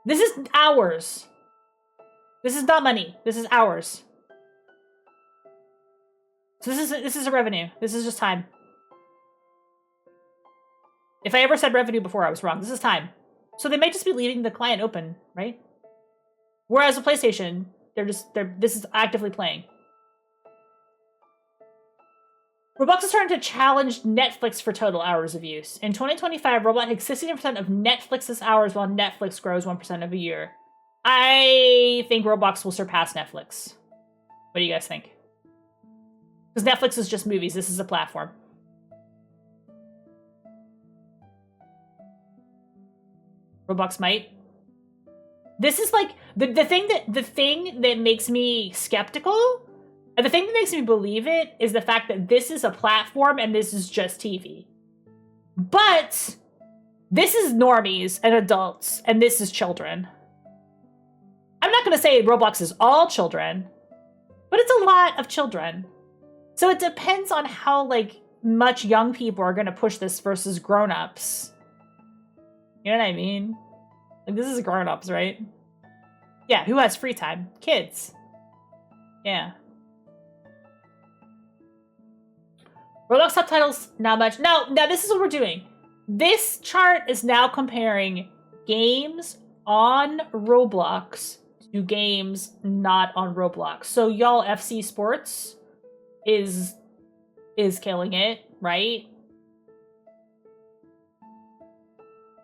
This is hours. This is not money. This is hours. So this is a revenue. This is just time. If I ever said revenue before, I was wrong. This is time. So they might just be leaving the client open, right? Whereas a PlayStation, this is actively playing. Roblox is starting to challenge Netflix for total hours of use. In 2025, Roblox had 16% of Netflix's hours, while Netflix grows 1% of a year. I think Roblox will surpass Netflix. What do you guys think? Because Netflix is just movies. This is a platform. Roblox might. This is like the thing that makes me skeptical, and the thing that makes me believe it is the fact that this is a platform and this is just TV. But this is normies and adults, and this is children. I'm not gonna say Roblox is all children, but it's a lot of children. So it depends on how like much young people are gonna push this versus grown-ups. You know what I mean? Like, this is grown-ups, right? Yeah, who has free time? Kids. Yeah. Roblox subtitles, not much. Now this is what we're doing. This chart is now comparing games on Roblox to games not on Roblox. So y'all, FC Sports is killing it, right?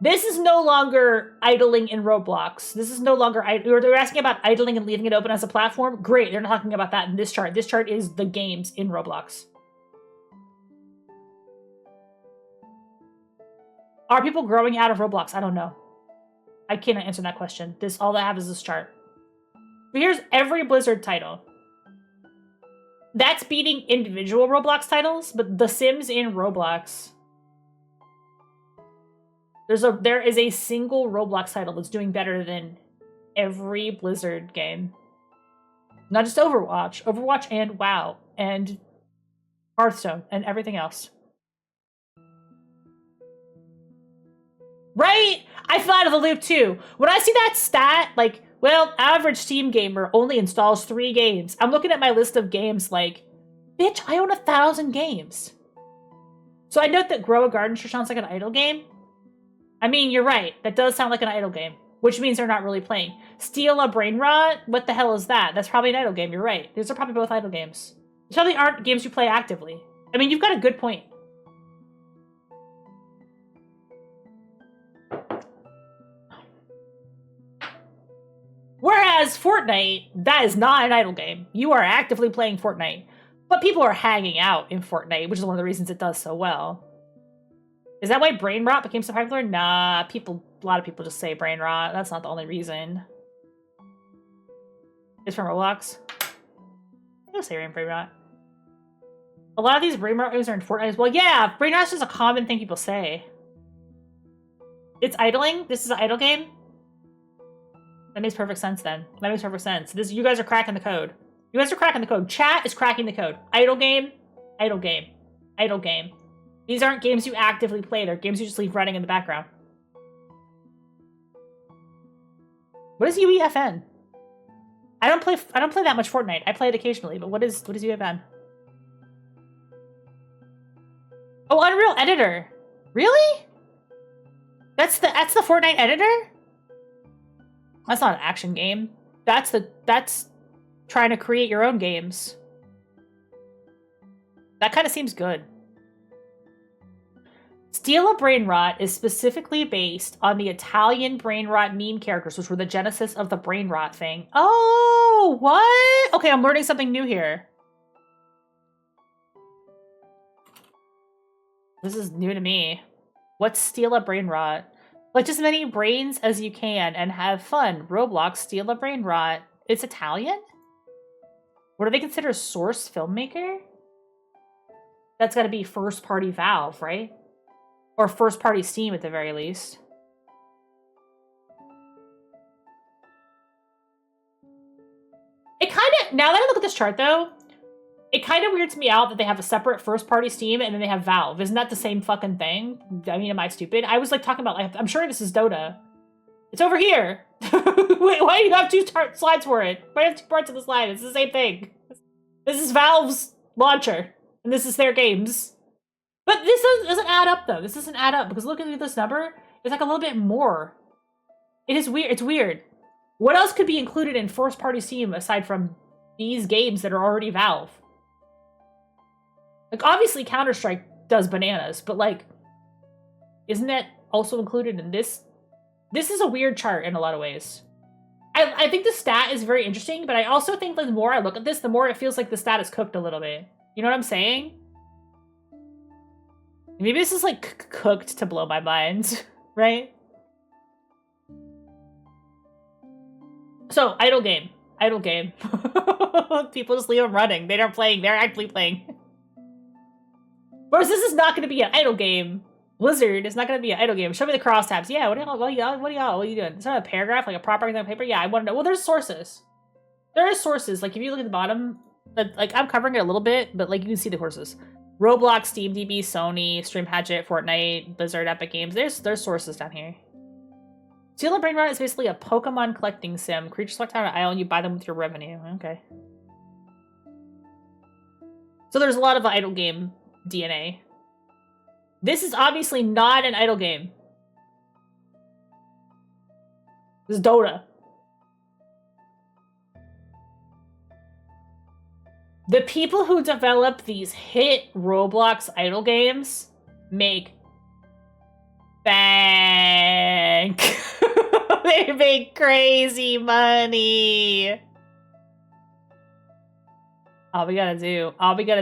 This is no longer idling in Roblox. This is no longer... They're asking about idling and leaving it open as a platform. Great, they're not talking about that in this chart. This chart is the games in Roblox. Are people growing out of Roblox? I don't know. I can't answer that question. All I have is this chart. But here's every Blizzard title. That's beating individual Roblox titles, but The Sims in Roblox... There is a single Roblox title that's doing better than every Blizzard game. Not just Overwatch. Overwatch and WoW. And Hearthstone. And everything else. Right? I fell out of the loop too. When I see that stat, like, Well, average Steam gamer only installs 3 games. I'm looking at my list of games like, bitch, I own 1,000 games. So I note that Grow a Garden sure sounds like an idle game. I mean, you're right. That does sound like an idle game, which means they're not really playing. Steal a Brain Rot? What the hell is that? That's probably an idle game. You're right. These are probably both idle games. These probably aren't games you play actively. I mean, you've got a good point. Whereas Fortnite, that is not an idle game. You are actively playing Fortnite. But people are hanging out in Fortnite, which is one of the reasons it does so well. Is that why Brain Rot became so popular? Nah, a lot of people just say Brain Rot. That's not the only reason. It's from Roblox. I'll say Brain Rot. A lot of these Brain Rot games are in Fortnite as well. Yeah, Brain Rot's just a common thing people say. It's idling? This is an idle game? That makes perfect sense then. That makes perfect sense. You guys are cracking the code. You guys are cracking the code. Chat is cracking the code. Idle game, idle game, idle game. These aren't games you actively play. They're games you just leave running in the background. What is UEFN? I don't play that much Fortnite. I play it occasionally, but what is UEFN? Oh, Unreal Editor. Really? That's the Fortnite editor? That's not an action game. That's trying to create your own games. That kind of seems good. Steal a Brain Rot is specifically based on the Italian Brain Rot meme characters, which were the genesis of the Brain Rot thing. Oh, what? Okay, I'm learning something new here. This is new to me. What's Steal a Brain Rot? Like, as many brains as you can and have fun. Roblox, Steal a Brain Rot. It's Italian? What do they consider source filmmaker? That's gotta be first-party Valve, right? Or first-party Steam at the very least. It kind of, now that I look at this chart though, it kind of weirds me out that they have a separate first-party Steam and then they have Valve. Isn't that the same fucking thing? I mean, am I stupid? I was like talking about, like, I'm sure this is Dota. It's over here. Wait, why do you have 2 slides for it? Why do you have 2 parts of the slide? It's the same thing. This is Valve's launcher, and this is their games. But this doesn't add up, though. This doesn't add up, because looking at this number, it's like a little bit more. It is weird. It's weird. What else could be included in first-party Steam aside from these games that are already Valve? Like, obviously, Counter-Strike does bananas, but, like, isn't that also included in this? This is a weird chart in a lot of ways. I think the stat is very interesting, but I also think the more I look at this, the more it feels like the stat is cooked a little bit. You know what I'm saying? Maybe this is, like, cooked to blow my mind, right? So, idle game. Idle game. People just leave them running. They aren't playing. They're actually playing. Whereas this is not going to be an idle game. Blizzard is not going to be an idle game. Show me the crosstabs. Yeah, what are you doing? Is that a paragraph, like a proper thing on paper? Yeah, I want to know. Well, there's sources. There are sources. Like, if you look at the bottom, like, I'm covering it a little bit, but, like, you can see the sources. Roblox, SteamDB, Sony, Stream Hatchet, Fortnite, Blizzard, Epic Games. There's sources down here. Steal a Brain Rot is basically a Pokemon collecting sim. Creatures select out an island, you buy them with your revenue. Okay. So there's a lot of idle game DNA. This is obviously not an idle game. This is Dota. The people who develop these hit Roblox idle games make bank. They make crazy money. All we gotta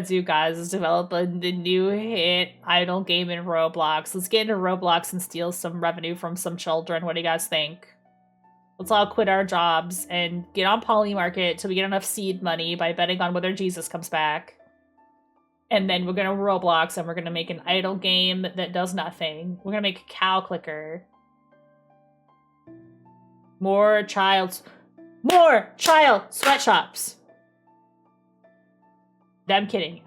do, guys, is develop the new hit idle game in Roblox. Let's get into Roblox and steal some revenue from some children. What do you guys think? Let's all quit our jobs and get on Polymarket till we get enough seed money by betting on whether Jesus comes back. And then we're gonna Roblox and we're gonna make an idle game that does nothing. We're gonna make a cow clicker. More child sweatshops. I'm kidding.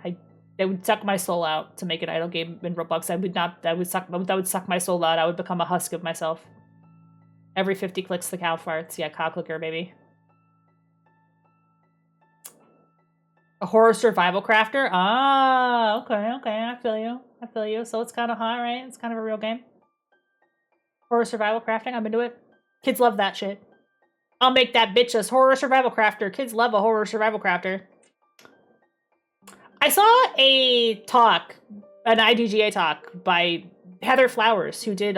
That would suck my soul out to make an idle game in Roblox. That would suck my soul out. I would become a husk of myself. Every 50 clicks the cow farts. Yeah, cow clicker, baby. A horror survival crafter? Ah, okay, I feel you. So it's kind of hot, right? It's kind of a real game. Horror survival crafting, I'm into it. Kids love that shit. I'll make that bitch a horror survival crafter. Kids love a horror survival crafter. I saw a talk, an IDGA talk by Heather Flowers, who did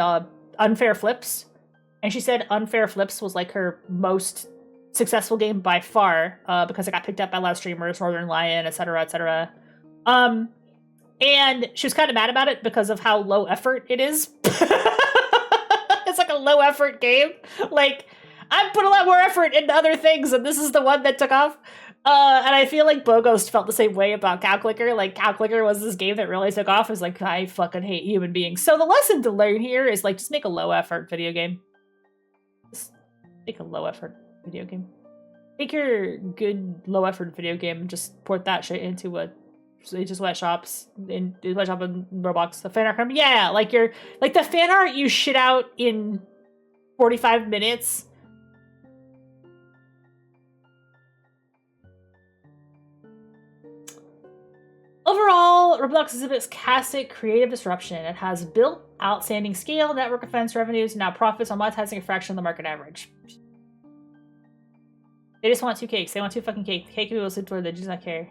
Unfair Flips. And she said Unfair Flips was like her most successful game by far, because it got picked up by a lot of streamers, Northern Lion, etc., etc. And she was kind of mad about it because of how low effort it is. It's like a low effort game. Like, I've put a lot more effort into other things, and this is the one that took off. And I feel like Boghost felt the same way about Cow Clicker. Like, Cow Clicker was this game that really took off. It was like, I fucking hate human beings. So the lesson to learn here is, like, just make a low effort video game. Just make a low effort video game. Take your good low effort video game and just port that shit into a just sweatshops in sweatshop and Roblox. The fan art, yeah, like the fan art you shit out in 45 minutes. Overall, Roblox exhibits classic creative disruption. It has built outstanding scale, network effects, revenues, and now profits on monetizing a fraction of the market average. They just want 2 cakes. They want 2 fucking cakes. Cake people will sleep toward, they just not care.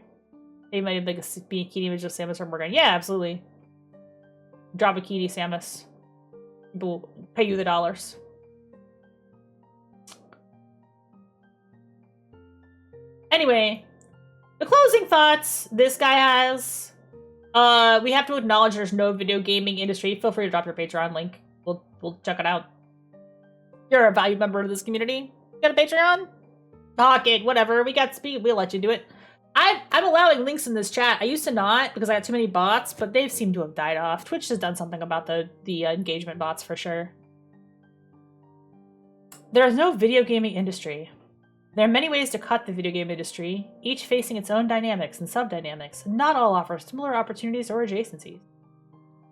They might have like a bikini image of Samus or Morgan. Yeah, absolutely. Drop a bikini, Samus. People will pay you the dollars. Anyway, the closing thoughts this guy has. We have to acknowledge there's no video gaming industry. Feel free to drop your Patreon link. We'll check it out. You're a valued member of this community. You got a Patreon? Talk it, whatever. We'll let you do it. I'm allowing links in this chat. I used to not because I got too many bots, but they've seemed to have died off. Twitch has done something about the engagement bots for sure. There is no video gaming industry. There are many ways to cut the video game industry, each facing its own dynamics and sub-dynamics. Not all offer similar opportunities or adjacencies.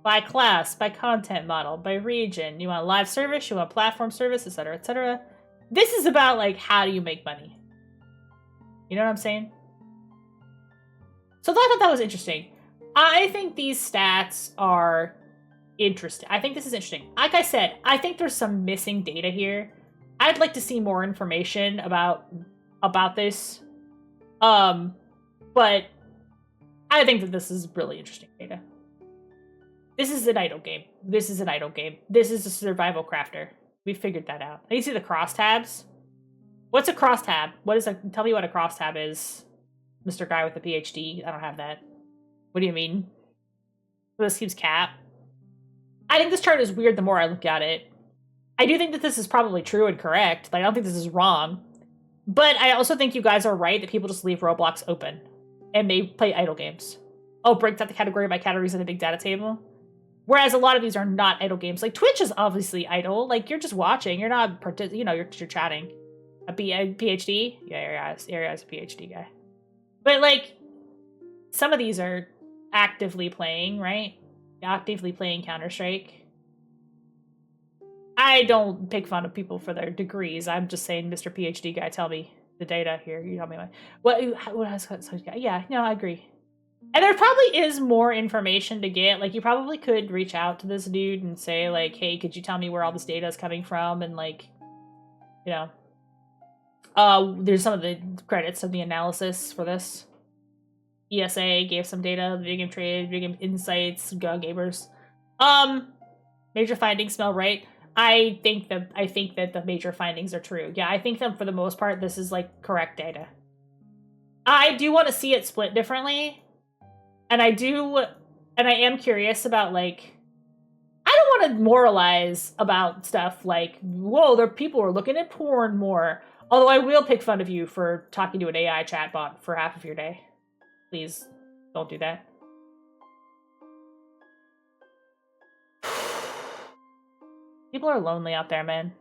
By class, by content model, by region. You want live service, you want platform service, etc., etc. This is about, like, how do you make money? You know what I'm saying? So I thought that was interesting. I think these stats are interesting. I think this is interesting. Like I said, I think there's some missing data here. I'd like to see more information about this. But I think that this is really interesting data. This is an idle game. This is a survival crafter. We figured that out. You see the crosstabs? What's a crosstab? Tell me what a crosstab is, Mr. Guy with a PhD. I don't have that. What do you mean? This keeps cap. I think this chart is weird the more I look at it. I do think that this is probably true and correct. Like, I don't think this is wrong. But I also think you guys are right that people just leave Roblox open. And they play idle games. Oh, breaks out the category by categories in a big data table. Whereas a lot of these are not idle games. Like, Twitch is obviously idle. Like, you're just watching. You're not, you're chatting. A PhD? Yeah, Aria's a PhD guy. But, like, some of these are actively playing, right? Actively playing Counter-Strike. I don't pick fun of people for their degrees. I'm just saying, Mr. PhD guy, tell me the data here. You tell me what has yeah, no, I agree. And there probably is more information to get. Like, you probably could reach out to this dude and say, like, hey, could you tell me where all this data is coming from? And, like, you know, there's some of the credits of the analysis for this. ESA gave some data, Video Game Trade, Video Game Insights, Gamers. Major findings smell right. I think that the major findings are true. Yeah, I think that for the most part, this is, like, correct data. I do want to see it split differently. And I am curious about, like, I don't want to moralize about stuff like, whoa, there people are looking at porn more. Although I will pick fun of you for talking to an AI chatbot for half of your day. Please don't do that. People are lonely out there, man.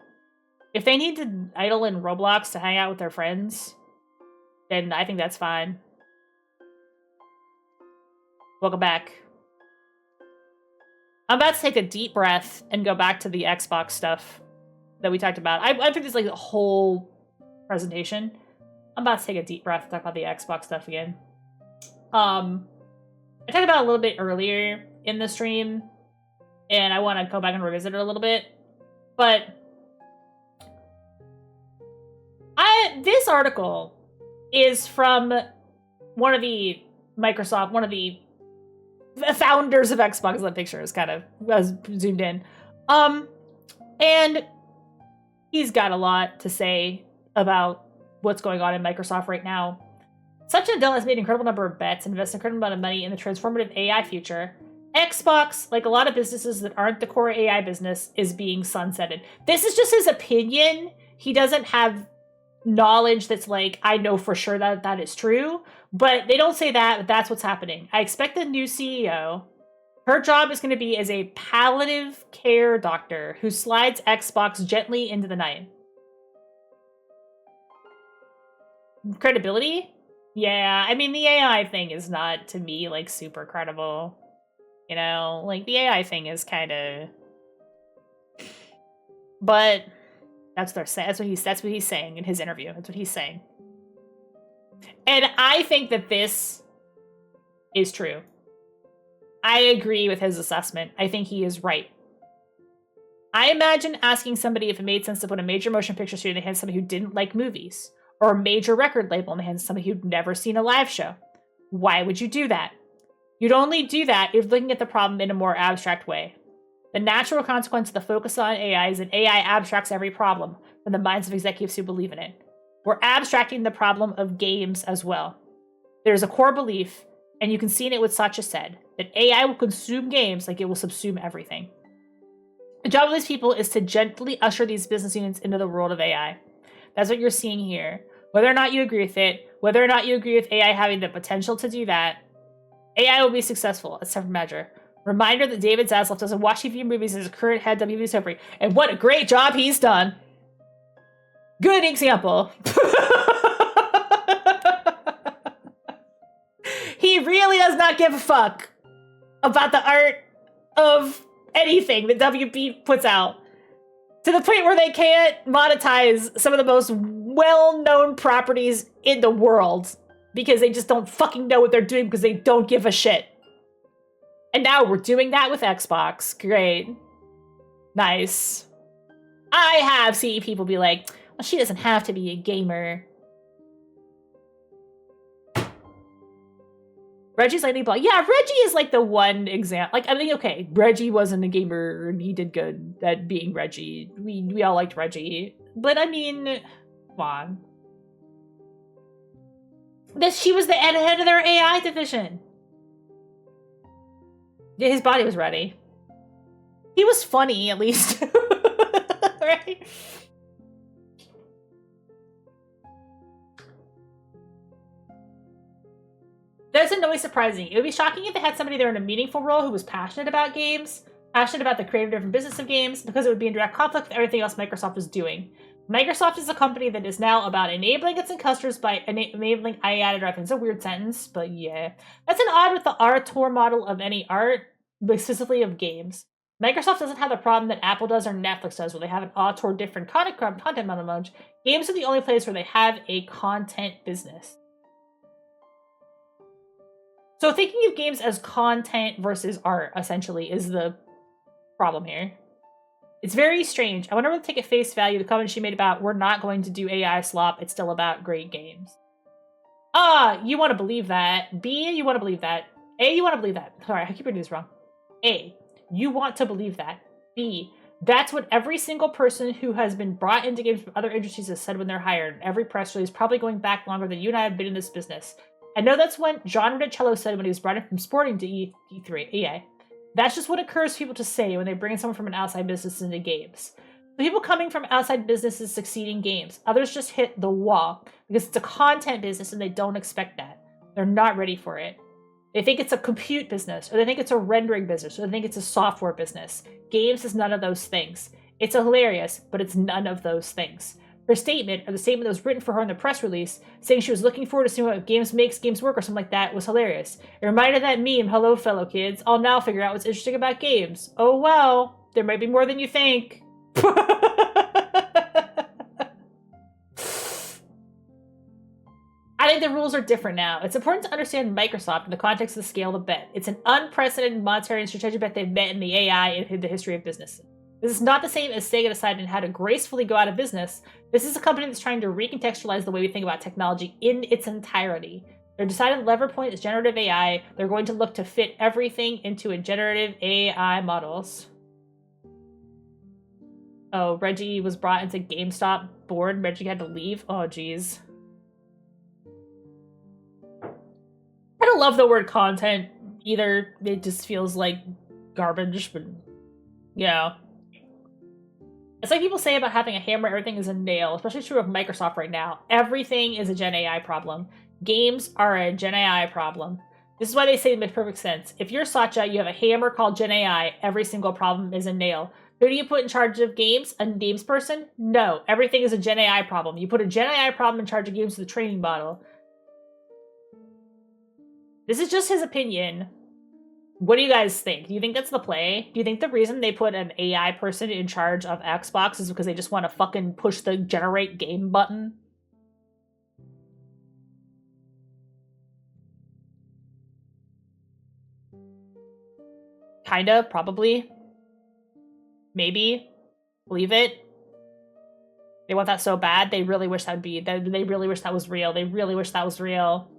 If they need to idle in Roblox to hang out with their friends, then I think that's fine. Welcome back. I'm about to take a deep breath and go back to the Xbox stuff. that we talked about. I think this like a whole presentation. I'm about to take a deep breath and talk about the Xbox stuff again. I talked about it a little bit earlier in the stream, and I want to go back and revisit it a little bit. But this article is from one of the founders of Xbox. That picture is kind of was zoomed in. And he's got a lot to say about what's going on in Microsoft right now. Satya Nadella has made an incredible number of bets and invested an incredible amount of money in the transformative AI future. Xbox, like a lot of businesses that aren't the core AI business, is being sunsetted. This is just his opinion. He doesn't have knowledge that's like, I know for sure that that is true. But they don't say that, but that's what's happening. I expect the new CEO, her job is going to be as a palliative care doctor who slides Xbox gently into the night. Credibility? Yeah, I mean, the AI thing is not, to me, like, super credible. You know, like, the AI thing is kind of... But that's what he's saying in his interview. That's what he's saying. And I think that this is true. I agree with his assessment. I think he is right. I imagine asking somebody if it made sense to put a major motion picture studio in the hands of somebody who didn't like movies, or a major record label in the hands of somebody who'd never seen a live show. Why would you do that? You'd only do that if looking at the problem in a more abstract way. The natural consequence of the focus on AI is that AI abstracts every problem from the minds of executives who believe in it. We're abstracting the problem of games as well. There's a core belief, and you can see in it what Satya said, that AI will consume games like it will subsume everything. The job of these people is to gently usher these business units into the world of AI. That's what you're seeing here. Whether or not you agree with it, whether or not you agree with AI having the potential to do that, AI will be successful as separate measure. Reminder that David Zaslav doesn't watch TV movies as his current head WB Discovery, and what a great job he's done. Good example. He really does not give a fuck about the art of anything that WB puts out. To the point where they can't monetize some of the most well-known properties in the world because they just don't fucking know what they're doing because they don't give a shit. And now we're doing that with Xbox. Great. Nice. I have seen people be like, well, she doesn't have to be a gamer. Reggie's Lightning Ball. Yeah, Reggie is like the one example. Like, I mean, okay, Reggie wasn't a gamer and he did good at being Reggie. We all liked Reggie. But I mean, come on. She was the head of their AI division. Yeah, his body was ready. He was funny, at least. Right? That's in no way surprising. It would be shocking if they had somebody there in a meaningful role who was passionate about games, passionate about the creative different business of games, because it would be in direct conflict with everything else Microsoft is doing. Microsoft is a company that is now about enabling its customers by enabling AI to drive things. It's a weird sentence, but yeah. That's an odd with the auteur model of any art, but specifically of games. Microsoft doesn't have the problem that Apple does or Netflix does, where they have an auteur different content model. Games are the only place where they have a content business. So thinking of games as content versus art, essentially, is the problem here. It's very strange. I wonder if we'll take at face value the comment she made about we're not going to do AI slop, it's still about great games. You want to believe that. B, you want to believe that. A, you want to believe that. Sorry, I keep reading this wrong. A, you want to believe that. B, that's what every single person who has been brought into games from other industries has said when they're hired. Every press release, probably going back longer than you and I have been in this business. I know that's what John Ricciello said when he was brought in from sporting to E3, EA. That's just what occurs for people to say when they bring someone from an outside business into games. The people coming from outside businesses succeed in games. Others just hit the wall because it's a content business and they don't expect that. They're not ready for it. They think it's a compute business, or they think it's a rendering business, or they think it's a software business. Games is none of those things. It's hilarious, but it's none of those things. Her statement, or the statement that was written for her in the press release, saying she was looking forward to seeing what games makes games work or something like that, was hilarious. It reminded that meme, hello fellow kids, I'll now figure out what's interesting about games. Oh well, there might be more than you think. the rules are different now. It's important to understand Microsoft in the context of the scale of the bet. It's an unprecedented monetary and strategic bet they've met in the AI in the history of business. This is not the same as Sega deciding how to gracefully go out of business. This is a company that's trying to recontextualize the way we think about technology in its entirety. Their decided lever point is generative AI. They're going to look to fit everything into a generative AI models. Oh, Reggie was brought into GameStop board. Reggie had to leave. Oh, jeez. I don't love the word content either. It just feels like garbage, but yeah. It's like people say about having a hammer, everything is a nail, especially true of Microsoft right now. Everything is a Gen AI problem. Games are a Gen AI problem. This is why they say it makes perfect sense. If you're Satya, you have a hammer called Gen AI, every single problem is a nail. Who do you put in charge of games? A games person? No. Everything is a Gen AI problem. You put a Gen AI problem in charge of games with a training model. This is just his opinion. What do you guys think? Do you think that's the play? Do you think the reason they put an AI person in charge of Xbox is because they just want to fucking push the generate game button? Kinda, probably. Maybe. Believe it. They want that so bad. They really wish that would be. They really wish that was real. They really wish that was real.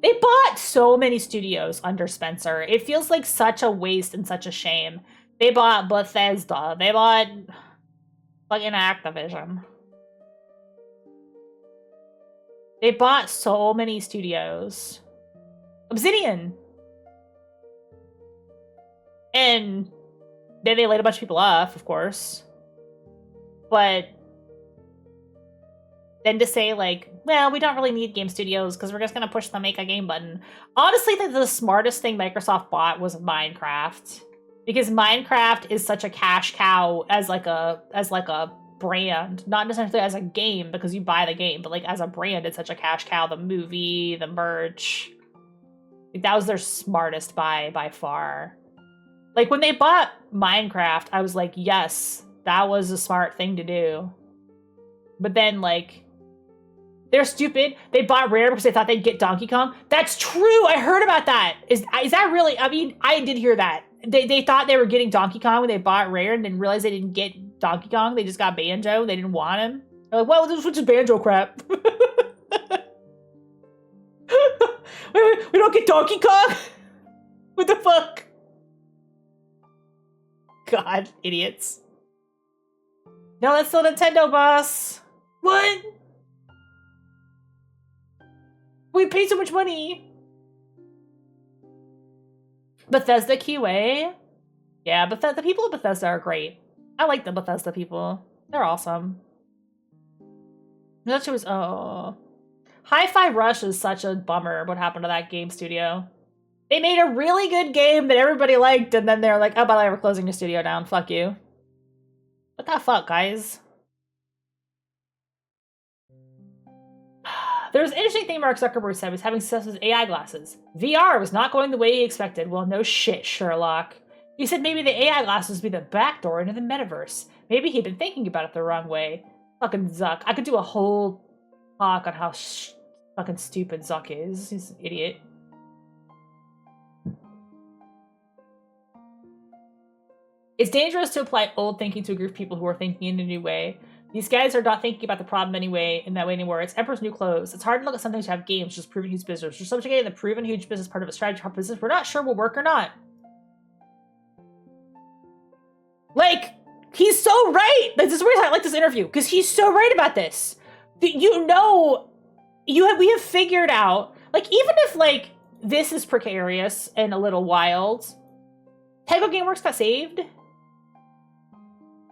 They bought so many studios under Spencer. It feels like such a waste and such a shame. They bought Bethesda. They bought fucking Activision. They bought so many studios. Obsidian. And then they laid a bunch of people off, of course. But then to say, like, well, we don't really need game studios because we're just going to push the make a game button. Honestly, the smartest thing Microsoft bought was Minecraft. Because Minecraft is such a cash cow as like a brand. Not necessarily as a game because you buy the game, but like as a brand, it's such a cash cow. The movie, the merch. Like, that was their smartest buy by far. Like, when they bought Minecraft, I was like, yes, that was a smart thing to do. But then, like, they're stupid. They bought Rare because they thought they'd get Donkey Kong. That's true! I heard about that! Is that really... I mean, I did hear that. They thought they were getting Donkey Kong when they bought Rare and didn't realize they didn't get Donkey Kong. They just got Banjo. They didn't want him. They're like, well, this was just Banjo crap. wait, we don't get Donkey Kong? What the fuck? God, idiots. No, that's still Nintendo, boss. What? We paid so much money. Bethesda QA? Yeah, the people of Bethesda are great. I like the Bethesda people. They're awesome. That shit was... Oh. Hi-Fi Rush is such a bummer what happened to that game studio. They made a really good game that everybody liked, and then they're like, oh, by the way, we're closing your studio down. Fuck you. What the fuck, guys? There was an interesting thing Mark Zuckerberg said was having success with AI glasses. VR was not going the way he expected. Well, no shit, Sherlock. He said maybe the AI glasses would be the backdoor into the metaverse. Maybe he'd been thinking about it the wrong way. Fucking Zuck. I could do a whole talk on how fucking stupid Zuck is. He's an idiot. It's dangerous to apply old thinking to a group of people who are thinking in a new way. These guys are not thinking about the problem in that way anymore. It's Emperor's New Clothes. It's hard to look at something to have games, just proven huge business. We're subjugating the proven huge business part of a strategy part business. We're not sure will work or not. Like, he's so right. This is the reason I like this interview, because he's so right about this. You know, we have figured out, like, even if, like, this is precarious and a little wild, Tego GameWorks got saved.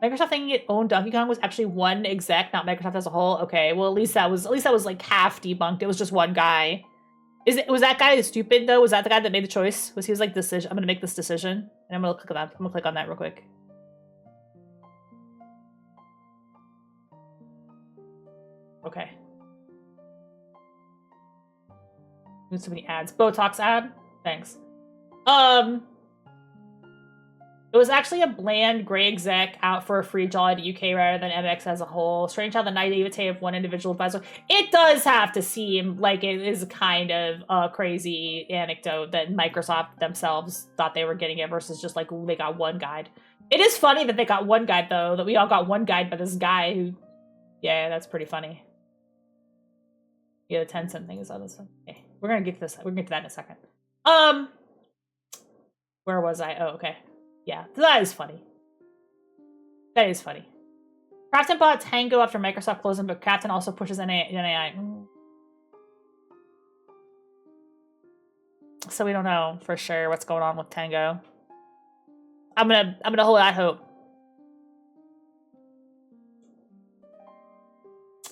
Microsoft thinking it owned Donkey Kong was actually one exec, not Microsoft as a whole. Okay, well at least that was like half debunked. It was just one guy. Was that guy stupid though? Was that the guy that made the choice? Was he like decision? I'm gonna make this decision, and I'm gonna click on that. I'm gonna click on that real quick. Okay. There's so many ads. Botox ad. Thanks. It was actually a bland gray exec out for a free jolly to UK rather than MX as a whole. Strange how the naivete of one individual advisor. It does have to seem like it is kind of a crazy anecdote that Microsoft themselves thought they were getting it versus just like, ooh, they got one guide. It is funny that they got one guide, though, that we all got one guide by this guy who... Yeah, that's pretty funny. Yeah, the 10-cent thing is on this one. Okay, we're gonna get to this. We're gonna get to that in a second. Where was I? Oh, okay. Yeah, that is funny. That is funny. Crafton bought Tango after Microsoft closed them, but Crafton also pushes NAI. So we don't know for sure what's going on with Tango. I'm gonna hold out hope.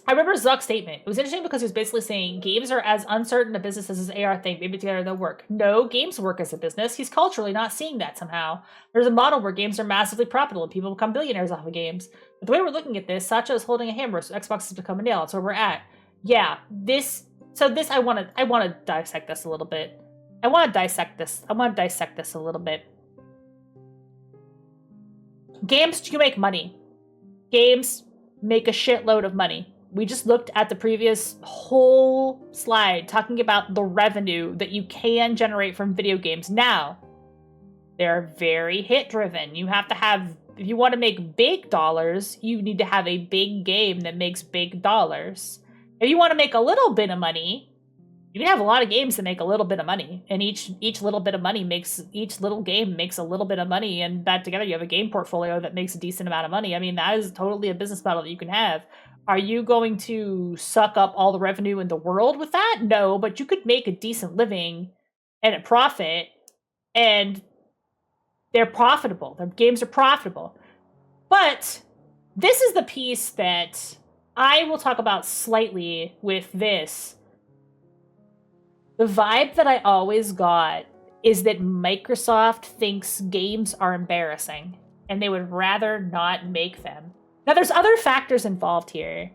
I remember Zuck's statement. It was interesting because he was basically saying games are as uncertain a business as his AR thing. Maybe together they'll work. No, games work as a business. He's culturally not seeing that somehow. There's a model where games are massively profitable and people become billionaires off of games. But the way we're looking at this, Sacha is holding a hammer, so Xbox has become a nail. That's where we're at. Yeah, I wanna dissect this a little bit. I wanna dissect this a little bit. Games do make money. Games make a shitload of money. We just looked at the previous whole slide talking about the revenue that you can generate from video games. Now, they're very hit-driven. You have to have, if you want to make big dollars, you need to have a big game that makes big dollars. If you want to make a little bit of money, you can have a lot of games that make a little bit of money. And each little bit of money each little game makes a little bit of money. And that together, you have a game portfolio that makes a decent amount of money. I mean, that is totally a business model that you can have. Are you going to suck up all the revenue in the world with that? No, but you could make a decent living and a profit, and they're profitable. Their games are profitable. But this is the piece that I will talk about slightly with this. The vibe that I always got is that Microsoft thinks games are embarrassing, and they would rather not make them. Now, there's other factors involved here.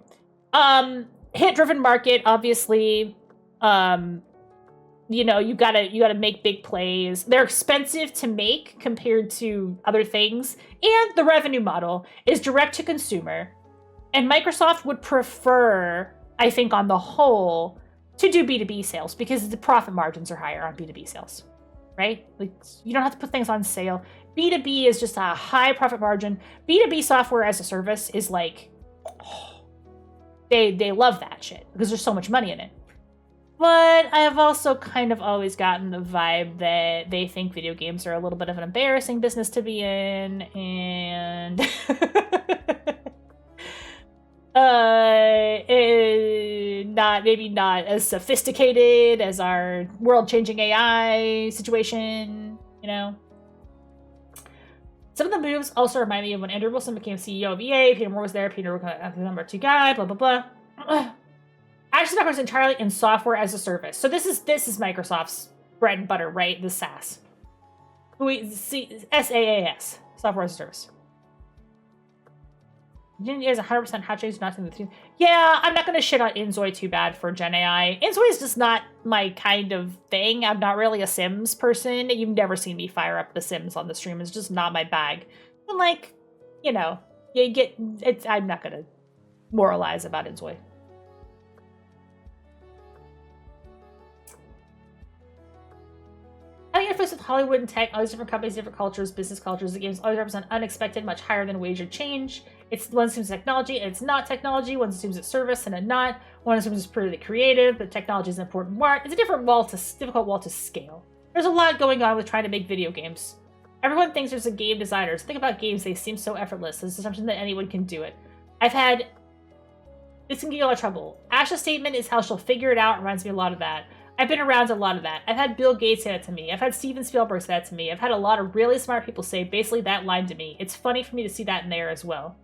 Hit-driven market, obviously. You know, you gotta make big plays. They're expensive to make compared to other things, and the revenue model is direct to consumer. And Microsoft would prefer, I think, on the whole, to do B2B sales because the profit margins are higher on B2B sales, right? Like, you don't have to put things on sale. B2B is just a high profit margin. B2B software as a service is like, they love that shit because there's so much money in it. But I have also kind of always gotten the vibe that they think video games are a little bit of an embarrassing business to be in, and maybe not as sophisticated as our world-changing AI situation, you know? Some of the moves also remind me of when Andrew Wilson became CEO of EA, Peter Moore was there, Peter was the number 2 guy, blah, blah, blah. Asha Sharma is entirely in software as a service. So this is Microsoft's bread and butter, right? The SaaS. SaaS, software as a service. Gen is 100% hot change, nothing with Yeah, I'm not going to shit on Inzoi too bad for Gen AI. Inzoi is just not my kind of thing. I'm not really a Sims person. You've never seen me fire up The Sims on the stream. It's just not my bag. And like, you know, I'm not going to moralize about Inzoi. Having interface with Hollywood and tech, all these different companies, different cultures, business cultures, the games always represent unexpected, much higher than wagered change. One assumes technology, and it's not technology. One assumes it's service, and it's not. One assumes it's purely creative, but technology is an important part. It's a difficult wall to scale. There's a lot going on with trying to make video games. Everyone thinks there's a game designer. So think about games, they seem so effortless. It's assumption that anyone can do it. This can get you a lot of trouble. Asha's statement is how she'll figure it out. Reminds me a lot of that. I've been around a lot of that. I've had Bill Gates say that to me. I've had Steven Spielberg say that to me. I've had a lot of really smart people say basically that line to me. It's funny for me to see that in there as well.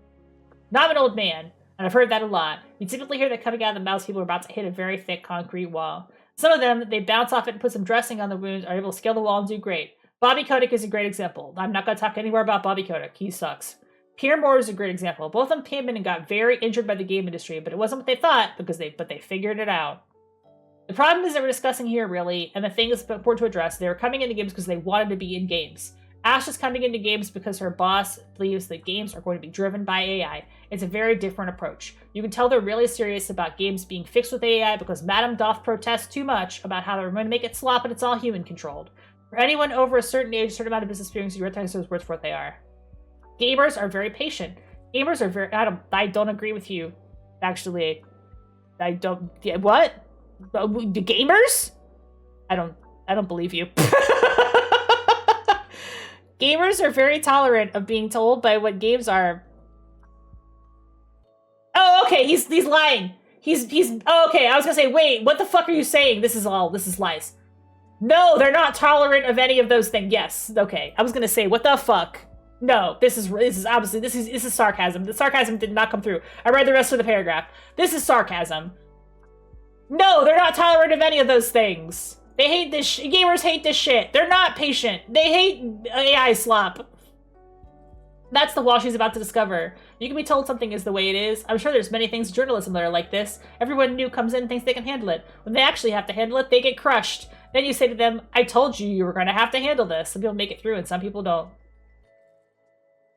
Now I'm an old man, and I've heard that a lot. You typically hear that coming out of the mouths people are about to hit a very thick concrete wall. Some of them, they bounce off it and put some dressing on the wounds, are able to scale the wall and do great. Bobby Kotick is a great example. I'm not going to talk anymore about Bobby Kotick. He sucks. Peter Moore is a great example. Both of them came in and got very injured by the game industry, but it wasn't what they thought but they figured it out. The problem is that we're discussing here, really, and the thing is important to address, they were coming into games because they wanted to be in games. Ash is coming into games because her boss believes that games are going to be driven by AI. It's a very different approach. You can tell they're really serious about games being fixed with AI because Madame doth protest too much about how they're going to make it slop and it's all human controlled. For anyone over a certain age, a certain amount of business experience, you recognize those words for what they are. Gamers are very patient. Gamers are very... I don't agree with you, actually. I don't... Yeah, what? The gamers? I don't believe you. Gamers are very tolerant of being told by what games are. Oh, okay, he's lying. He's oh, okay, I was gonna say, wait, what the fuck are you saying? This is lies. No, they're not tolerant of any of those things. Yes, okay. I was gonna say, what the fuck? No, this is obviously, this is sarcasm. The sarcasm did not come through. I read the rest of the paragraph. This is sarcasm. No, they're not tolerant of any of those things. They hate this gamers hate this shit. They're not patient. They hate AI slop. That's the wall she's about to discover. You can be told something is the way it is. I'm sure there's many things in journalism that are like this. Everyone new comes in and thinks they can handle it. When they actually have to handle it, they get crushed. Then you say to them, I told you were going to have to handle this. Some people make it through and some people don't.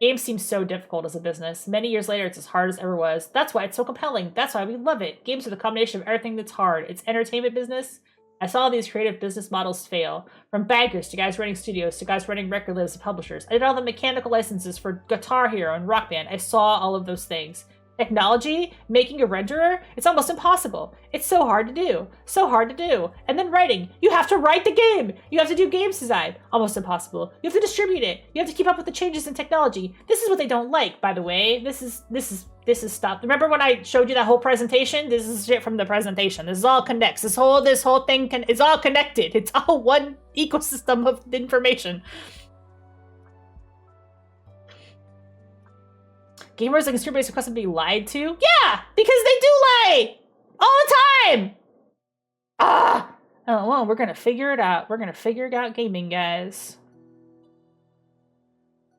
Games seem so difficult as a business. Many years later, it's as hard as ever was. That's why it's so compelling. That's why we love it. Games are the combination of everything that's hard. It's entertainment business. I saw these creative business models fail. From bankers to guys running studios to guys running record labels to publishers. I did all the mechanical licenses for Guitar Hero and Rock Band. I saw all of those things. Technology, making a renderer, it's almost impossible. It's so hard to do. So hard to do. And then writing. You have to write the game. You have to do games design. Almost impossible. You have to distribute it. You have to keep up with the changes in technology. This is what they don't like, by the way. This is stuff. Remember when I showed you that whole presentation? This is shit from the presentation. This all connects. This whole thing it's all connected. It's all one ecosystem of information. Gamers and consumer-based requests to be lied to? Yeah, because they do lie all the time. Oh well, we're gonna figure it out. We're gonna figure it out, gaming guys.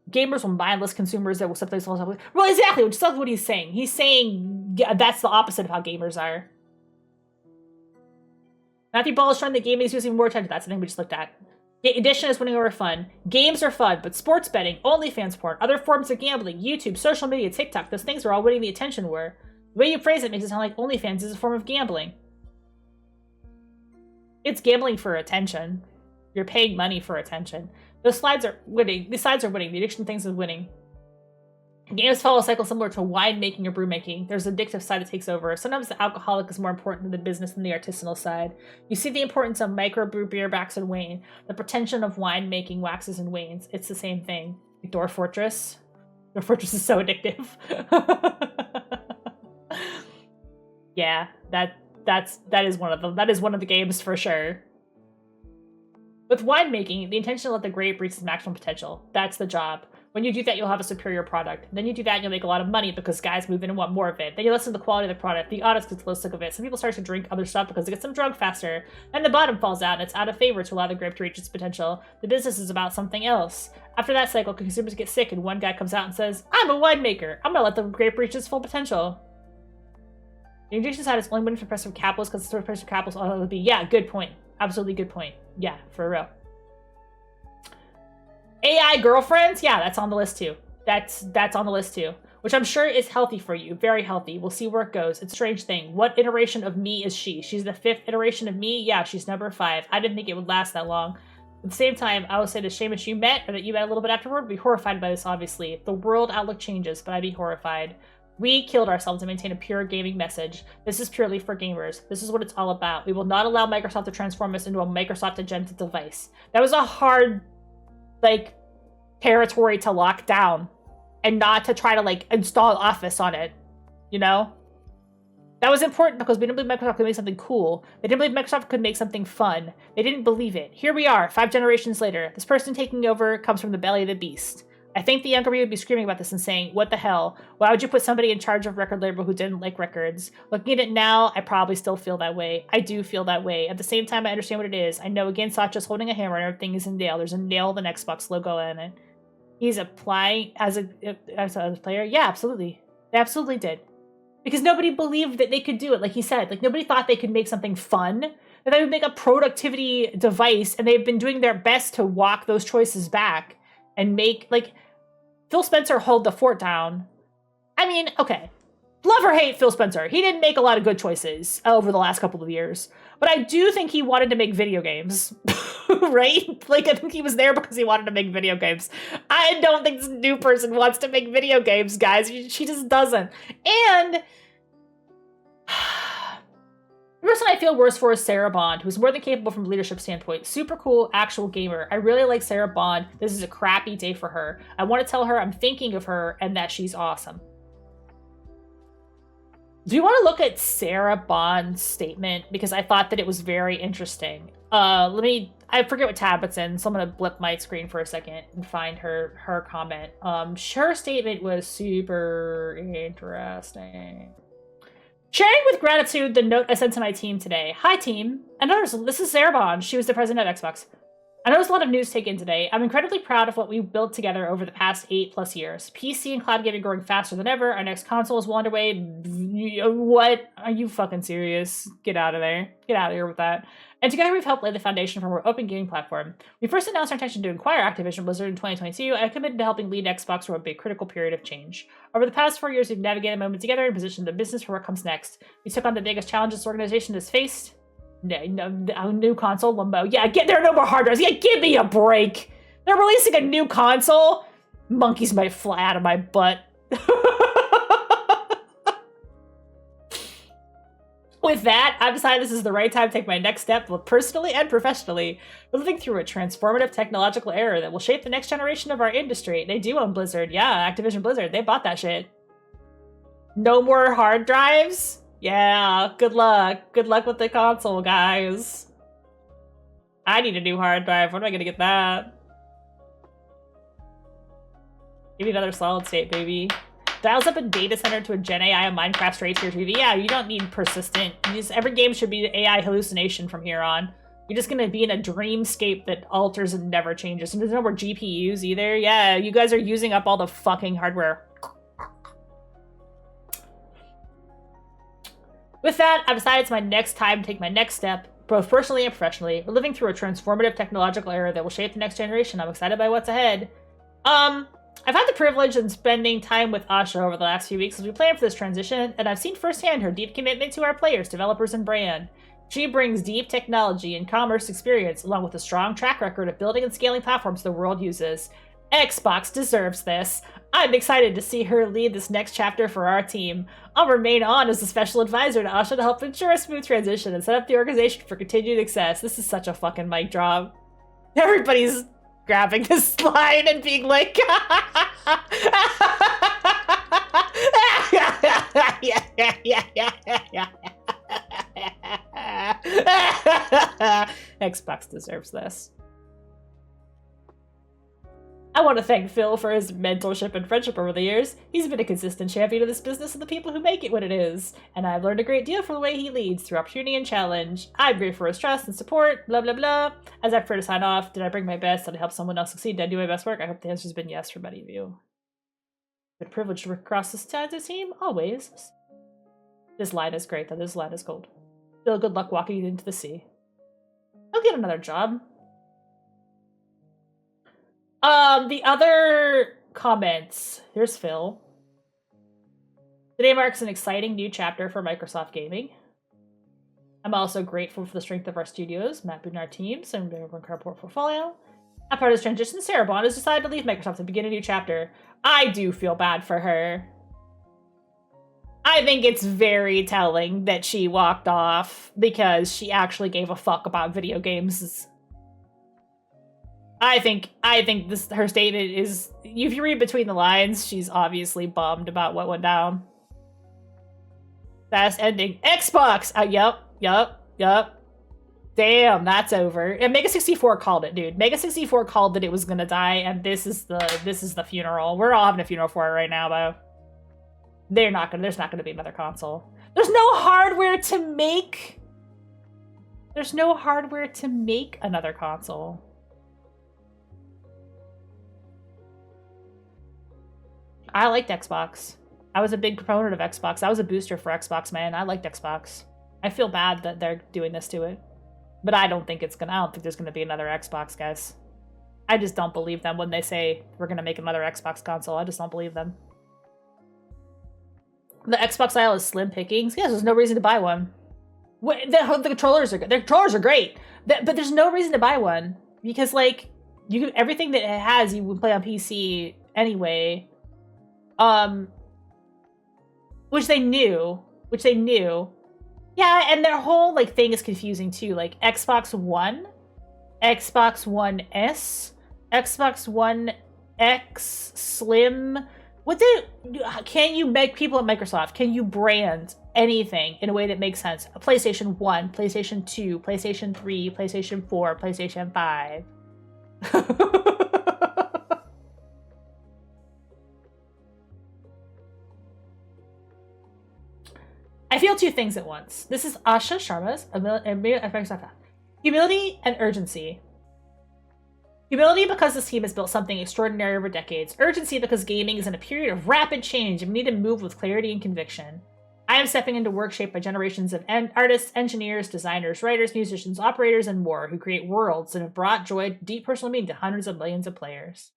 Gamers will mindless consumers that will accept those. Well, exactly, which is what he's saying. He's saying that's the opposite of how gamers are. Matthew Ball is showing that gaming is using more attention. That's the thing we just looked at. Addition is winning over fun. Games are fun, but sports betting, OnlyFans porn, other forms of gambling, YouTube, social media, TikTok, those things are all winning the attention war. The way you phrase it makes it sound like OnlyFans is a form of gambling. It's gambling for attention. You're paying money for attention. Those slides are winning. These slides are winning. The addiction things is winning. Games follow a cycle similar to wine making or brew making. There's an addictive side that takes over. Sometimes the alcoholic is more important than the business than the artisanal side. You see the importance of microbrew beer wax and wane. The pretension of wine making waxes and wanes. It's the same thing. Dwarf Fortress. Dwarf Fortress is so addictive. Yeah, that is one of them. That is one of the games for sure. With winemaking, the intention to let the grape reach its maximum potential. That's the job. When you do that, you'll have a superior product. Then you do that and you'll make a lot of money because guys move in and want more of it. Then you listen to the quality of the product. The audience gets a little sick of it. Some people start to drink other stuff because it gets them drunk faster. Then the bottom falls out and it's out of favor to allow the grape to reach its potential. The business is about something else. After that cycle, consumers get sick and one guy comes out and says, I'm a winemaker. I'm gonna let the grape reach its full potential. The injection side is only winning for progressive capitalists because the sort of progressive capitalists will be, yeah, good point. Absolutely good point. Yeah, for real. AI girlfriends? Yeah, that's on the list too. That's on the list too. Which I'm sure is healthy for you. Very healthy. We'll see where it goes. It's a strange thing. What iteration of me is she? She's the 5th iteration of me? Yeah, she's number 5. I didn't think it would last that long. At the same time, I would say the Seamus you met, or that you met a little bit afterward, would be horrified by this, obviously. The world outlook changes, but I'd be horrified. We killed ourselves to maintain a pure gaming message. This is purely for gamers. This is what it's all about. We will not allow Microsoft to transform us into a Microsoft-agented device. That was a hard, territory to lock down. And not to try to, install Office on it. You know? That was important because we didn't believe Microsoft could make something cool. They didn't believe Microsoft could make something fun. They didn't believe it. Here we are, 5 generations later. This person taking over comes from the belly of the beast. I think the younger me would be screaming about this and saying, what the hell? Why would you put somebody in charge of record label who didn't like records? Looking at it now, I probably still feel that way. I do feel that way. At the same time, I understand what it is. I know again, Satya's holding a hammer and everything is a nail. There's a nail with an Xbox logo in it. He's applying as a player? Yeah, absolutely. They absolutely did. Because nobody believed that they could do it, like he said. Nobody thought they could make something fun. That they would make a productivity device, and they've been doing their best to walk those choices back. and make, like, Phil Spencer hold the fort down. I mean, okay. Love or hate Phil Spencer. He didn't make a lot of good choices over the last couple of years. But I do think he wanted to make video games. Right? Like, I think he was there because he wanted to make video games. I don't think this new person wants to make video games, guys. She just doesn't. And the person I feel worse for is Sarah Bond, who's more than capable from a leadership standpoint. Super cool, actual gamer. I really like Sarah Bond. This is a crappy day for her. I want to tell her I'm thinking of her and that she's awesome. Do you want to look at Sarah Bond's statement? Because I thought that it was very interesting. I forget what tab it's in, so I'm going to blip my screen for a second and find her comment. Her statement was super interesting. Sharing with gratitude the note I sent to my team today. Hi, team. I noticed this is Sarah Bond. She was the president of Xbox. I noticed a lot of news taken today. I'm incredibly proud of what we built together over the past 8+ years. PC and cloud gaming growing faster than ever. Our next console is well underway. What? Are you fucking serious? Get out of there. Get out of here with that. And together we've helped lay the foundation for our open gaming platform. We first announced our intention to acquire Activision Blizzard in 2022. I committed to helping lead Xbox through a big critical period of change. Over the past 4 years, we've navigated the moment together and positioned the business for what comes next. We took on the biggest challenges this organization has faced. No, new console, limbo. Yeah, there are no more hard drives. Yeah, give me a break. They're releasing a new console. Monkeys might fly out of my butt. With that, I've decided this is the right time to take my next step, both personally and professionally. We're living through a transformative technological era that will shape the next generation of our industry. They do own Blizzard. Yeah, Activision Blizzard. They bought that shit. No more hard drives? Yeah, good luck. Good luck with the console, guys. I need a new hard drive. When am I gonna get that? Give me another solid state, baby. Dials up a data center to a Gen AI and Minecraft straight to your TV. Yeah, you don't need persistent. Every game should be AI hallucination from here on. You're just gonna be in a dreamscape that alters and never changes. And there's no more GPUs either. Yeah, you guys are using up all the fucking hardware. With that, I've decided it's my next time to take my next step, both personally and professionally. We're living through a transformative technological era that will shape the next generation. I'm excited by what's ahead. I've had the privilege of spending time with Asha over the last few weeks as we plan for this transition, and I've seen firsthand her deep commitment to our players, developers, and brand. She brings deep technology and commerce experience, along with a strong track record of building and scaling platforms the world uses. Xbox deserves this. I'm excited to see her lead this next chapter for our team. I'll remain on as a special advisor to Asha to help ensure a smooth transition and set up the organization for continued success. This is such a fucking mic drop. Everybody's grabbing this line and being like, Xbox deserves this. I want to thank Phil for his mentorship and friendship over the years. He's been a consistent champion of this business and the people who make it what it is. And I've learned a great deal from the way he leads through opportunity and challenge. I'm grateful for his trust and support, blah, blah, blah. As I prefer to sign off, did I bring my best? Did I help someone else succeed? Did I do my best work? I hope the answer's been yes for many of you. Been a privilege to work across this team, always. This line is great, though. This line is gold. Phil, good luck walking into the sea. I'll get another job. The other comments. Here's Phil. Today marks an exciting new chapter for Microsoft Gaming. I'm also grateful for the strength of our studios, mapping our teams, and our portfolio. As part of this transition, Sarah Bond has decided to leave Microsoft and begin a new chapter. I do feel bad for her. I think it's very telling that she walked off because she actually gave a fuck about video games. I think her statement is, if you read between the lines, she's obviously bummed about what went down. Fast ending. Xbox! Yup. Damn, that's over. And Mega64 called it, dude. Mega64 called that it was gonna die, and this is the funeral. We're all having a funeral for it right now, though. There's not gonna be another console. There's no hardware to make. There's no hardware to make another console. I liked Xbox. I was a big proponent of Xbox. I was a booster for Xbox, man. I liked Xbox. I feel bad that they're doing this to it. But I don't think there's gonna be another Xbox, guys. I just don't believe them when they say we're gonna make another Xbox console. I just don't believe them. The Xbox aisle is slim pickings. Yes, there's no reason to buy one. The controllers are good. The controllers are great, but there's no reason to buy one because like everything that it has you would play on PC anyway. Which they knew. Yeah, and their whole like thing is confusing too. Like Xbox One, Xbox One S, Xbox One X Slim. Can you make people at Microsoft? Can you brand anything in a way that makes sense? A PlayStation 1, PlayStation 2, PlayStation 3, PlayStation 4, PlayStation 5. I feel two things at once. This is Asha Sharma's humility and urgency. Humility because this team has built something extraordinary over decades. Urgency because gaming is in a period of rapid change and we need to move with clarity and conviction. I am stepping into work shaped by generations of artists, engineers, designers, writers, musicians, operators, and more who create worlds that have brought joy, deep personal meaning to hundreds of millions of players.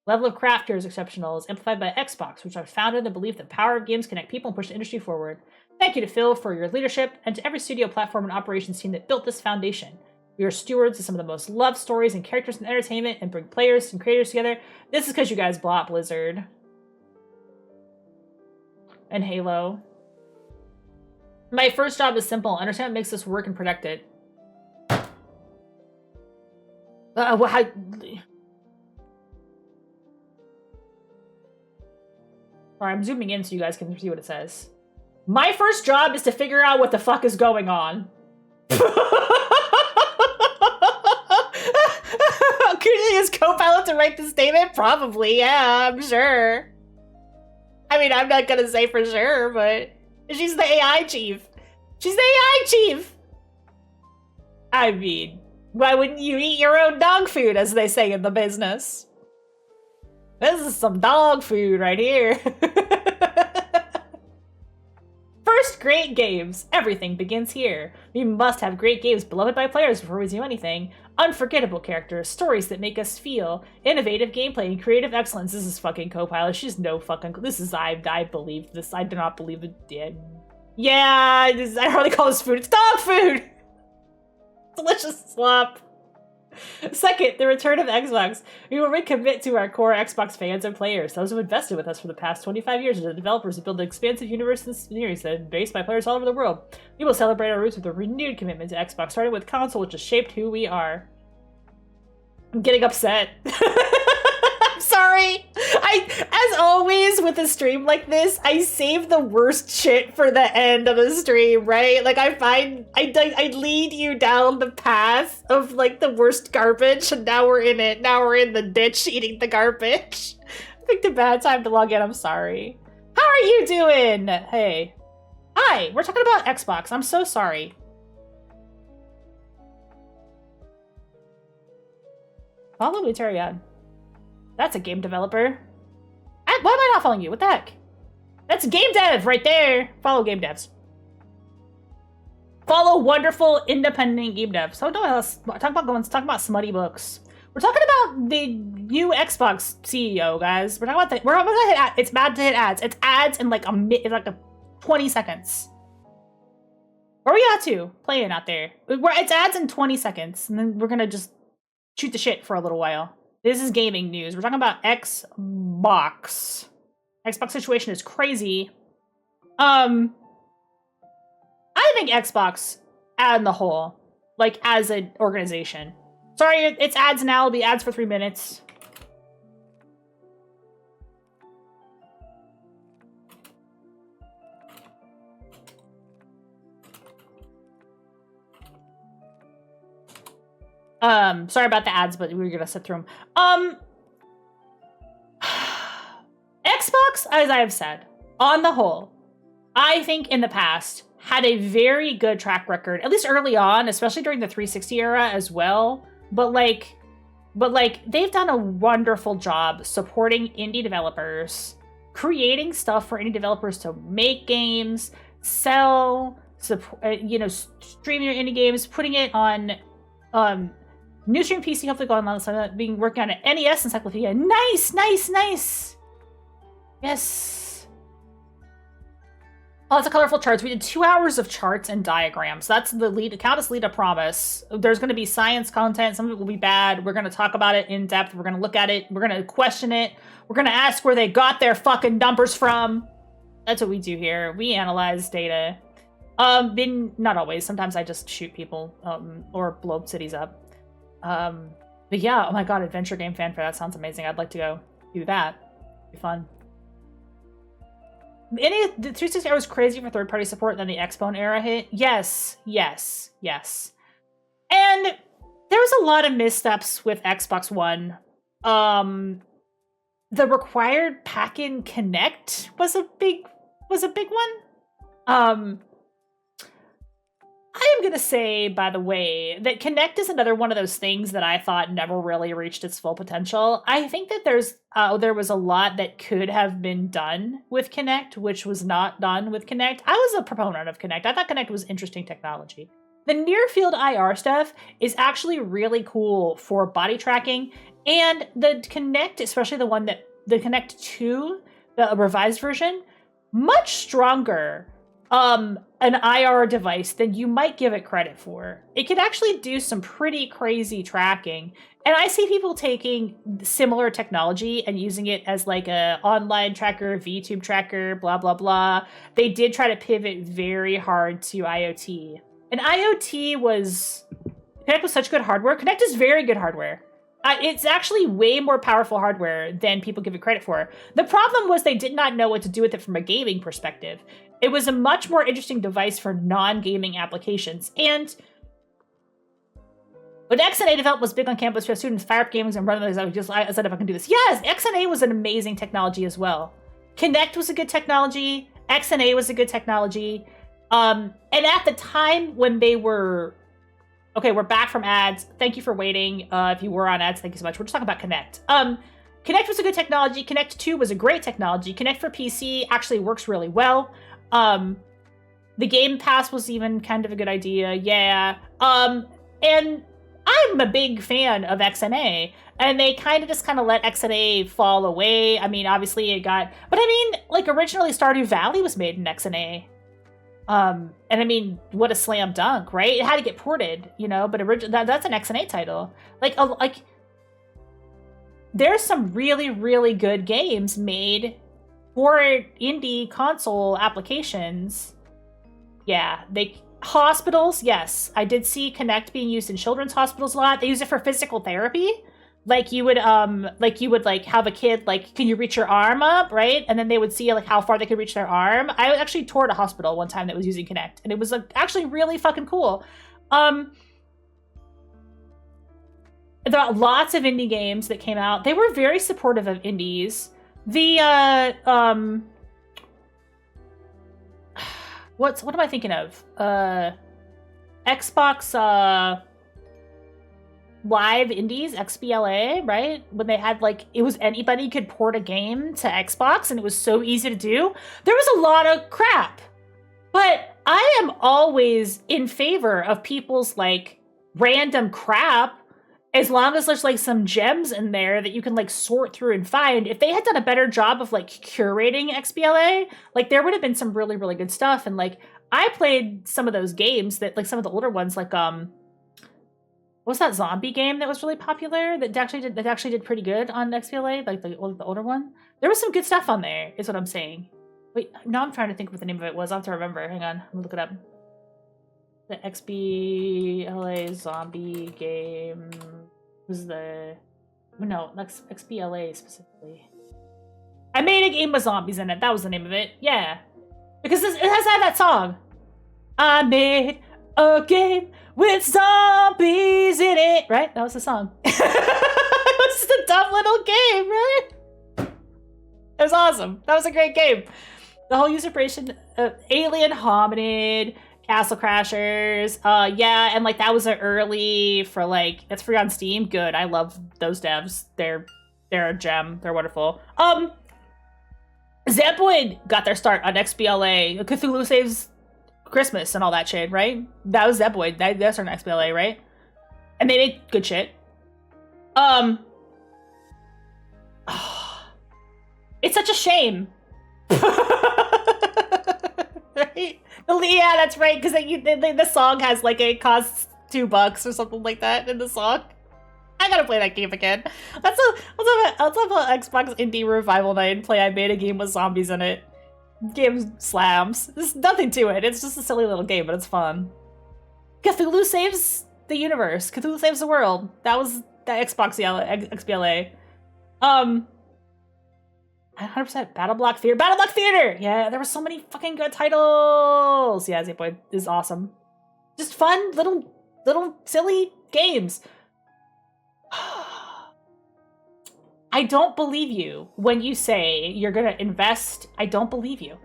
Level of craft here is exceptional, is amplified by Xbox, which I've founded in the belief that the power of games connect people and push the industry forward. Thank you to Phil for your leadership and to every studio, platform, and operations team that built this foundation. We are stewards of some of the most loved stories and characters in entertainment and bring players and creators together. This is because you guys bought Blizzard. And Halo. My first job is simple. Understand what makes this work and protect it. Sorry, I'm zooming in so you guys can see what it says. My first job is to figure out what the fuck is going on. Could you use Copilot to write the statement? Probably, yeah, I'm sure. I mean, I'm not gonna say for sure, but she's the AI chief. She's the AI chief! I mean, why wouldn't you eat your own dog food, as they say in the business? This is some dog food right here. First, great games. Everything begins here. We must have great games beloved by players before we do anything. Unforgettable characters, stories that make us feel, innovative gameplay, and creative excellence. This is fucking Copilot. She's no fucking... This is... I believe this. I do not believe it. Yeah, I hardly call this food. It's dog food! Delicious slop. Second, the return of Xbox. We will recommit to our core Xbox fans and players, those who have invested with us for the past 25 years, and the developers who build an expansive universe and series that is based by players all over the world. We will celebrate our roots with a renewed commitment to Xbox, starting with console, which has shaped who we are. I'm getting upset. I'm sorry. As always with a stream like this, I save the worst shit for the end of the stream, right? Like I lead you down the path of like the worst garbage, and now we're in it. Now we're in the ditch eating the garbage. I picked a bad time to log in. I'm sorry. How are you doing? Hey. Hi. We're talking about Xbox. I'm so sorry. Follow Luteriad. That's a game developer. Why am I not following you? What the heck? That's game dev right there. Follow game devs. Follow wonderful independent game devs. So don't talk about smutty books. We're talking about the new Xbox CEO, guys. We're talking about we're hit ads. It's bad to hit ads. It's ads in like a 20 seconds. Where are we at to? Playing out there. It's ads in 20 seconds, and then we're gonna just shoot the shit for a little while. This is gaming news. We're talking about Xbox. Xbox situation is crazy. I think Xbox, on the whole, like as an organization. Sorry, it's ads now. It'll be ads for 3 minutes. Sorry about the ads, but we were gonna sit through them. Xbox, as I have said, on the whole, I think in the past had a very good track record, at least early on, especially during the 360 era as well. But they've done a wonderful job supporting indie developers, creating stuff for indie developers to make games, sell, stream your indie games, putting it on, New stream PC, hopefully go online. So being working on an NES encyclopedia. Nice, nice, nice. Yes. Lots of colorful charts. We did 2 hours of charts and diagrams. That's the lead. Countess Lita promise. There's going to be science content. Some of it will be bad. We're going to talk about it in depth. We're going to look at it. We're going to question it. We're going to ask where they got their fucking numbers from. That's what we do here. We analyze data. Not always. Sometimes I just shoot people or blow cities up. But yeah, oh my god, adventure game fanfare. That sounds amazing. I'd like to go do that. It'd be fun. The 360 era was crazy for third-party support, and then the Xbone era hit. Yes, yes, yes. And there was a lot of missteps with Xbox One. The required pack-in connect was a big one. I am going to say, by the way, that Kinect is another one of those things that I thought never really reached its full potential. I think that there was a lot that could have been done with Kinect, which was not done with Kinect. I was a proponent of Kinect. I thought Kinect was interesting technology. The near-field IR stuff is actually really cool for body tracking, and the Kinect, especially the Kinect 2, the revised version, much stronger an IR device than you might give it credit for. It could actually do some pretty crazy tracking. And I see people taking similar technology and using it as like a online tracker, VTube tracker, blah, blah, blah. They did try to pivot very hard to IoT. And Kinect was such good hardware. Kinect is very good hardware. It's actually way more powerful hardware than people give it credit for. The problem was they did not know what to do with it from a gaming perspective. It was a much more interesting device for non-gaming applications. And when XNA developed was big on campus for students, fire up gaming and run those, I said if I can do this. Yes, XNA was an amazing technology as well. Kinect was a good technology. XNA was a good technology. And at the time when they were... Okay, we're back from ads. Thank you for waiting. If you were on ads, thank you so much. We're just talking about Kinect. Kinect was a good technology. Kinect 2 was a great technology. Kinect for PC actually works really well. The Game Pass was even kind of a good idea. Yeah. And I'm a big fan of XNA. And they kind of let XNA fall away. I mean, obviously it got... But I mean, like, originally Stardew Valley was made in XNA. And I mean, what a slam dunk, right? It had to get ported, you know, but that's an XNA title. Like, there's some really, really good games made for indie console applications. Yeah, hospitals, yes. I did see Kinect being used in children's hospitals a lot. They use it for physical therapy. Like you would have a kid, like, can you reach your arm up, right? And then they would see like how far they could reach their arm. I actually toured a hospital one time that was using Kinect, and it was actually really fucking cool. There are lots of indie games that came out. They were very supportive of indies. The what am I thinking of? Xbox Live Indies, XBLA, right? When they had it was anybody could port a game to Xbox and it was so easy to do. There was a lot of crap. But I am always in favor of people's random crap as long as there's some gems in there that you can sort through and find. If they had done a better job of curating XBLA, there would have been some really, really good stuff. And I played some of those games that some of the older ones what's that zombie game that was really popular that actually did pretty good on XBLA, the older one? There was some good stuff on there, is what I'm saying. Wait, now I'm trying to think what the name of it was. I'll have to remember. Hang on, I'm gonna look it up. The XBLA zombie game was XBLA specifically. I made a game with zombies in it. That was the name of it. Yeah, because it has that song. I made a game with zombies in it, right? That was the song. It was just a dumb little game, right? It was awesome. That was a great game. The whole usurpation of Alien Hominid, Castle Crashers, yeah, and that was an early for it's free on Steam. Good, I love those devs. They're a gem. They're wonderful. Zeboid got their start on XBLA. Cthulhu Saves Christmas and all that shit, right? That was Zeboid. That's our XBLA, right? And they made good shit. Um, it's such a shame. Right? Yeah, that's right. Because the song has like it costs $2 or something like that in the song. I gotta play that game again. Let's have an Xbox Indie Revival Night and play I Made a Game with Zombies in it. Game slams. There's nothing to it. It's just a silly little game, but it's fun. Cthulhu saves the universe. Cthulhu saves the world. That was the Xbox XBLA. 100% Battleblock Theater. Battleblock Theater! Yeah, there were so many fucking good titles. Yeah, Z-Boy is awesome. Just fun, little, silly games. I don't believe you when you say you're gonna invest. I don't believe you.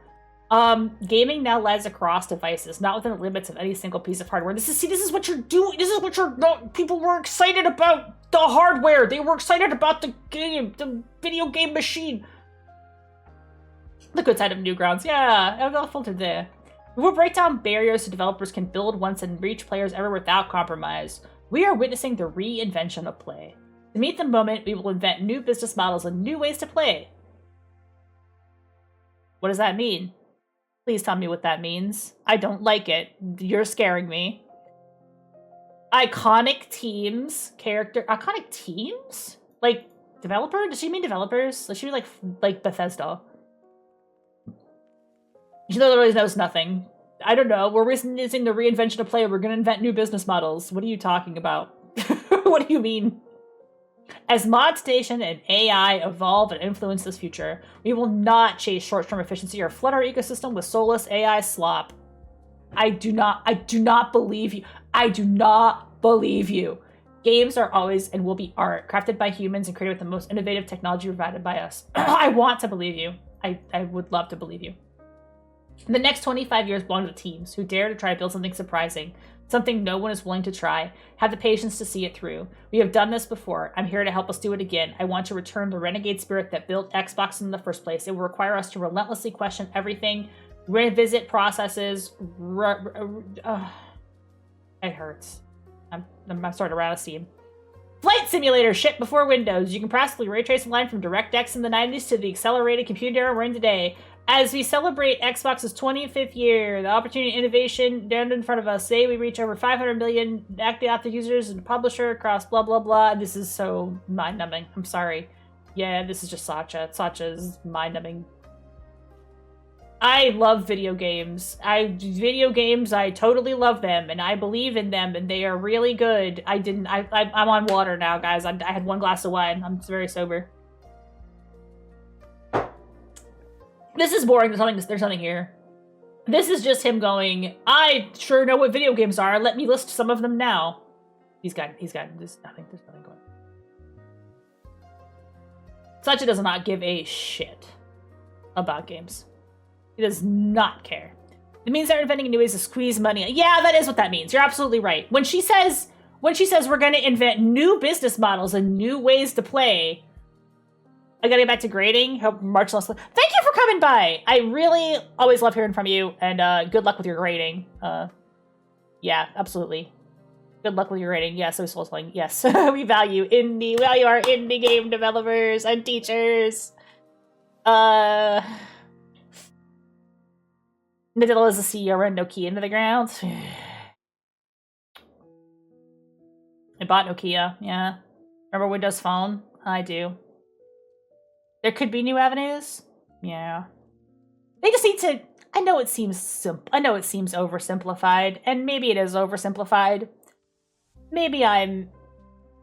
Gaming now lies across devices, not within the limits of any single piece of hardware. This is what you're doing. This is what people were excited about the hardware. They were excited about the game, the video game machine. The good side of Newgrounds. Yeah, I'll filter there. We will break down barriers so developers can build once and reach players ever without compromise. We are witnessing the reinvention of play. To meet the moment, we will invent new business models and new ways to play. What does that mean? Please tell me what that means. I don't like it. You're scaring me. Iconic teams, iconic teams? Like, developer? Does she mean developers? Does she mean like Bethesda? She literally knows nothing. I don't know. We're witnessing the reinvention of play. We're going to invent new business models. What are you talking about? What do you mean? As mod station and AI evolve and influence this future, we will not chase short-term efficiency or flood our ecosystem with soulless AI slop. I do not believe you. I do not believe you. Games are always and will be art, crafted by humans and created with the most innovative technology provided by us. I want to believe you. I would love to believe you. The next 25 years belong to teams who dare to try to build something surprising, something no one is willing to try, have the patience to see it through. We have done this before. I'm here to help us do it again. I want to return the renegade spirit that built Xbox in the first place. It will require us to relentlessly question everything, revisit processes. It hurts. I'm starting to run out of steam. Flight Simulator shipped before Windows. You can practically ray trace the line from DirectX in the 90s to the accelerated computer era we're in today. As we celebrate Xbox's 25th year, the opportunity and innovation down in front of us, say we reach over 500 million active users and publisher across blah, blah, blah. This is so mind-numbing. I'm sorry. Yeah, this is just Sacha. Sacha's mind-numbing. I love video games. I totally love them, and I believe in them, and they are really good. I'm on water now, guys. I had one glass of wine. I'm very sober. This is boring. There's nothing here. This is just him going, I sure know what video games are. Let me list some of them now. There's nothing going. Sacha does not give a shit about games. He does not care. It means they're inventing new ways to squeeze money. Yeah, that is what that means. You're absolutely right. When she says we're going to invent new business models and new ways to play, I gotta get back to grading. Hope March less. Thank you for coming by. I really always love hearing from you, and good luck with your grading. Yeah, absolutely. Good luck with your grading. Yes, so soul playing. Yes, we value our indie game developers and teachers. Nadilla is the CEO and Nokia into the ground. I bought Nokia. Yeah, remember Windows Phone? I do. There could be new avenues. Yeah. They just need to... I know it seems oversimplified, and maybe it is oversimplified. Maybe I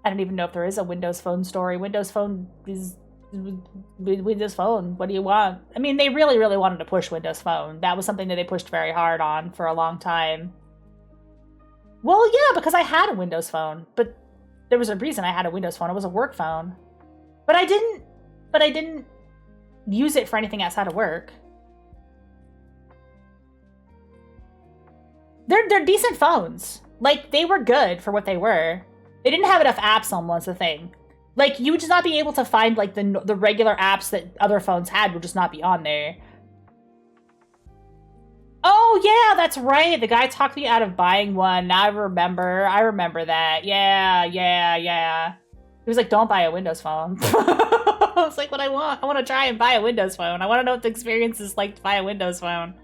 don't even know if there is a Windows Phone story. Windows Phone is... Windows Phone. What do you want? I mean, they really, really wanted to push Windows Phone. That was something that they pushed very hard on for a long time. Well, yeah, because I had a Windows Phone. But there was a reason I had a Windows Phone. It was a work phone. But I didn't use it for anything outside of work. They're decent phones. Like, they were good for what they were. They didn't have enough apps on one's the thing. Like, you would just not be able to find, like, the regular apps that other phones had would just not be on there. Oh, yeah, that's right. The guy talked me out of buying one. Now I remember that. Yeah. He was like, don't buy a Windows phone. I was like, what I want? I want to try and buy a Windows phone. I want to know what the experience is like to buy a Windows phone.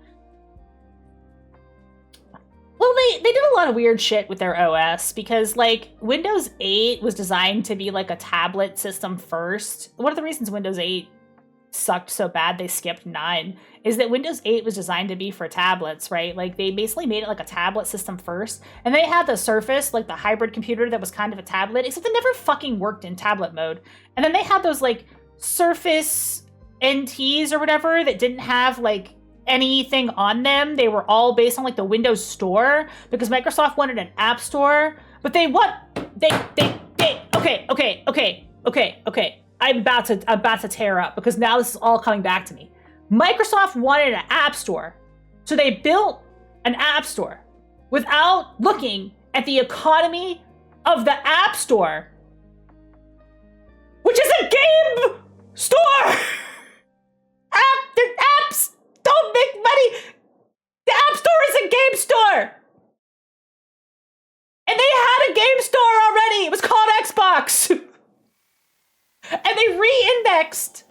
Well, they did a lot of weird shit with their OS because, like, Windows 8 was designed to be, like, a tablet system first. One of the reasons Windows 8 sucked so bad they skipped 9 is that Windows 8 was designed to be for tablets, right? Like, they basically made it like a tablet system first, and they had the Surface, like the hybrid computer that was kind of a tablet, except it never fucking worked in tablet mode. And then they had those, like, Surface NTs or whatever that didn't have, like, anything on them. They were all based on, like, the Windows Store, because Microsoft wanted an app store, but they okay. I'm about to tear up because now this is all coming back to me. Microsoft wanted an app store. So they built an app store without looking at the economy of the app store, which is a game store. Apps don't make money. The app store is a game store. And they had a game store already. It was called Xbox. And they re-indexed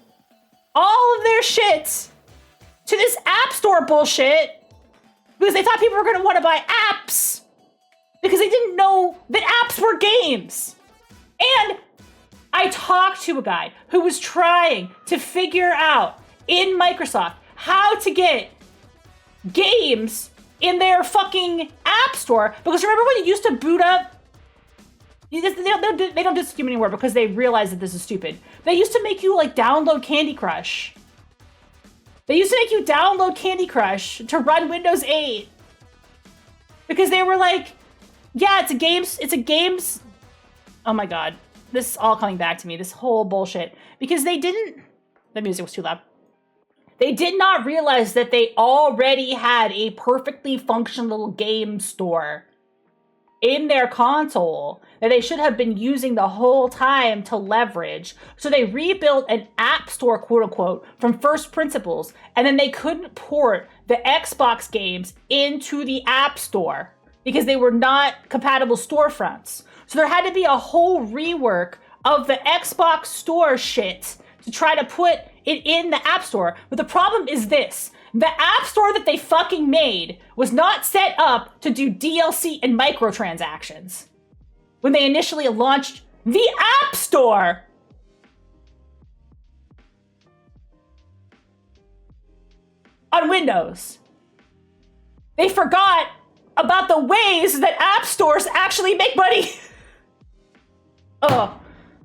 all of their shit to this app store bullshit because they thought people were going to want to buy apps because they didn't know that apps were games. And I talked to a guy who was trying to figure out in Microsoft how to get games in their fucking app store, because remember when you used to boot up? They don't do this anymore because they realize that this is stupid. They used to make you, like, download Candy Crush. They used to make you download Candy Crush to run Windows 8. Because they were like, yeah, it's a games. Oh my god. This is all coming back to me, this whole bullshit. Because the music was too loud. They did not realize that they already had a perfectly functional game store in their console that they should have been using the whole time to leverage. So they rebuilt an app store, quote unquote, from first principles, and then they couldn't port the Xbox games into the app store because they were not compatible storefronts. So there had to be a whole rework of the Xbox store shit to try to put it in the app store. But the problem is this. The app store that they fucking made was not set up to do DLC and microtransactions when they initially launched the App Store. On Windows. They forgot about the ways that app stores actually make money. Oh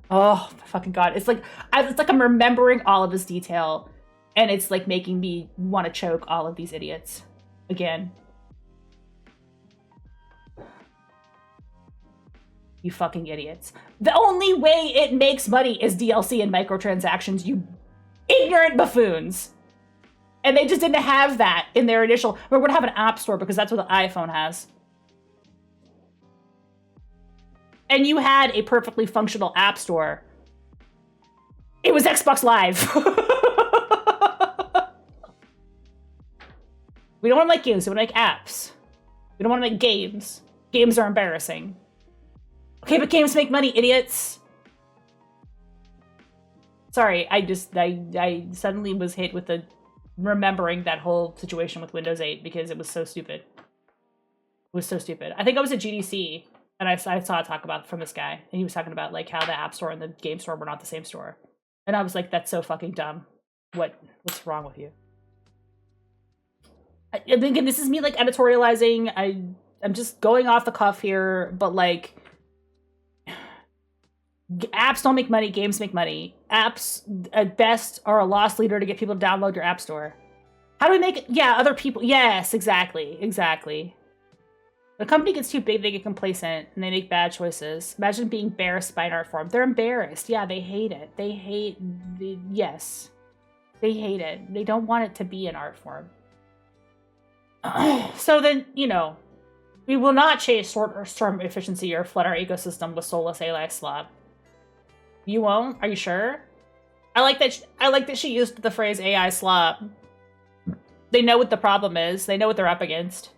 my fucking god. It's like I'm remembering all of this detail, and it's like making me want to choke all of these idiots again. You fucking idiots. The only way it makes money is DLC and microtransactions, you ignorant buffoons. And they just didn't have that in their initial... We're going to have an app store because that's what the iPhone has. And you had a perfectly functional app store. It was Xbox Live. We don't want to make games, we want to make apps. We don't want to make games. Games are embarrassing. Okay, but games make money, idiots. Sorry, I suddenly was hit with the remembering that whole situation with Windows 8 because it was so stupid. It was so stupid. I think I was at GDC and I saw a talk about from this guy, and he was talking about like how the App Store and the Game Store were not the same store. And I was like, that's so fucking dumb. What's wrong with you? I think this is me like editorializing. I'm just going off the cuff here, but like apps don't make money, games make money. Apps at best are a loss leader to get people to download your app store. How do we make it? Yeah, other people. Yes, exactly. The company gets too big, they get complacent, and they make bad choices. Imagine being embarrassed by an art form. They're embarrassed. Yeah, they hate it. Yes. They hate it. They don't want it to be an art form. So then, we will not chase short-term efficiency or flood our ecosystem with soulless AI slop. You won't? Are you sure? I like that she used the phrase AI slop. They know what the problem is. They know what they're up against.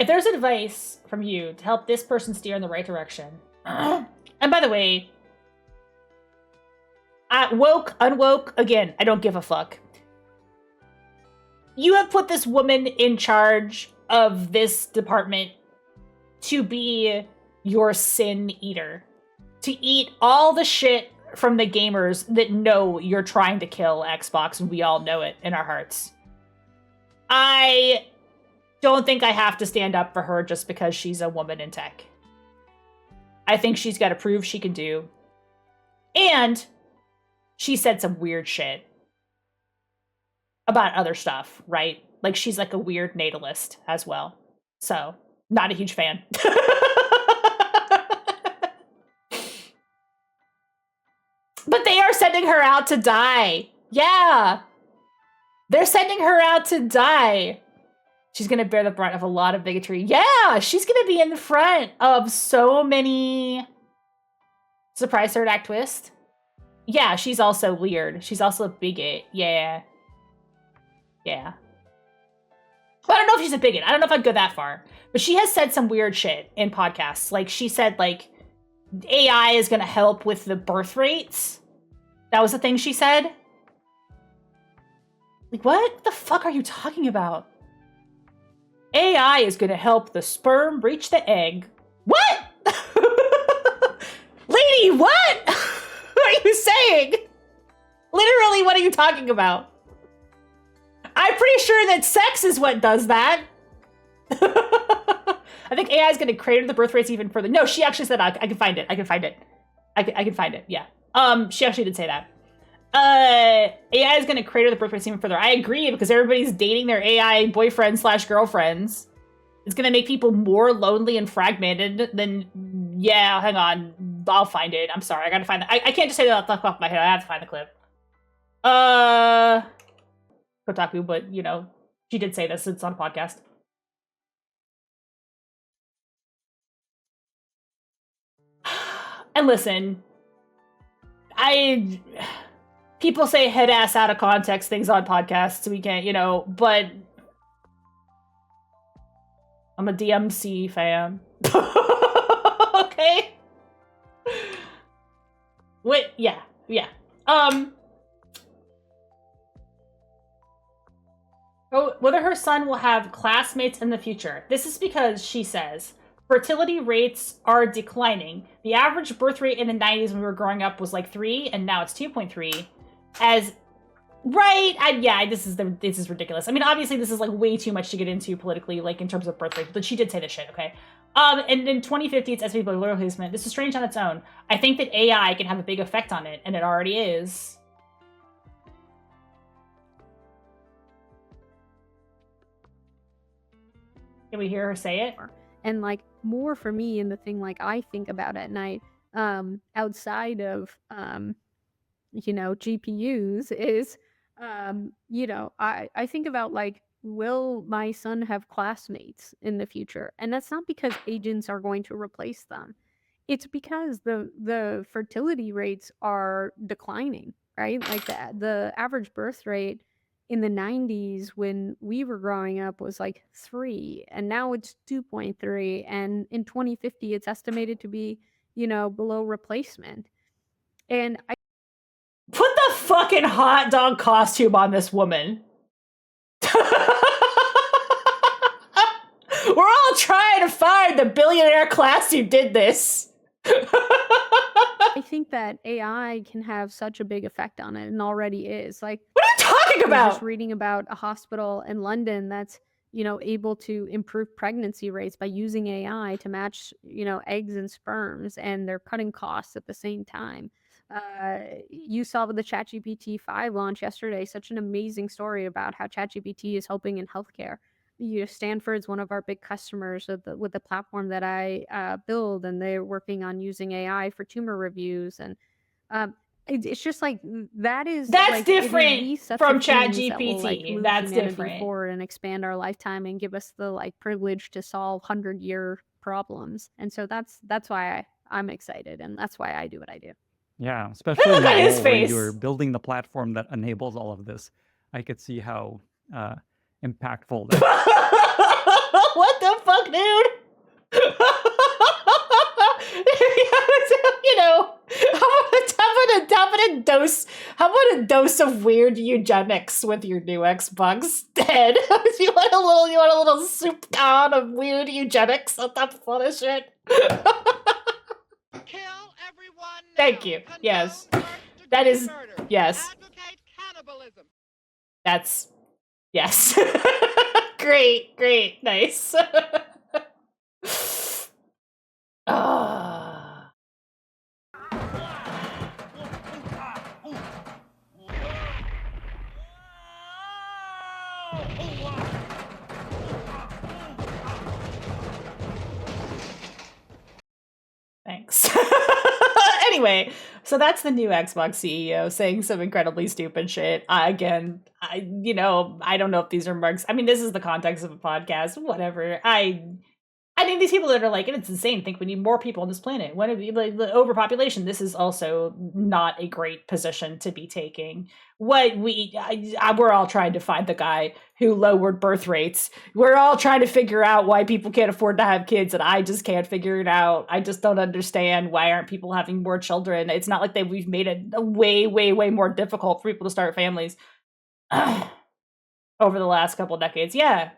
if there's advice from you to help this person steer in the right direction, and by the way, woke, unwoke, again, I don't give a fuck. You have put this woman in charge of this department to be your sin eater. To eat all the shit from the gamers that know you're trying to kill Xbox, and we all know it in our hearts. I don't think I have to stand up for her just because she's a woman in tech. I think she's got to prove she can do. And she said some weird shit about other stuff, right? Like, she's like a weird natalist as well. So, not a huge fan. But they are sending her out to die. Yeah. They're sending her out to die. She's going to bear the brunt of a lot of bigotry. Yeah, she's going to be in the front of so many... Surprise third act twist. Yeah, she's also weird. She's also a bigot. Yeah. Yeah. Well, I don't know if she's a bigot. I don't know if I'd go that far. But she has said some weird shit in podcasts. Like, she said, like, AI is going to help with the birth rates. That was the thing she said. Like, what the fuck are you talking about? AI is going to help the sperm reach the egg. What? Lady, what? What are you saying? Literally, what are you talking about? I'm pretty sure that sex is what does that. I think AI is going to crater the birth rates even further. No, she actually said, I can find it. I can find it. I can find it. Yeah. She actually did say that. AI is going to crater the birth rates even further. I agree, because everybody's dating their AI boyfriends/girlfriends. It's going to make people more lonely and fragmented than... Yeah, hang on. I'll find it. I'm sorry. I got to find it. I can't just say that off the top of my head. I have to find the clip. Kotaku, but, you know, she did say this. It's on a podcast. And listen, people say head ass out of context things on podcasts, so we can't, you know, but I'm a DMC fan. Okay? Wait, yeah. Whether her son will have classmates in the future. This is because, she says, fertility rates are declining. The average birth rate in the 90s when we were growing up was like 3, and now it's 2.3. This is ridiculous. I mean, obviously this is like way too much to get into politically, like in terms of birth rate, but she did say this shit, okay? And in 2050, it's estimated by loyal replacement. This is strange on its own. I think that AI can have a big effect on it, and it already is. Can we hear her say it? And like more for me, and the thing like I think about at night, outside of GPUs is I think about like, will my son have classmates in the future? And that's not because agents are going to replace them. It's because the fertility rates are declining, right? Like the average birth rate in the 90s when we were growing up was like 3, and now it's 2.3, and in 2050 it's estimated to be, below replacement. And I put the fucking hot dog costume on this woman. We're all trying to find the billionaire class who did this. I think that AI can have such a big effect on it, and already is. Like, what are you talking about? I was just reading about a hospital in London that's, able to improve pregnancy rates by using AI to match, eggs and sperms, and they're cutting costs at the same time. You saw with the ChatGPT 5 launch yesterday, such an amazing story about how ChatGPT is helping in healthcare. Stanford's one of our big customers with the platform that I build, and they're working on using AI for tumor reviews. And it's just like that's like, different from ChatGPT. Like, that's different forward and expand our lifetime and give us the like privilege to solve 100-year problems. And so that's why I'm excited, and that's why I do what I do. Yeah, especially when you're building the platform that enables all of this. I could see how impactful that What the fuck, dude? You know, how about a dose of weird eugenics with your new Xbox, Ted? You want a little soup can of weird eugenics on top of all this shit? Kill everyone now. Thank you. Condone Yes. first-degree That is murder. yes. Advocate cannibalism. That's yes. Great, nice. Ah. Thanks. Anyway, so that's the new Xbox CEO saying some incredibly stupid shit. I don't know if these are marks. I mean, this is the context of a podcast. Whatever. I think these people that are like, it's insane. Think we need more people on this planet. When like the overpopulation, this is also not a great position to be taking. We're all trying to find the guy who lowered birth rates. We're all trying to figure out why people can't afford to have kids, and I just can't figure it out. I just don't understand why aren't people having more children. It's not like we've made it way more difficult for people to start families over the last couple of decades. Yeah.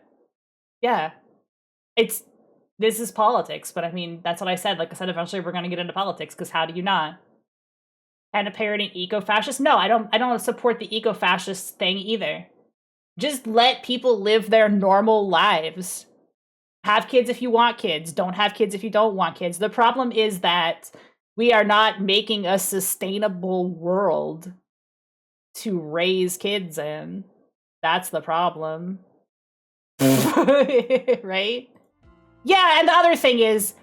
This is politics, but I mean, that's what I said. Like I said, eventually we're going to get into politics, because how do you not? And a parroting eco-fascist? No, I don't support the eco-fascist thing either. Just let people live their normal lives. Have kids if you want kids. Don't have kids if you don't want kids. The problem is that we are not making a sustainable world to raise kids in. That's the problem. Right? Yeah, and the other thing is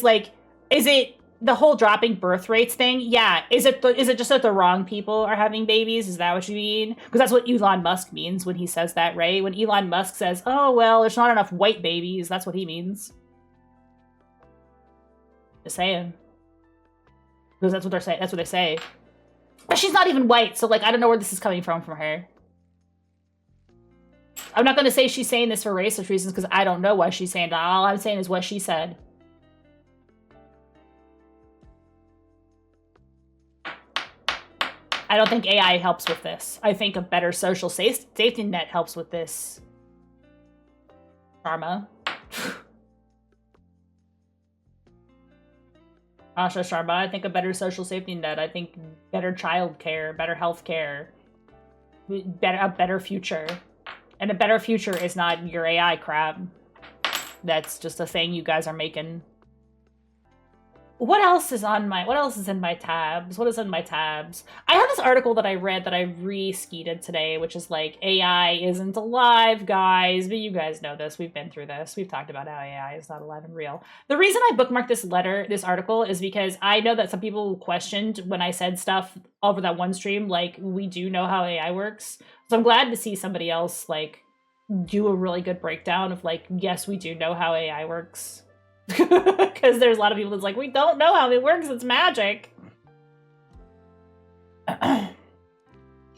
like, is it the whole dropping birth rates thing? Yeah, is it just that the wrong people are having babies? Is that what you mean? Because that's what Elon Musk means when he says that, right? When Elon Musk says, "Oh well, there's not enough white babies," that's what he means. Just saying, because that's what they're saying. That's what they say. But she's not even white, so like I don't know where this is coming from her. I'm not going to say she's saying this for racist reasons, because I don't know why she's saying that. All I'm saying is what she said. I don't think AI helps with this. I think a better social safety net helps with this. Sharma. Asha Sharma, I think a better social safety net. I think better child care, better health care, a better future. And a better future is not your AI crap. That's just a thing you guys are making. What else is in my tabs? What is in my tabs? I have this article that I read that I re-skeeted today, which is like, AI isn't alive, guys. But you guys know this. We've been through this. We've talked about how AI is not alive and real. The reason I bookmarked this article, is because I know that some people questioned when I said stuff over that one stream, like, we do know how AI works. So I'm glad to see somebody else, like, do a really good breakdown of, like, yes, we do know how AI works. Because there's a lot of people that's like, we don't know how it works, it's magic.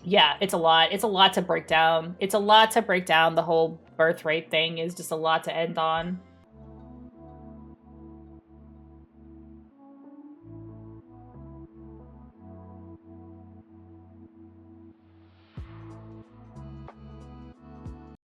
Yeah, it's a lot. It's a lot to break down. The whole birth rate thing is just a lot to end on.